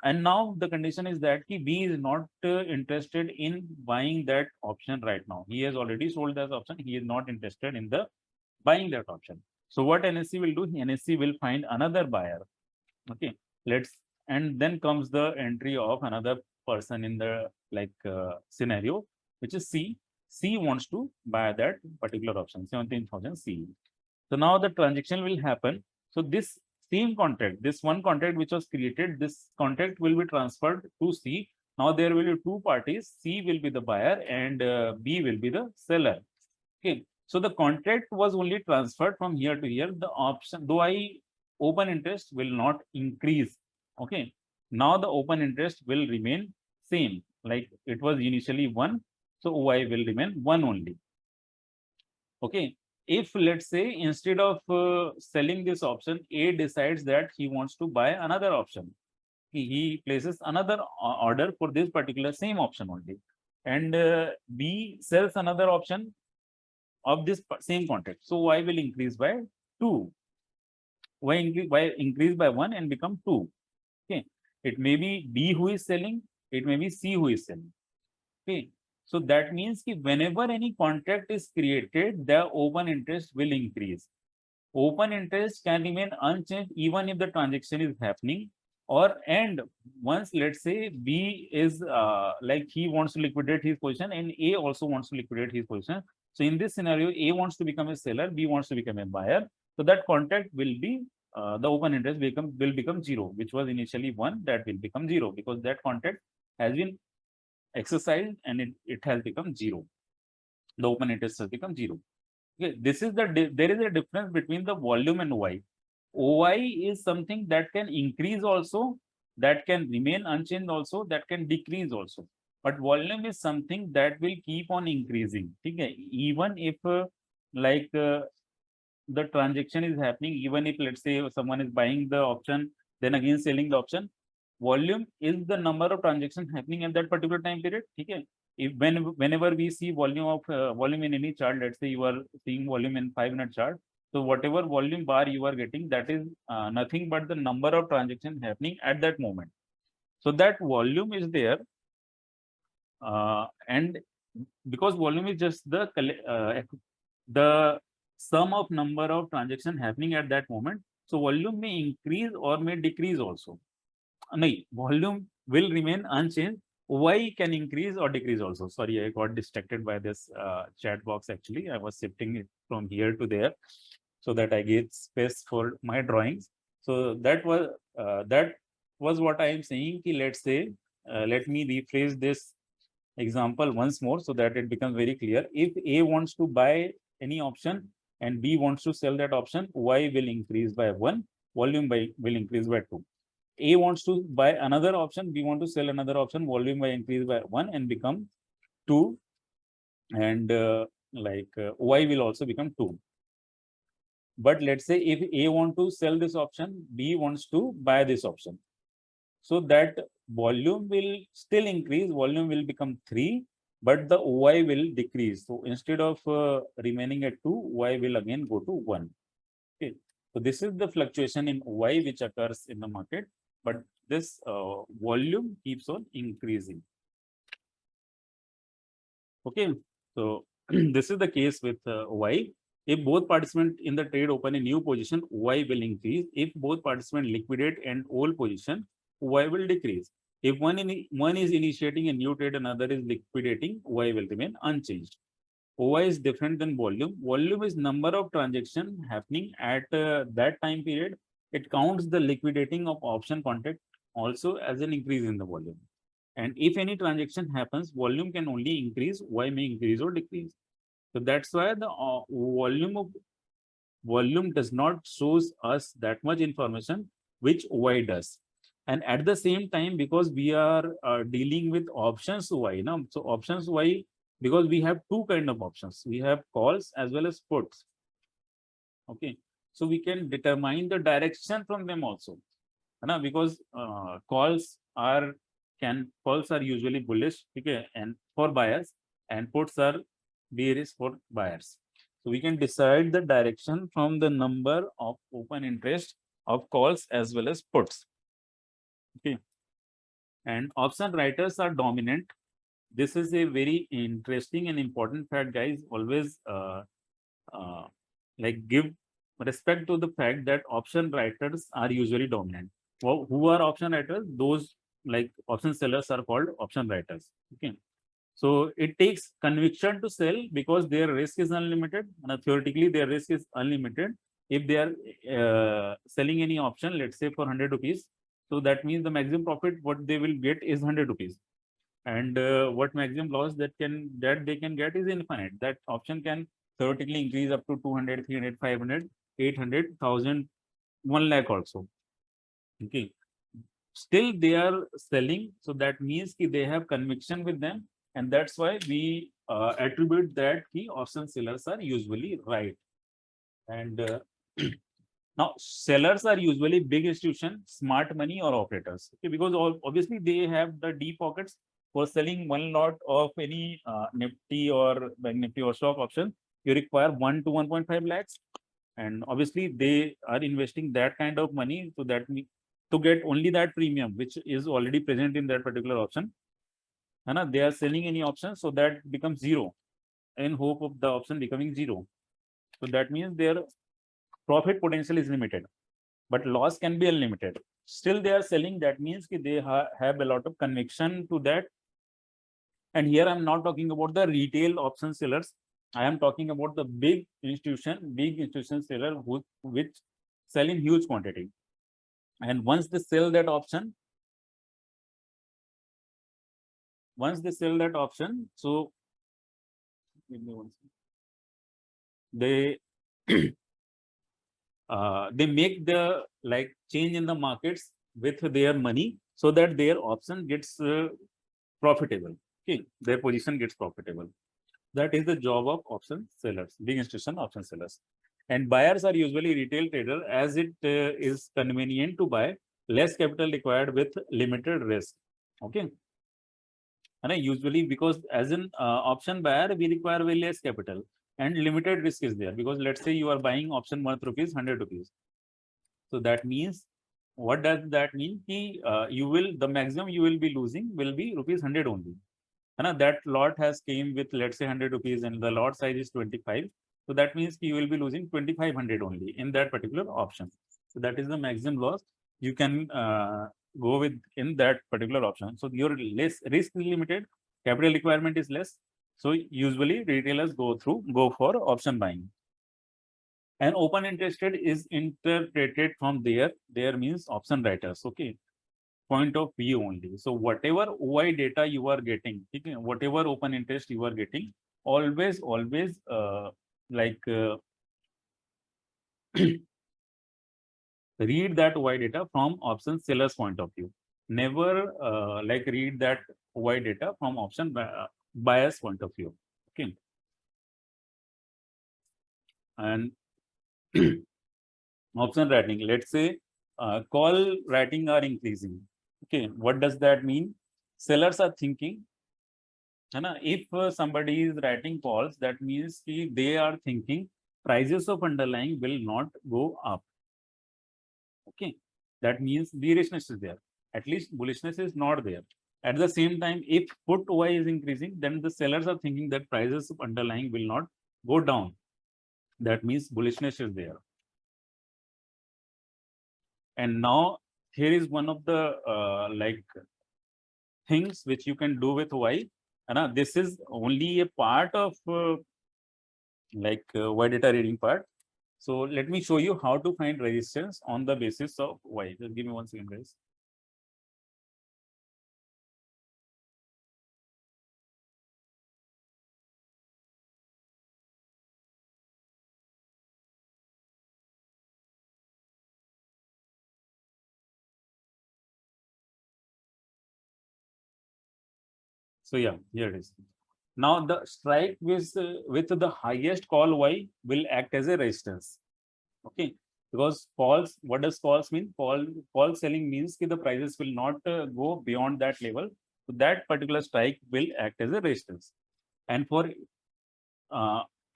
And now the condition is that B is not interested in buying that option right now. He has already sold that option. He is not interested in the buying that option. So what NSE will do? NSE will find another buyer. Okay, and then comes the entry of another person in the scenario, which is C. C wants to buy that particular option, 17,000 C. So now the transaction will happen. So this same contract, this one contract which was created, this contract will be transferred to C. Now there will be two parties. C will be the buyer and B will be the seller. Okay. So the contract was only transferred from here to here. The option, though open interest will not increase. Okay. Now the open interest will remain same. Like it was initially 1. So OI will remain 1 only. Okay. If let's say instead of selling this option, A decides that he wants to buy another option, he places another order for this particular same option only, and B sells another option of this same contract. So Y will increase by 2. Y increase by 1 and become 2. Okay, it may be B who is selling, it may be C who is selling. Okay. So that means that whenever any contract is created, the open interest will increase. Open interest can remain unchanged even if the transaction is happening, and once let's say B is he wants to liquidate his position and A also wants to liquidate his position. So in this scenario, A wants to become a seller, B wants to become a buyer. So that contract will be the open interest will become 0, which was initially 1. That will become 0 because that contract has been exercised and it has become 0. The open interest has become 0. Okay, this is there is a difference between the volume and OI. OI is something that can increase also, that can remain unchanged also, that can decrease also. But volume is something that will keep on increasing. Okay? Even if the transaction is happening, even if let's say someone is buying the option, then again selling the option, volume is the number of transactions happening at that particular time period. Okay? If whenever we see volume in any chart, let's say you are seeing volume in 5-minute chart, so whatever volume bar you are getting, that is nothing but the number of transactions happening at that moment. So that volume is there, and because volume is just the sum of number of transactions happening at that moment, so volume may increase or may decrease also. No, volume will remain unchanged. Y can increase or decrease also. Sorry, I got distracted by this chat box. Actually, I was shifting it from here to there so that I get space for my drawings. So that was what I am saying. Let's say, let me rephrase this example once more so that it becomes very clear. If A wants to buy any option and B wants to sell that option, Y will increase by 1, volume will increase by 2. A wants to buy another option, B want to sell another option, volume by increase by 1 and become 2, and Y will also become 2. But let's say if A want to sell this option, B wants to buy this option. So that volume will still increase, volume will become 3, but the Y will decrease. So instead of remaining at 2, Y will again go to 1. Okay. So this is the fluctuation in Y which occurs in the market, but this volume keeps on increasing. Okay. So this is the case with Y. If both participants in the trade open a new position, Y will increase. If both participants liquidate an old position, Y will decrease. If one is initiating a new trade, another is liquidating, Y will remain unchanged. OI is different than volume. Volume is number of transactions happening at that time period. It counts the liquidating of option contract also as an increase in the volume. And if any transaction happens, volume can only increase, Y may increase or decrease. So that's why the volume does not shows us that much information which Y does. And at the same time, because we are dealing with options Y, now, so options Y, because we have two kind of options. We have calls as well as puts. Okay. So we can determine the direction from them also. Because calls are usually bullish, okay, and for buyers, and puts are bearish for buyers. So we can decide the direction from the number of open interest of calls as well as puts. Okay. And option writers are dominant. This is a very interesting and important fact, guys. Always give respect to the fact that option writers are usually dominant. Well, who are option writers? Those like option sellers are called option writers. Okay. So it takes conviction to sell because their risk is unlimited. And theoretically, their risk is unlimited. If they are selling any option, let's say for 100 rupees, so that means the maximum profit what they will get is 100 rupees. And what maximum loss that they can get is infinite. That option can theoretically increase up to 200, 300, 500, 800, 1000, 1 lakh also. Okay. Still they are selling. So that means they have conviction with them. And that's why we attribute that option sellers are usually right. And now sellers are usually big institution, smart money or operators. Okay, because obviously they have the deep pockets for selling one lot of any Nifty or Bank Nifty or stock option. You require 1 to 1.5 lakhs. And obviously they are investing that kind of money so that to get only that premium, which is already present in that particular option. And they are selling any option, so that becomes zero in hope of the option becoming zero. So that means their profit potential is limited, but loss can be unlimited. Still they are selling. That means they have a lot of conviction to that. And here I'm not talking about the retail option sellers. I am talking about the big institution seller which sell in huge quantity. And once they sell that option, so they they make the change in the markets with their money so that their option gets profitable. Okay, their position gets profitable. That is the job of option sellers, big institution option sellers. And buyers are usually retail trader, as it is convenient to buy, less capital required with limited risk. Okay. And usually because as an option buyer, we require very less capital and limited risk is there, because let's say you are buying option worth rupees 100 rupees. So that means, what does that mean? The maximum you will be losing will be rupees 100 only. And that lot has came with, let's say, 100 rupees and the lot size is 25. So that means you will be losing 2500 only in that particular option. So that is the maximum loss you can go with in that particular option. So your risk is limited, capital requirement is less. So usually retailers go for option buying. And open interested is interpreted from there means option writers. Okay. point of view only. So whatever OI data you are getting, okay, whatever open interest you are getting, always like read that OI data from option seller's point of view. Never like read that OI data from option buyer's point of view. Okay. And option writing, let's say call writing are increasing. Okay, what does that mean? Sellers are thinking, if somebody is writing calls, that means they are thinking prices of underlying will not go up. Okay, that means bearishness is there. At least bullishness is not there. At the same time, if put OI is increasing, then the sellers are thinking that prices of underlying will not go down. That means bullishness is there. And now here is one of the like things which you can do with OI. And this is only a part of OI data reading part. So let me show you how to find resistance on the basis of Y. Just give me 1 second, guys. So yeah, here it is. Now the strike with the highest call Y will act as a resistance. Okay, because false, what does false mean? False selling means that the prices will not go beyond that level. So that particular strike will act as a resistance. And for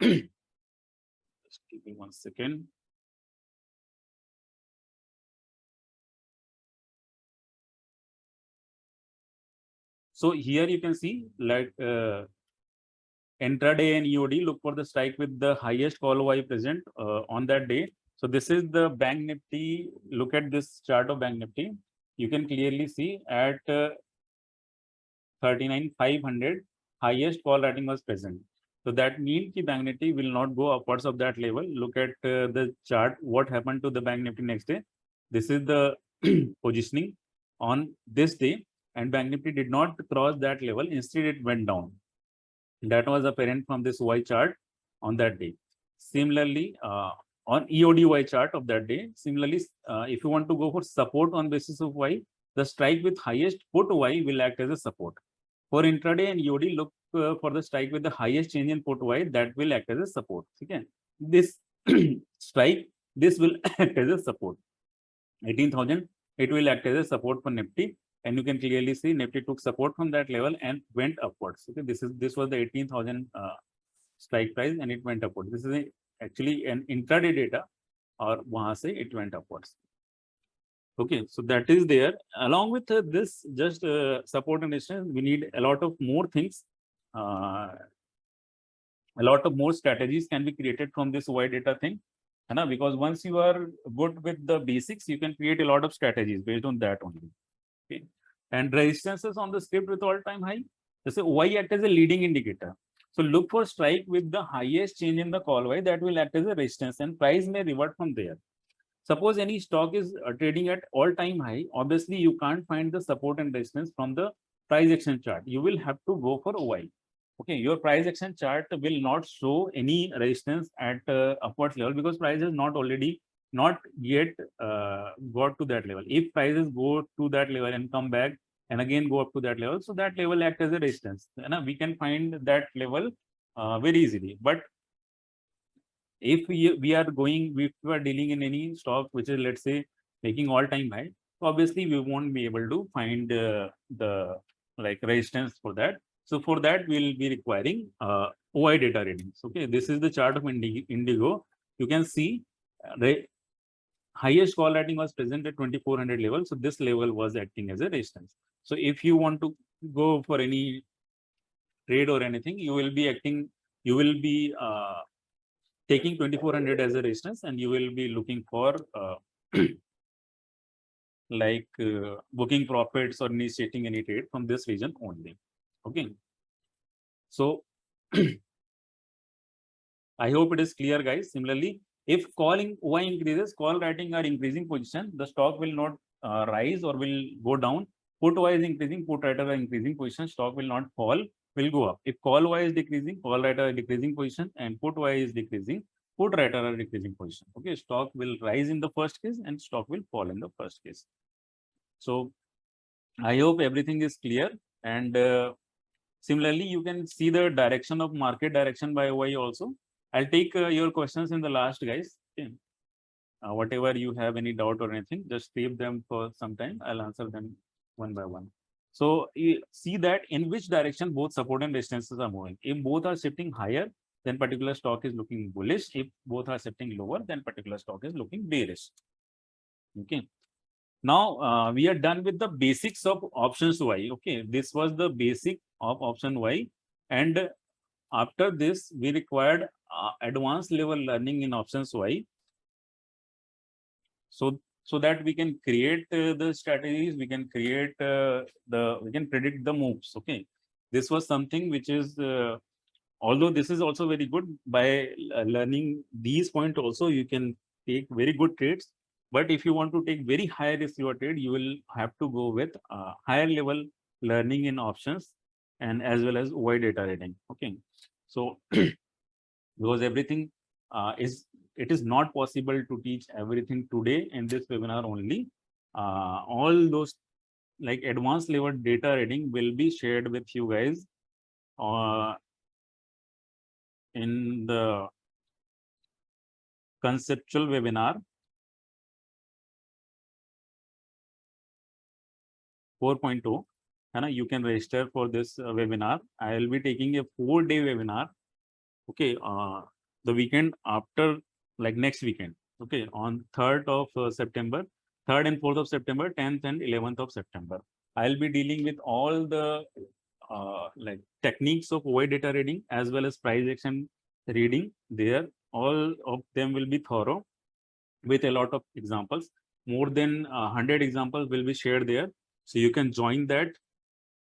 just give me 1 second. So here you can see like intraday and EOD, look for the strike with the highest call Y present on that day. So this is the Bank Nifty. Look at this chart of Bank Nifty. You can clearly see at 39,500 highest call rating was present. So that means the Bank Nifty will not go upwards of that level. Look at the chart. What happened to the Bank Nifty next day? This is the positioning on this day, and Bank Nifty did not cross that level. Instead, it went down. That was apparent from this Y chart on that day. Similarly, on EOD Y chart of that day, similarly, if you want to go for support on basis of Y, the strike with highest put Y will act as a support. For intraday and EOD, look for the strike with the highest change in put Y, that will act as a support. Okay, this strike, this will act as a support. 18,000, it will act as a support for Nifty. And you can clearly see Nifty took support from that level and went upwards. Okay, this was the 18,000 strike price, and it went upwards. This is actually an intraday data, or wahan se it went upwards. Okay, so that is there. Along with this, just support and resistance, we need a lot of more things. A lot of more strategies can be created from this Y data thing. Because once you are good with the basics, you can create a lot of strategies based on that only. Okay. And resistances on the script with all-time high. So Y act as a leading indicator. So look for strike with the highest change in the call Y, that will act as a resistance, and price may revert from there. Suppose any stock is trading at all-time high, obviously you can't find the support and resistance from the price action chart. You will have to go for OI. Okay, your price action chart will not show any resistance at upwards level, because price has not yet got to that level. If prices go to that level and come back and again go up to that level, so that level act as a resistance. We can find that level very easily. But if we are dealing in any stock which is, let's say, making all-time high, obviously we won't be able to find the resistance for that. So for that, we'll be requiring OI data readings. Okay, this is the chart of Indigo. You can see the highest call rating was present at 2400 level. So this level was acting as a resistance. So if you want to go for any trade or anything, you will be taking 2400 as a resistance, and you will be looking for booking profits or initiating any trade from this region only. Okay, so I hope it is clear, guys. Similarly, if calling OI increases, call writing are increasing position, the stock will not rise or will go down. Put Y is increasing, put writer are increasing position, stock will not fall, will go up. If call Y is decreasing, call writer are decreasing position, and put Y is decreasing, put writer are decreasing position. Okay, stock will rise in the first case and stock will fall in the first case. So I hope everything is clear. And similarly, you can see the direction of market direction by Y also. I'll take your questions in the last, guys. Okay. Whatever you have any doubt or anything, just save them for some time. I'll answer them one by one. So you see that in which direction both support and resistances are moving. If both are shifting higher, then particular stock is looking bullish. If both are shifting lower, then particular stock is looking bearish. Okay. Now we are done with the basics of options Y. Okay, this was the basic of option Y, and after this we required advanced level learning in options Y. So that we can create the strategies, we can create we can predict the moves. Okay, this was something which is although this is also very good. By learning these points also, you can take very good trades. But if you want to take very high risk your trade, you will have to go with higher level learning in options and as well as Y data reading. Okay, so because everything it is not possible to teach everything today in this webinar only. All those like advanced level data reading will be shared with you guys in the conceptual webinar 4.2. You can register for this webinar. I will be taking a 4-day webinar. Okay, the weekend after, like next weekend. Okay, on 3rd of September, 3rd and 4th of September, 10th and 11th of September. I'll be dealing with all the like techniques of Y data reading as well as price action reading there. All of them will be thorough with a lot of examples. More than 100 examples will be shared there. So you can join that.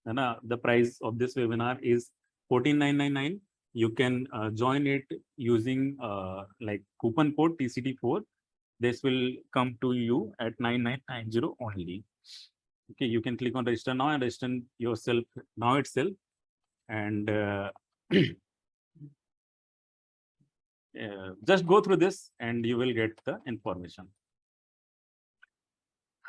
And the price of this webinar is 14,999. You can join it using like coupon code TCT4. This will come to you at 9990 only. Okay, you can click on register now and register yourself now itself. And just go through this and you will get the information.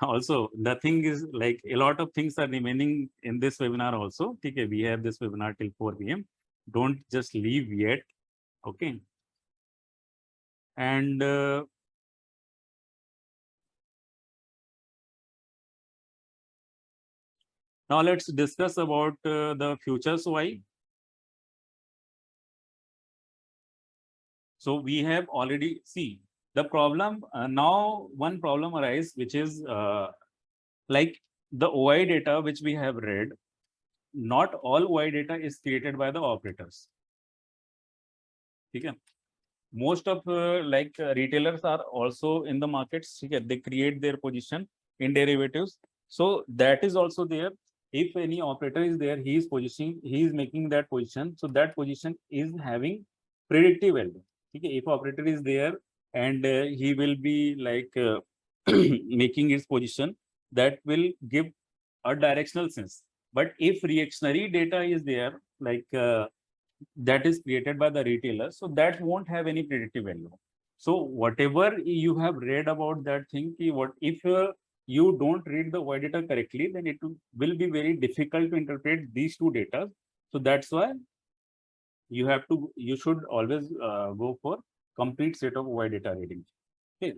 Also, the thing is like a lot of things are remaining in this webinar also. Okay, we have this webinar till 4 p.m. Don't just leave yet. Okay. And now let's discuss about the futures Y. So we have already see the problem. Now one problem arises, which is like the OI data which we have read. Not all OI data is created by the operators. Okay. Most of retailers are also in the markets. Okay. They create their position in derivatives. So that is also there. If any operator is there, he is making that position. So that position is having predictive value. Okay. If operator is there and he will be like making his position, that will give a directional sense. But if reactionary data is there, like that is created by the retailer, so that won't have any predictive value. So whatever you have read about that thing, what if you don't read the Y data correctly, then it will be very difficult to interpret these two data. So that's why you should always go for complete set of Y data reading. Okay,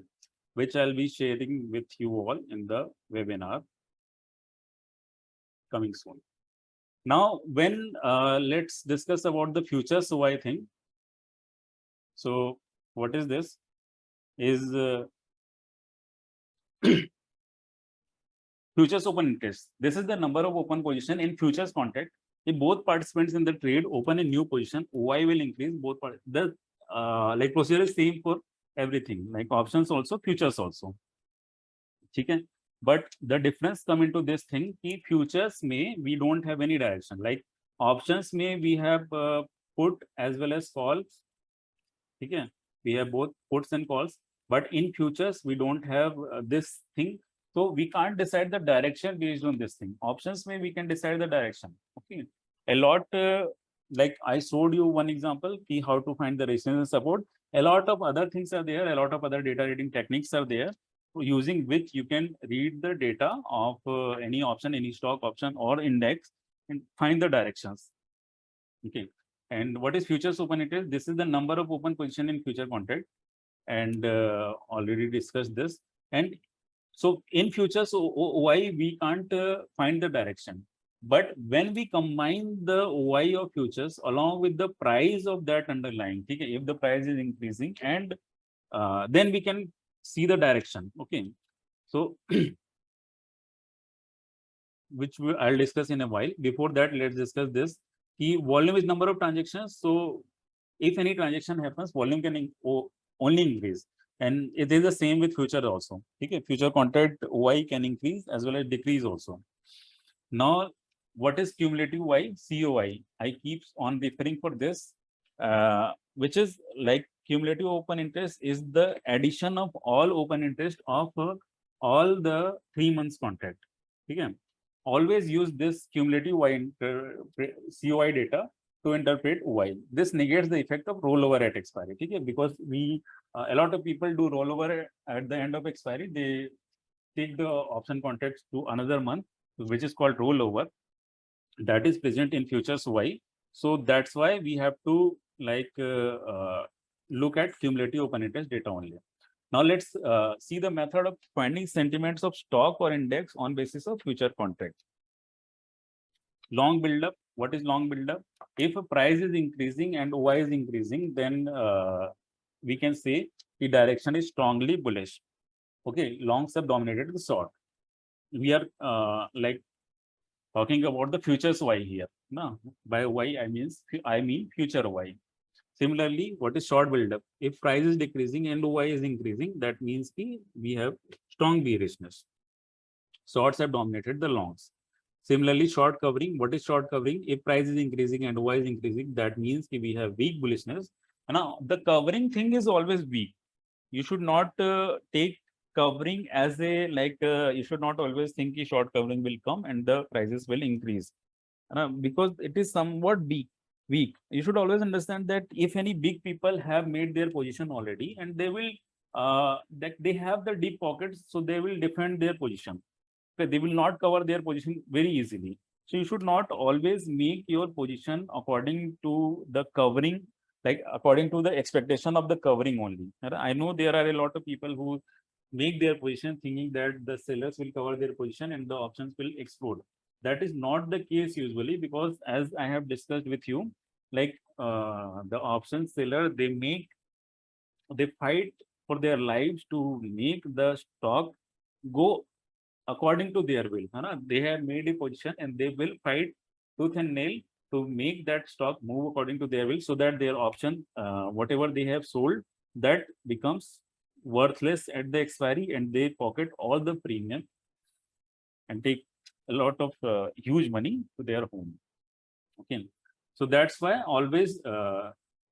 which I'll be sharing with you all in the webinar coming soon. Now, when let's discuss about the futures Y thing. So, what is this? Is futures open interest. This is the number of open position in futures contract. If both participants in the trade open a new position, Y will increase. Both the like procedure is same for everything, like options also, futures also. Okay. But the difference come into this thing. Futures may we don't have any direction. Like options may we have put as well as calls. Okay. We have both puts and calls. But in futures we don't have this thing. So we can't decide the direction based on this thing. Options may we can decide the direction. Okay. A lot like I showed you one example, key how to find the resistance and support. A lot of other things are there. A lot of other data reading techniques are there, using which you can read the data of any option, any stock option or index, and find the directions. Okay. And what is futures open interest? This is the number of open position in future contract, and already discussed this. And so in futures, why we can't find the direction. But when we combine the OI of futures along with the price of that underlying, okay, if the price is increasing, and then we can see the direction. Okay. So which I'll discuss in a while. Before that, let's discuss this. The volume is number of transactions. So if any transaction happens, volume can only increase. And it is the same with future also. Okay, future contract Y can increase as well as decrease also. Now, what is cumulative Y? COI. I keep on referring for this, which is like cumulative open interest is the addition of all open interest of all the 3 months contract. Okay. Always use this cumulative Y COI data to interpret Y. This negates the effect of rollover at expiry. Okay? Because we a lot of people do rollover at the end of expiry. They take the option contracts to another month, which is called rollover. That is present in futures Y. So that's why we have to like look at cumulative open interest data only. Now let's see the method of finding sentiments of stock or index on basis of future contract. Long buildup. What is long buildup? If a price is increasing and OI is increasing, then we can say the direction is strongly bullish. Okay, longs have dominated the short. We are like talking about the futures Y here. No, by Y I mean future Y. Similarly, what is short buildup? If price is decreasing and OI is increasing, that means we have strong bearishness. Shorts have dominated the longs. Similarly, short covering. What is short covering? If price is increasing and OI is increasing, that means we have weak bullishness. Now, the covering thing is always weak. You should not take covering as a like. You should not always think short covering will come and the prices will increase, because it is somewhat weak. You should always understand that if any big people have made their position already, and they will that they have the deep pockets, so they will defend their position. Okay, they will not cover their position very easily. So you should not always make your position according to the covering, like according to the expectation of the covering only. I know there are a lot of people who make their position thinking that the sellers will cover their position and the options will explode. That is not the case usually, because as I have discussed with you, like the option seller, they fight for their lives to make the stock go according to their will. They have made a position and they will fight tooth and nail to make that stock move according to their will, so that their option, whatever they have sold, that becomes worthless at the expiry, and they pocket all the premium and take a lot of huge money to their home. Okay. So that's why always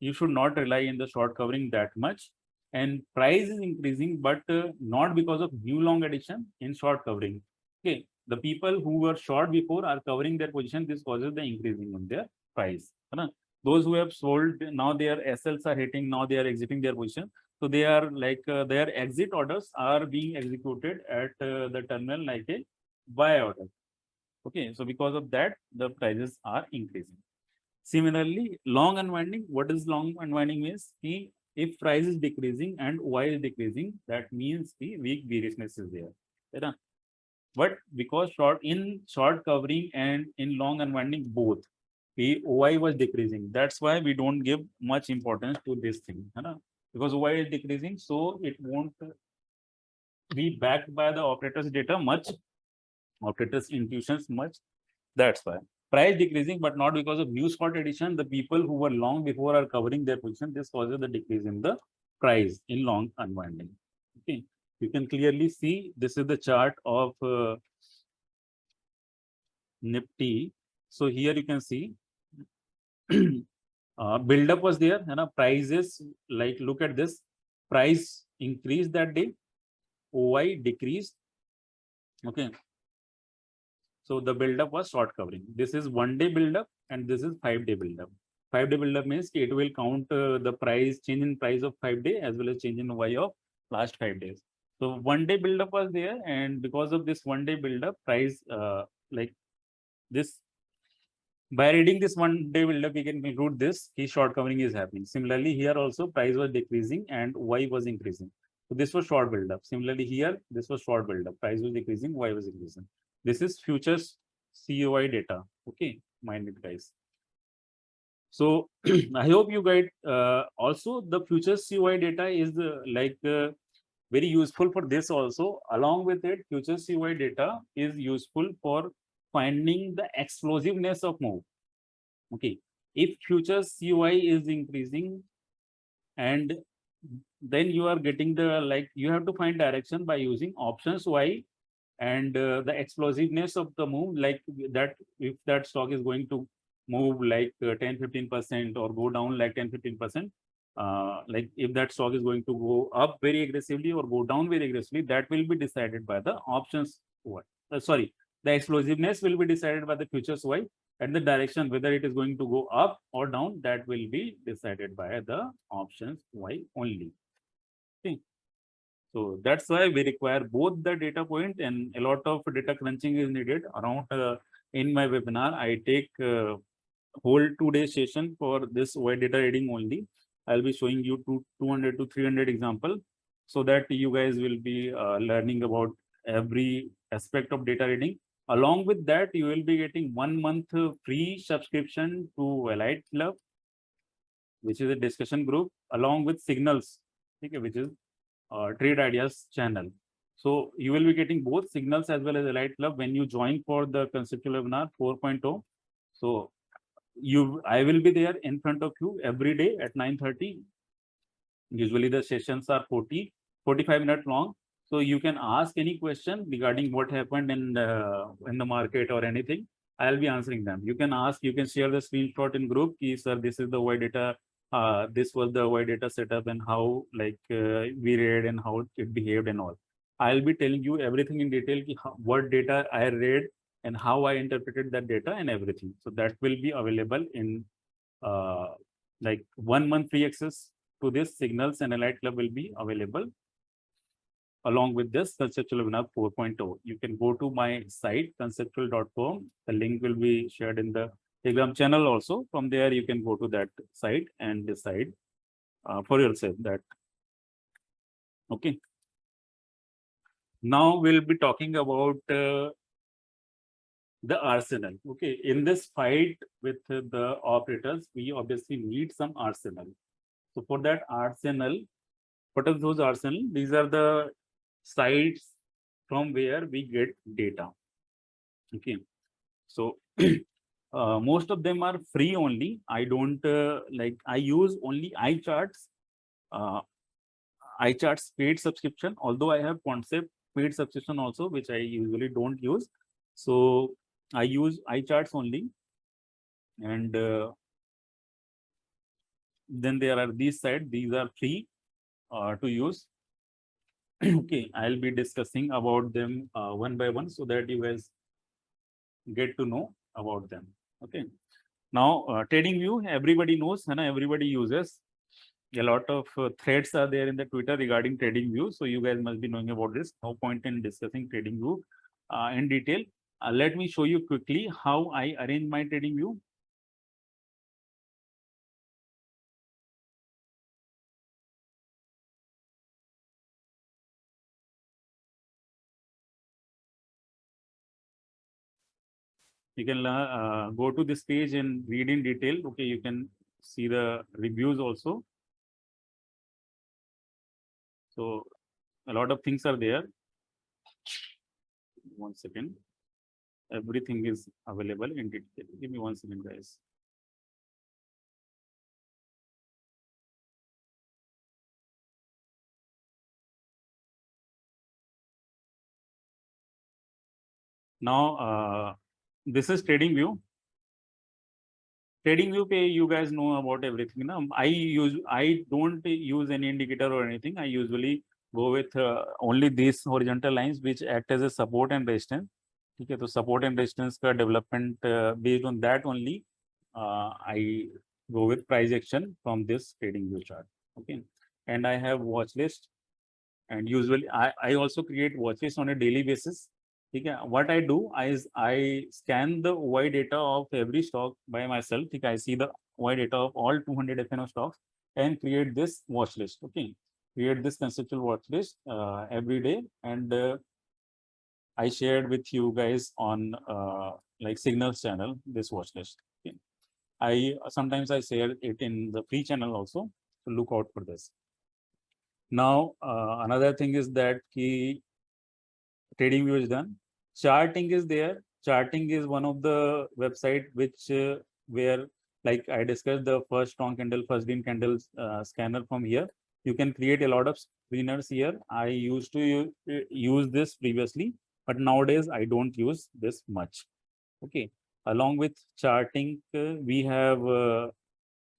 you should not rely in the short covering that much. And price is increasing, but not because of new long addition in short covering. Okay. The people who were short before are covering their position. This causes the increasing in their price. Those who have sold, now their SLs are hitting, now they are exiting their position. So they are like their exit orders are being executed at the terminal like a buy order. Okay. So because of that, the prices are increasing. Similarly, long unwinding. What is long unwinding means? If price is decreasing and OI is decreasing, that means the weak bearishness is there. Right? But because short covering and in long unwinding both, the OI was decreasing. That's why we don't give much importance to this thing. Right? Because OI is decreasing, so it won't be backed by the operator's data much, operator's intuitions much. That's why. Price decreasing, but not because of new spot addition. The people who were long before are covering their position. This causes the decrease in the price in long unwinding. Okay, you can clearly see this is the chart of Nifty. So here you can see buildup was there, and prices, like look at this, price increased that day, OI decreased, Okay. So the buildup was short covering. This is 1 day buildup and this is 5 day buildup. 5 day buildup means it will count the price change in price of 5 day as well as change in Y of last 5 days. So 1 day buildup was there, and because of this 1 day buildup, price like this, by reading this 1 day buildup, we can conclude this key short covering is happening. Similarly, here also price was decreasing and Y was increasing. So this was short buildup. Similarly, here this was short buildup. Price was decreasing, Y was increasing. This is futures COI data. Okay, mind it, guys. So I hope you guys also the futures COI data is very useful for this also. Along with it, futures COI data is useful for finding the explosiveness of move. Okay, if futures COI is increasing, and then you are getting the you have to find direction by using options Y, and the explosiveness of the move, like that if that stock is going to move 10-15% or go down like 10-15%, like if that stock is going to go up very aggressively or go down very aggressively, that will be decided by the options Y. Sorry, the explosiveness will be decided by the futures Y, and the direction whether it is going to go up or down, that will be decided by the options Y only. Okay. So that's why we require both the data point, and a lot of data crunching is needed around. In my webinar, I take whole 2 day session for this Y data reading only. I'll be showing you 200 to 300 example, so that you guys will be learning about every aspect of data reading. Along with that, you will be getting 1 month free subscription to Elite Club, which is a discussion group, along with Signals, okay, which is Trade Ideas channel. So you will be getting both Signals as well as Elite Club when you join for the conceptual webinar 4.0. So I will be there in front of you every day at 9:30. Usually the sessions are 45 minutes long. So you can ask any question regarding what happened in the market or anything. I'll be answering them. You can ask, you can share the screenshot in group. Sir, this is the Y data. This was the Y data setup and how we read and how it behaved and all. I'll be telling you everything in detail, what data I read and how I interpreted that data and everything. So that will be available in 1 month free access to this Signals and Elite Club will be available along with this conceptual webinar 4.0. You can go to my site conceptual.com. The link will be shared in the Telegram channel also. From there, you can go to that site and decide for yourself that. Okay. Now we'll be talking about the arsenal. Okay, in this fight with the operators, we obviously need some arsenal. So for that arsenal, what are those arsenal? These are the sites from where we get data. Okay, so most of them are free only. I don't I use only iCharts. iCharts paid subscription, although I have concept paid subscription also, which I usually don't use. So I use iCharts only, and then there are these sites. These are free to use. Okay, I'll be discussing about them one by one so that you guys get to know about them. Okay, now TradingView, everybody knows, and everybody uses. A lot of threads are there in the Twitter regarding TradingView, so you guys must be knowing about this. No point in discussing TradingView in detail. Let me show you quickly how I arrange my TradingView. You can go to this page and read in detail. Okay, you can see the reviews also. So a lot of things are there. 1 second. Everything is available in detail. Give me 1 second, guys. Now, this is TradingView. TradingView pay, you guys know about everything. Now, I don't use any indicator or anything. I usually go with only these horizontal lines which act as a support and resistance. Okay, so support and resistance का development based on that only I go with price action from this trading view chart. Okay, and I have watch list, and usually I also create watch list on a daily basis. Okay, what I do is I scan the OI data of every stock by myself. Okay, I see the OI data of all 200 FNO stocks and create this watch list. Okay, create this conceptual watch list every day, and I shared with you guys on like Signals channel this watch list. Okay. I sometimes I share it in the free channel also, so look out for this. Now another thing is that key trading view is done. Charting is there. Charting is one of the website which where like I discussed the first strong candle, first green candle scanner from here. You can create a lot of screeners here. I used to use this previously, but nowadays I don't use this much. Okay. Along with charting, we have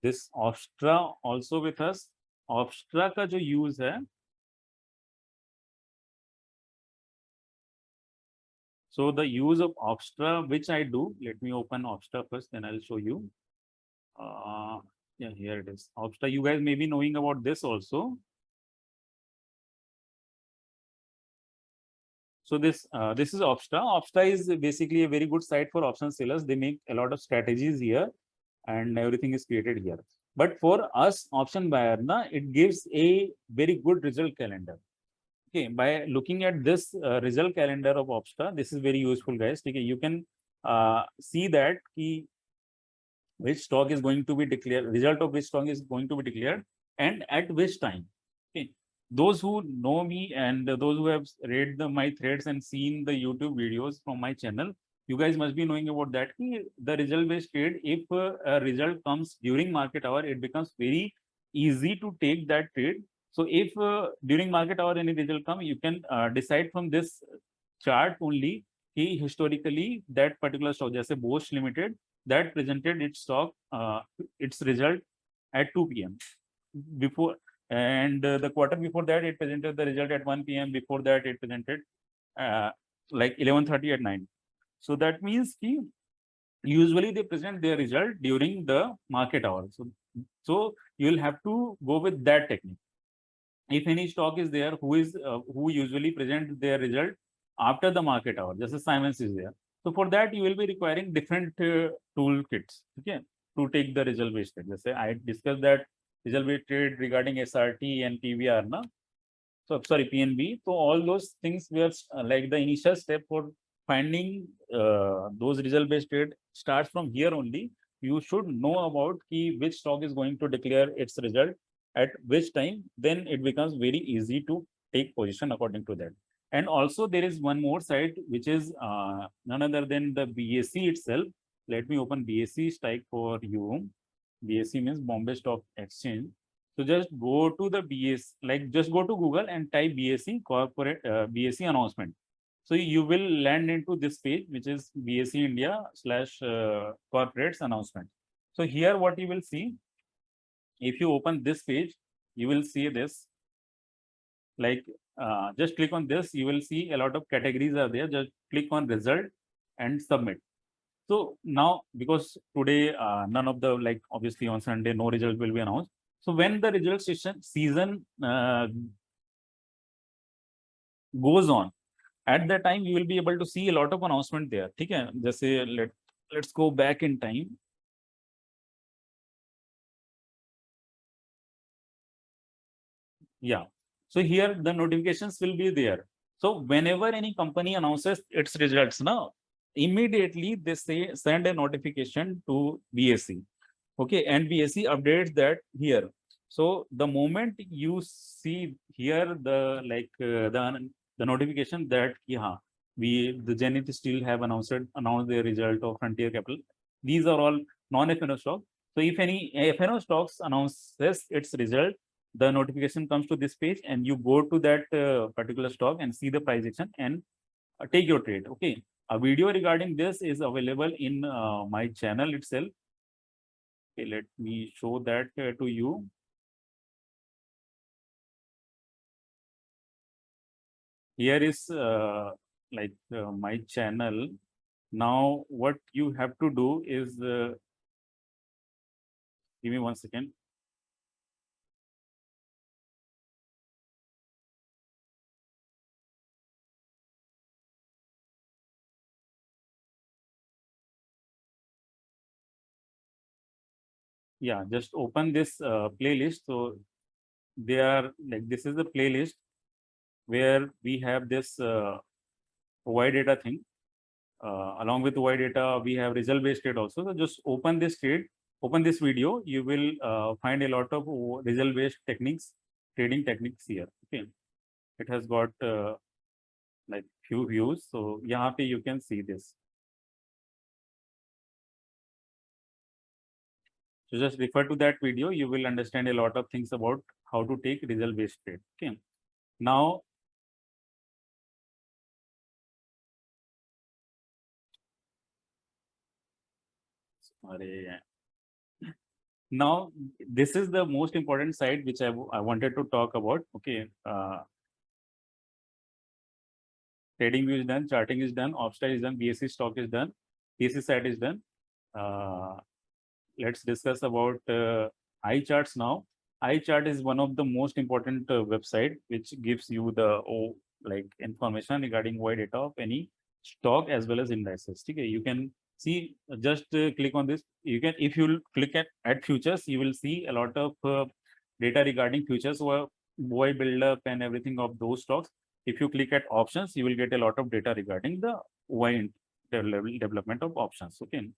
this Opstra also with us. Opstra का जो use है, so the use of Opstra, which I do, let me open Opstra first, then I'll show you. Yeah, here it is. Opstra, you guys may be knowing about this also. So this is Opstra. Opstra is basically a very good site for option sellers. They make a lot of strategies here, and everything is created here. But for us option buyer, it gives a very good result calendar. Okay, by looking at this result calendar of Opstra, this is very useful, guys. Okay, you can see that which stock is going to be declared, result of which stock is going to be declared, and at which time. Okay, those who know me and those who have read my threads and seen the YouTube videos from my channel, you guys must be knowing about that. The result based trade, if a result comes during market hour, it becomes very easy to take that trade. So if during market hour any result come, you can decide from this chart only historically that particular stock, जैसे Bosch Limited, that presented its stock, its result at 2 p.m. before, and the quarter before that it presented the result at 1 p.m. Before that it presented like 11:30 at night. So that means usually they present their result during the market hour. So you will have to go with that technique. If any stock is there who usually present their result after the market hour, just as Siemens is there. So for that, you will be requiring different toolkits, okay, to take the result based trade. Just say I discussed that result based trade regarding SRT and PVR, na? So sorry, PNB. So all those things were like the initial step for finding those result based trade starts from here only. You should know about which stock is going to declare its result at which time. Then it becomes very easy to take position according to that. And also there is one more site which is none other than the BSE itself. Let me open BSE strike for you. BSE means Bombay Stock Exchange. So just go to the BS, like just go to Google and type BSE corporate BSE announcement. So you will land into this page, which is BSE India / corporates announcement. So here what you will see, if you open this page, you will see this. Like just click on this, you will see a lot of categories are there. Just click on result and submit. So now, because today none of the, like obviously on Sunday no result will be announced. So when the result season goes on, at that time you will be able to see a lot of announcement there. Okay, just say let's go back in time. Yeah. So here the notifications will be there. So whenever any company announces its results, now immediately they send a notification to BSE. Okay, and BSE updates that here. So the moment you see here the the notification that the Zenith still have announced the result of Frontier Capital. These are all non-FNO stocks. So if any FNO stocks announces its result, the notification comes to this page, and you go to that particular stock and see the price action and take your trade. Okay, a video regarding this is available in my channel itself. Okay, let me show that to you. here is my channel. Now, what you have to do is, give me 1 second. Yeah, just open this playlist. So they are like, this is the playlist where we have this Y data thing. Along with Y data, we have result based trade also. So just open this trade, open this video. You will find a lot of result based techniques, trading techniques here. Okay, it has got like few views. So यहाँ पे you can see this. So just refer to that video. You will understand a lot of things about how to take result based trade. Okay. Now, now this is the most important side which I wanted to talk about. Okay. Trading view is done, charting is done, opstyle is done, BSC stock is done, BSC side is done. Let's discuss about iCharts now. iChart is one of the most important website which gives you the information regarding Y data of any stock as well as indices. Okay, you can see, just click on this. You can, if you click at futures, you will see a lot of data regarding futures, Y build up and everything of those stocks. If you click at options, you will get a lot of data regarding the Y development of options. Okay.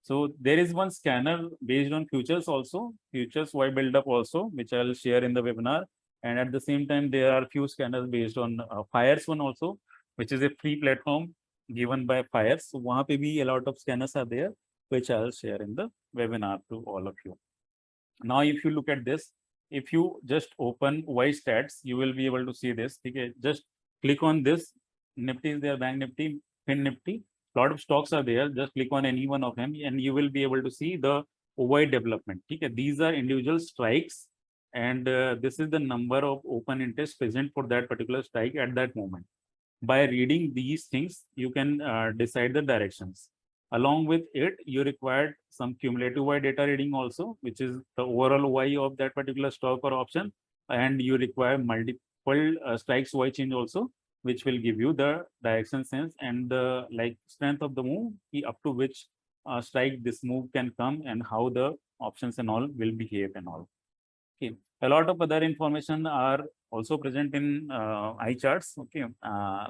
So there is one scanner based on futures also, futures Y build up also, which I'll share in the webinar. And at the same time, there are few scanners based on Fires one also, which is a free platform given by Fires. So वहाँ पे भी a lot of scanners are there, which I'll share in the webinar to all of you. Now, if you look at this, if you just open Y stats, you will be able to see this. Okay, just click on this. Nifty is there, Bank Nifty, Fin Nifty. Lot of stocks are there. Just click on any one of them, and you will be able to see the Y development. Okay, these are individual strikes, and this is the number of open interest present for that particular strike at that moment. By reading these things, you can decide the directions. Along with it, you required some cumulative Y data reading also, which is the overall Y of that particular stock or option. And you require multiple strikes Y change also, which will give you the direction sense and the strength of the move, up to which strike this move can come and how the options and all will behave and all. Okay. A lot of other information are also present in iCharts. Okay.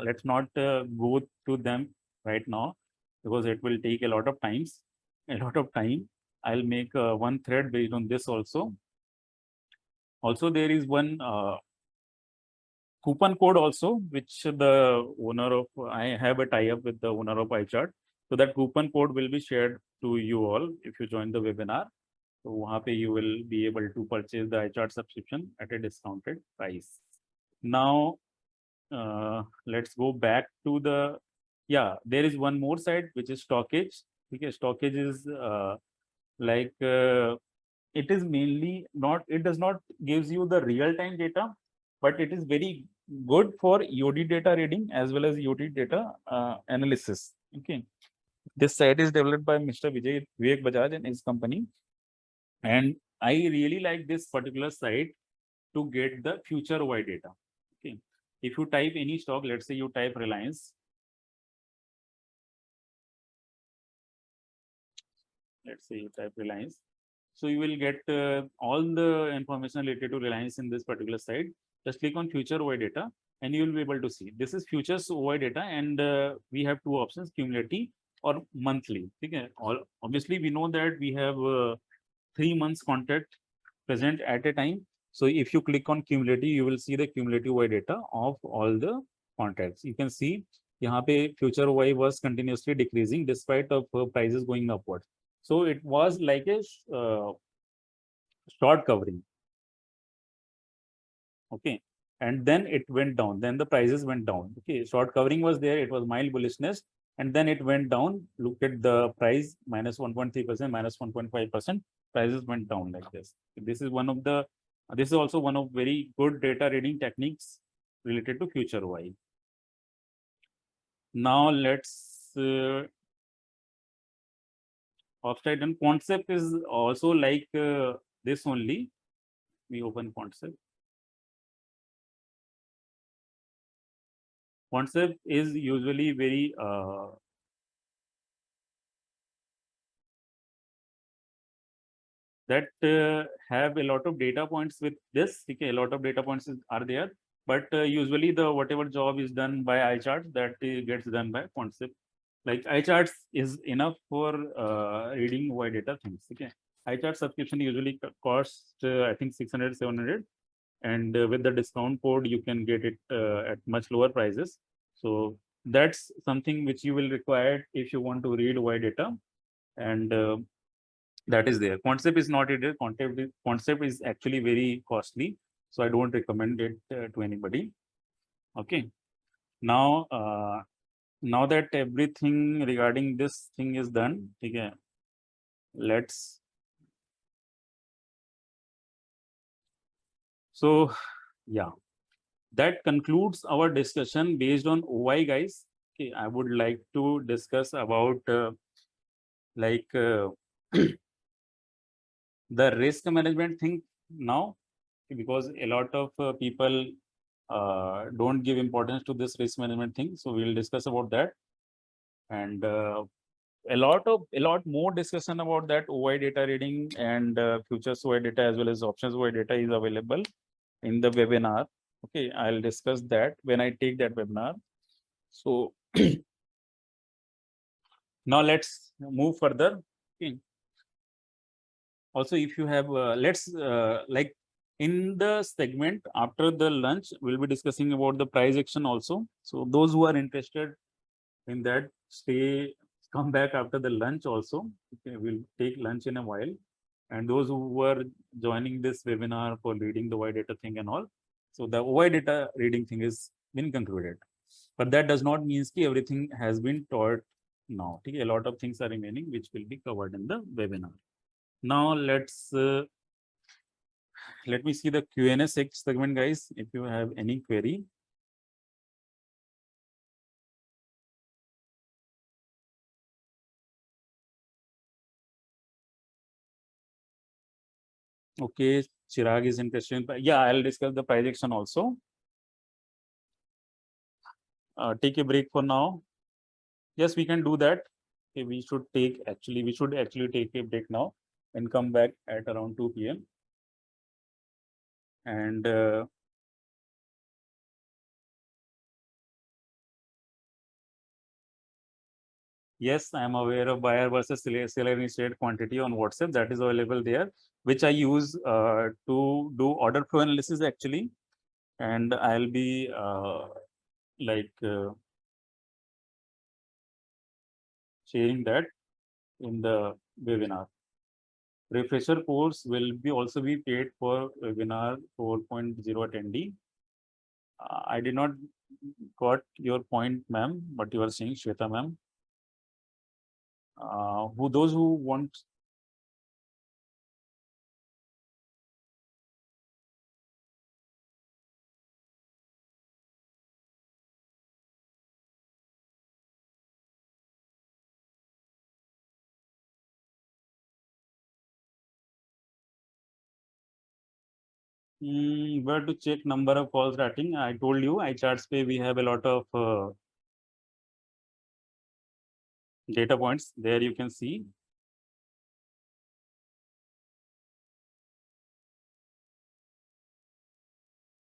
Let's not go to them right now because it will take a lot of times, a lot of time. I'll make one thread based on this also. Also, there is one coupon code also, which the owner of, I have a tie-up with the owner of iChart. So that coupon code will be shared to you all if you join the webinar. So वहाँ पे you will be able to purchase the iChart subscription at a discounted price. Now, let's go back to the, there is one more side which is stockage. Okay, stockage is it is mainly not, it does not gives you the real-time data, but it is very good for EOD data reading as well as EOD data analysis. Okay, this site is developed by Mr. Vivek Bajaj and his company. And I really like this particular site to get the future Y data. Okay. If you type any stock, let's say you type Reliance. Let's say you type Reliance. So you will get all the information related to Reliance in this particular site. Just click on future Y data and you will be able to see. This is futures Y data, and we have two options, cumulative or monthly. Okay. Obviously, we know that we have 3 months contract present at a time. So if you click on cumulative, you will see the cumulative Y data of all the contracts. You can see यहाँ पे future Y was continuously decreasing despite of prices going upward. So it was like a short covering. Okay. And then it went down. Then the prices went down. Okay. Short covering was there. It was mild bullishness. And then it went down. Look at the price, minus 1.3%, minus 1.5%. Prices went down like this. This is one of the, this is also one of very good data reading techniques related to future Y. Now let's offsite and concept is also like this only. We open concept. Concept is usually very that have a lot of data points with this. Okay, a lot of data points are there, but usually the whatever job is done by iCharts, that gets done by concept. Like iCharts is enough for reading wide data things. Okay, iCharts subscription usually costs I think 600, 700, and with the discount code you can get it at much lower prices. So that's something which you will require if you want to read wide data, and that is there. Concept is not it. Concept is actually very costly, so I don't recommend it to anybody. Okay. Now, now that everything regarding this thing is done, okay, let's. So, yeah, that concludes our discussion based on OI, guys. Okay, I would like to discuss about like the risk management thing now, because a lot of people don't give importance to this risk management thing. So we'll discuss about that, and a lot more discussion about that OI data reading and futures OI data as well as options OI data is available in the webinar. Okay, I'll discuss that when I take that webinar. So now let's move further. Okay. Also, if you have, let's like in the segment after the lunch, we'll be discussing about the price action also. So those who are interested in that, come back after the lunch also. Okay, we'll take lunch in a while. And those who were joining this webinar for reading the OI data thing and all. So the OI data reading thing is been concluded. But that does not mean that everything has been taught now. Okay, a lot of things are remaining, which will be covered in the webinar. Now let's let me see the Q&A segment, guys. If you have any query. Okay, Chirag is interested. Yeah, I'll discuss the price action also. Take a break for now. Yes, we can do that. Okay, we should actually take a break now and come back at around 2 p.m. And yes, I am aware of buyer versus seller initiated quantity on WhatsApp that is available there, which I use to do order flow analysis actually. And I'll be like sharing that in the webinar. Refresher course will be also be paid for webinar 4.0 attendee. I did not got your point, ma'am, but you are saying, Shweta, ma'am. Who those who want. Where to check number of calls rating? I told you, iCharts we have a lot of data points. There you can see.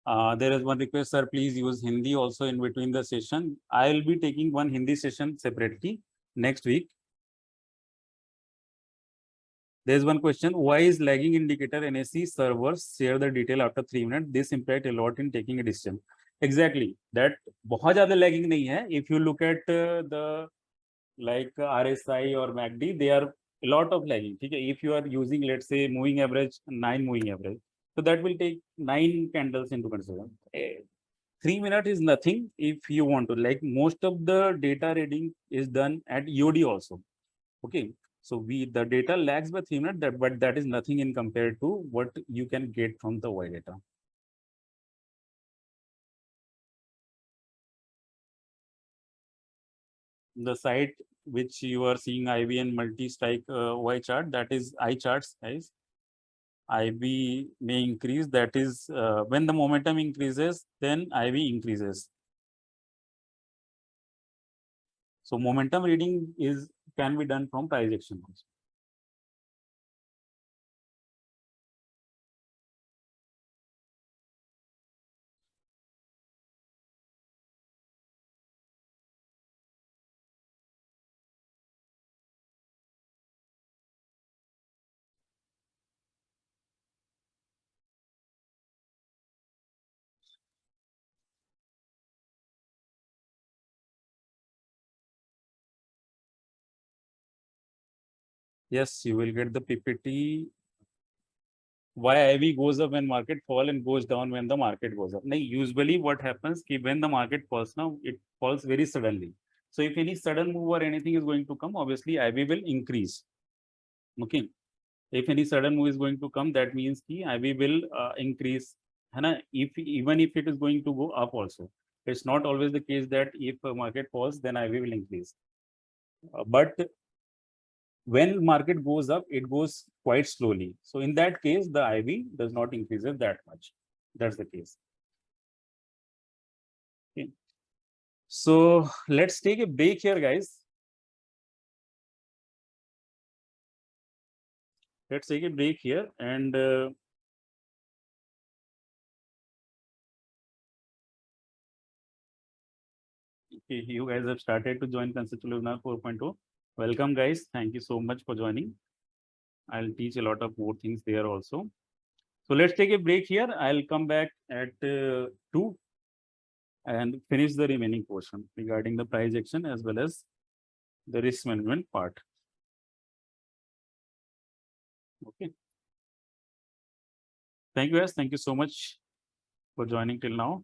There is one request, sir, please use Hindi also in between the session. I'll be taking one Hindi session separately next week. There's one question, why is lagging indicator NSE servers share the detail after 3 minutes? This impact a lot in taking a decision. Exactly, that बहुत ज़्यादा lagging नहीं है. If you look at the like RSI or MACD, they are a lot of lagging. Okay? If you are using, let's say, moving average, 9 moving average, so that will take 9 candles into consideration. 3 minutes is nothing if you want to. Like most of the data reading is done at EOD also. Okay, so the data lags by 3 minutes, but that is nothing in compared to what you can get from the OI data. the site which you are seeing IV and multi-strike Y chart, that is I charts, guys. IV may increase, that is when the momentum increases, then IV increases. So momentum reading can be done from price action also. Yes, you will get the PPT. Why IV goes up when market fall and goes down when the market goes up. Now, usually what happens ki when the market falls now, it falls very suddenly. So if any sudden move or anything is going to come, obviously IV will increase. Okay. If any sudden move is going to come, that means ki IV will increase. Hai, if even if it is going to go up also, it's not always the case that if a market falls, then IV will increase. But when market goes up, it goes quite slowly. So in that case, the IV does not increase it that much. That's the case. Okay. So let's take a break here, guys. Let's take a break here and okay, you guys have started to join Conceptual Webinar 4.0. Welcome, guys. Thank you so much for joining. I'll teach a lot of more things there also. So let's take a break here. I'll come back at 2 and finish the remaining portion regarding the price action as well as the risk management part. Okay. Thank you, guys. Thank you so much for joining till now.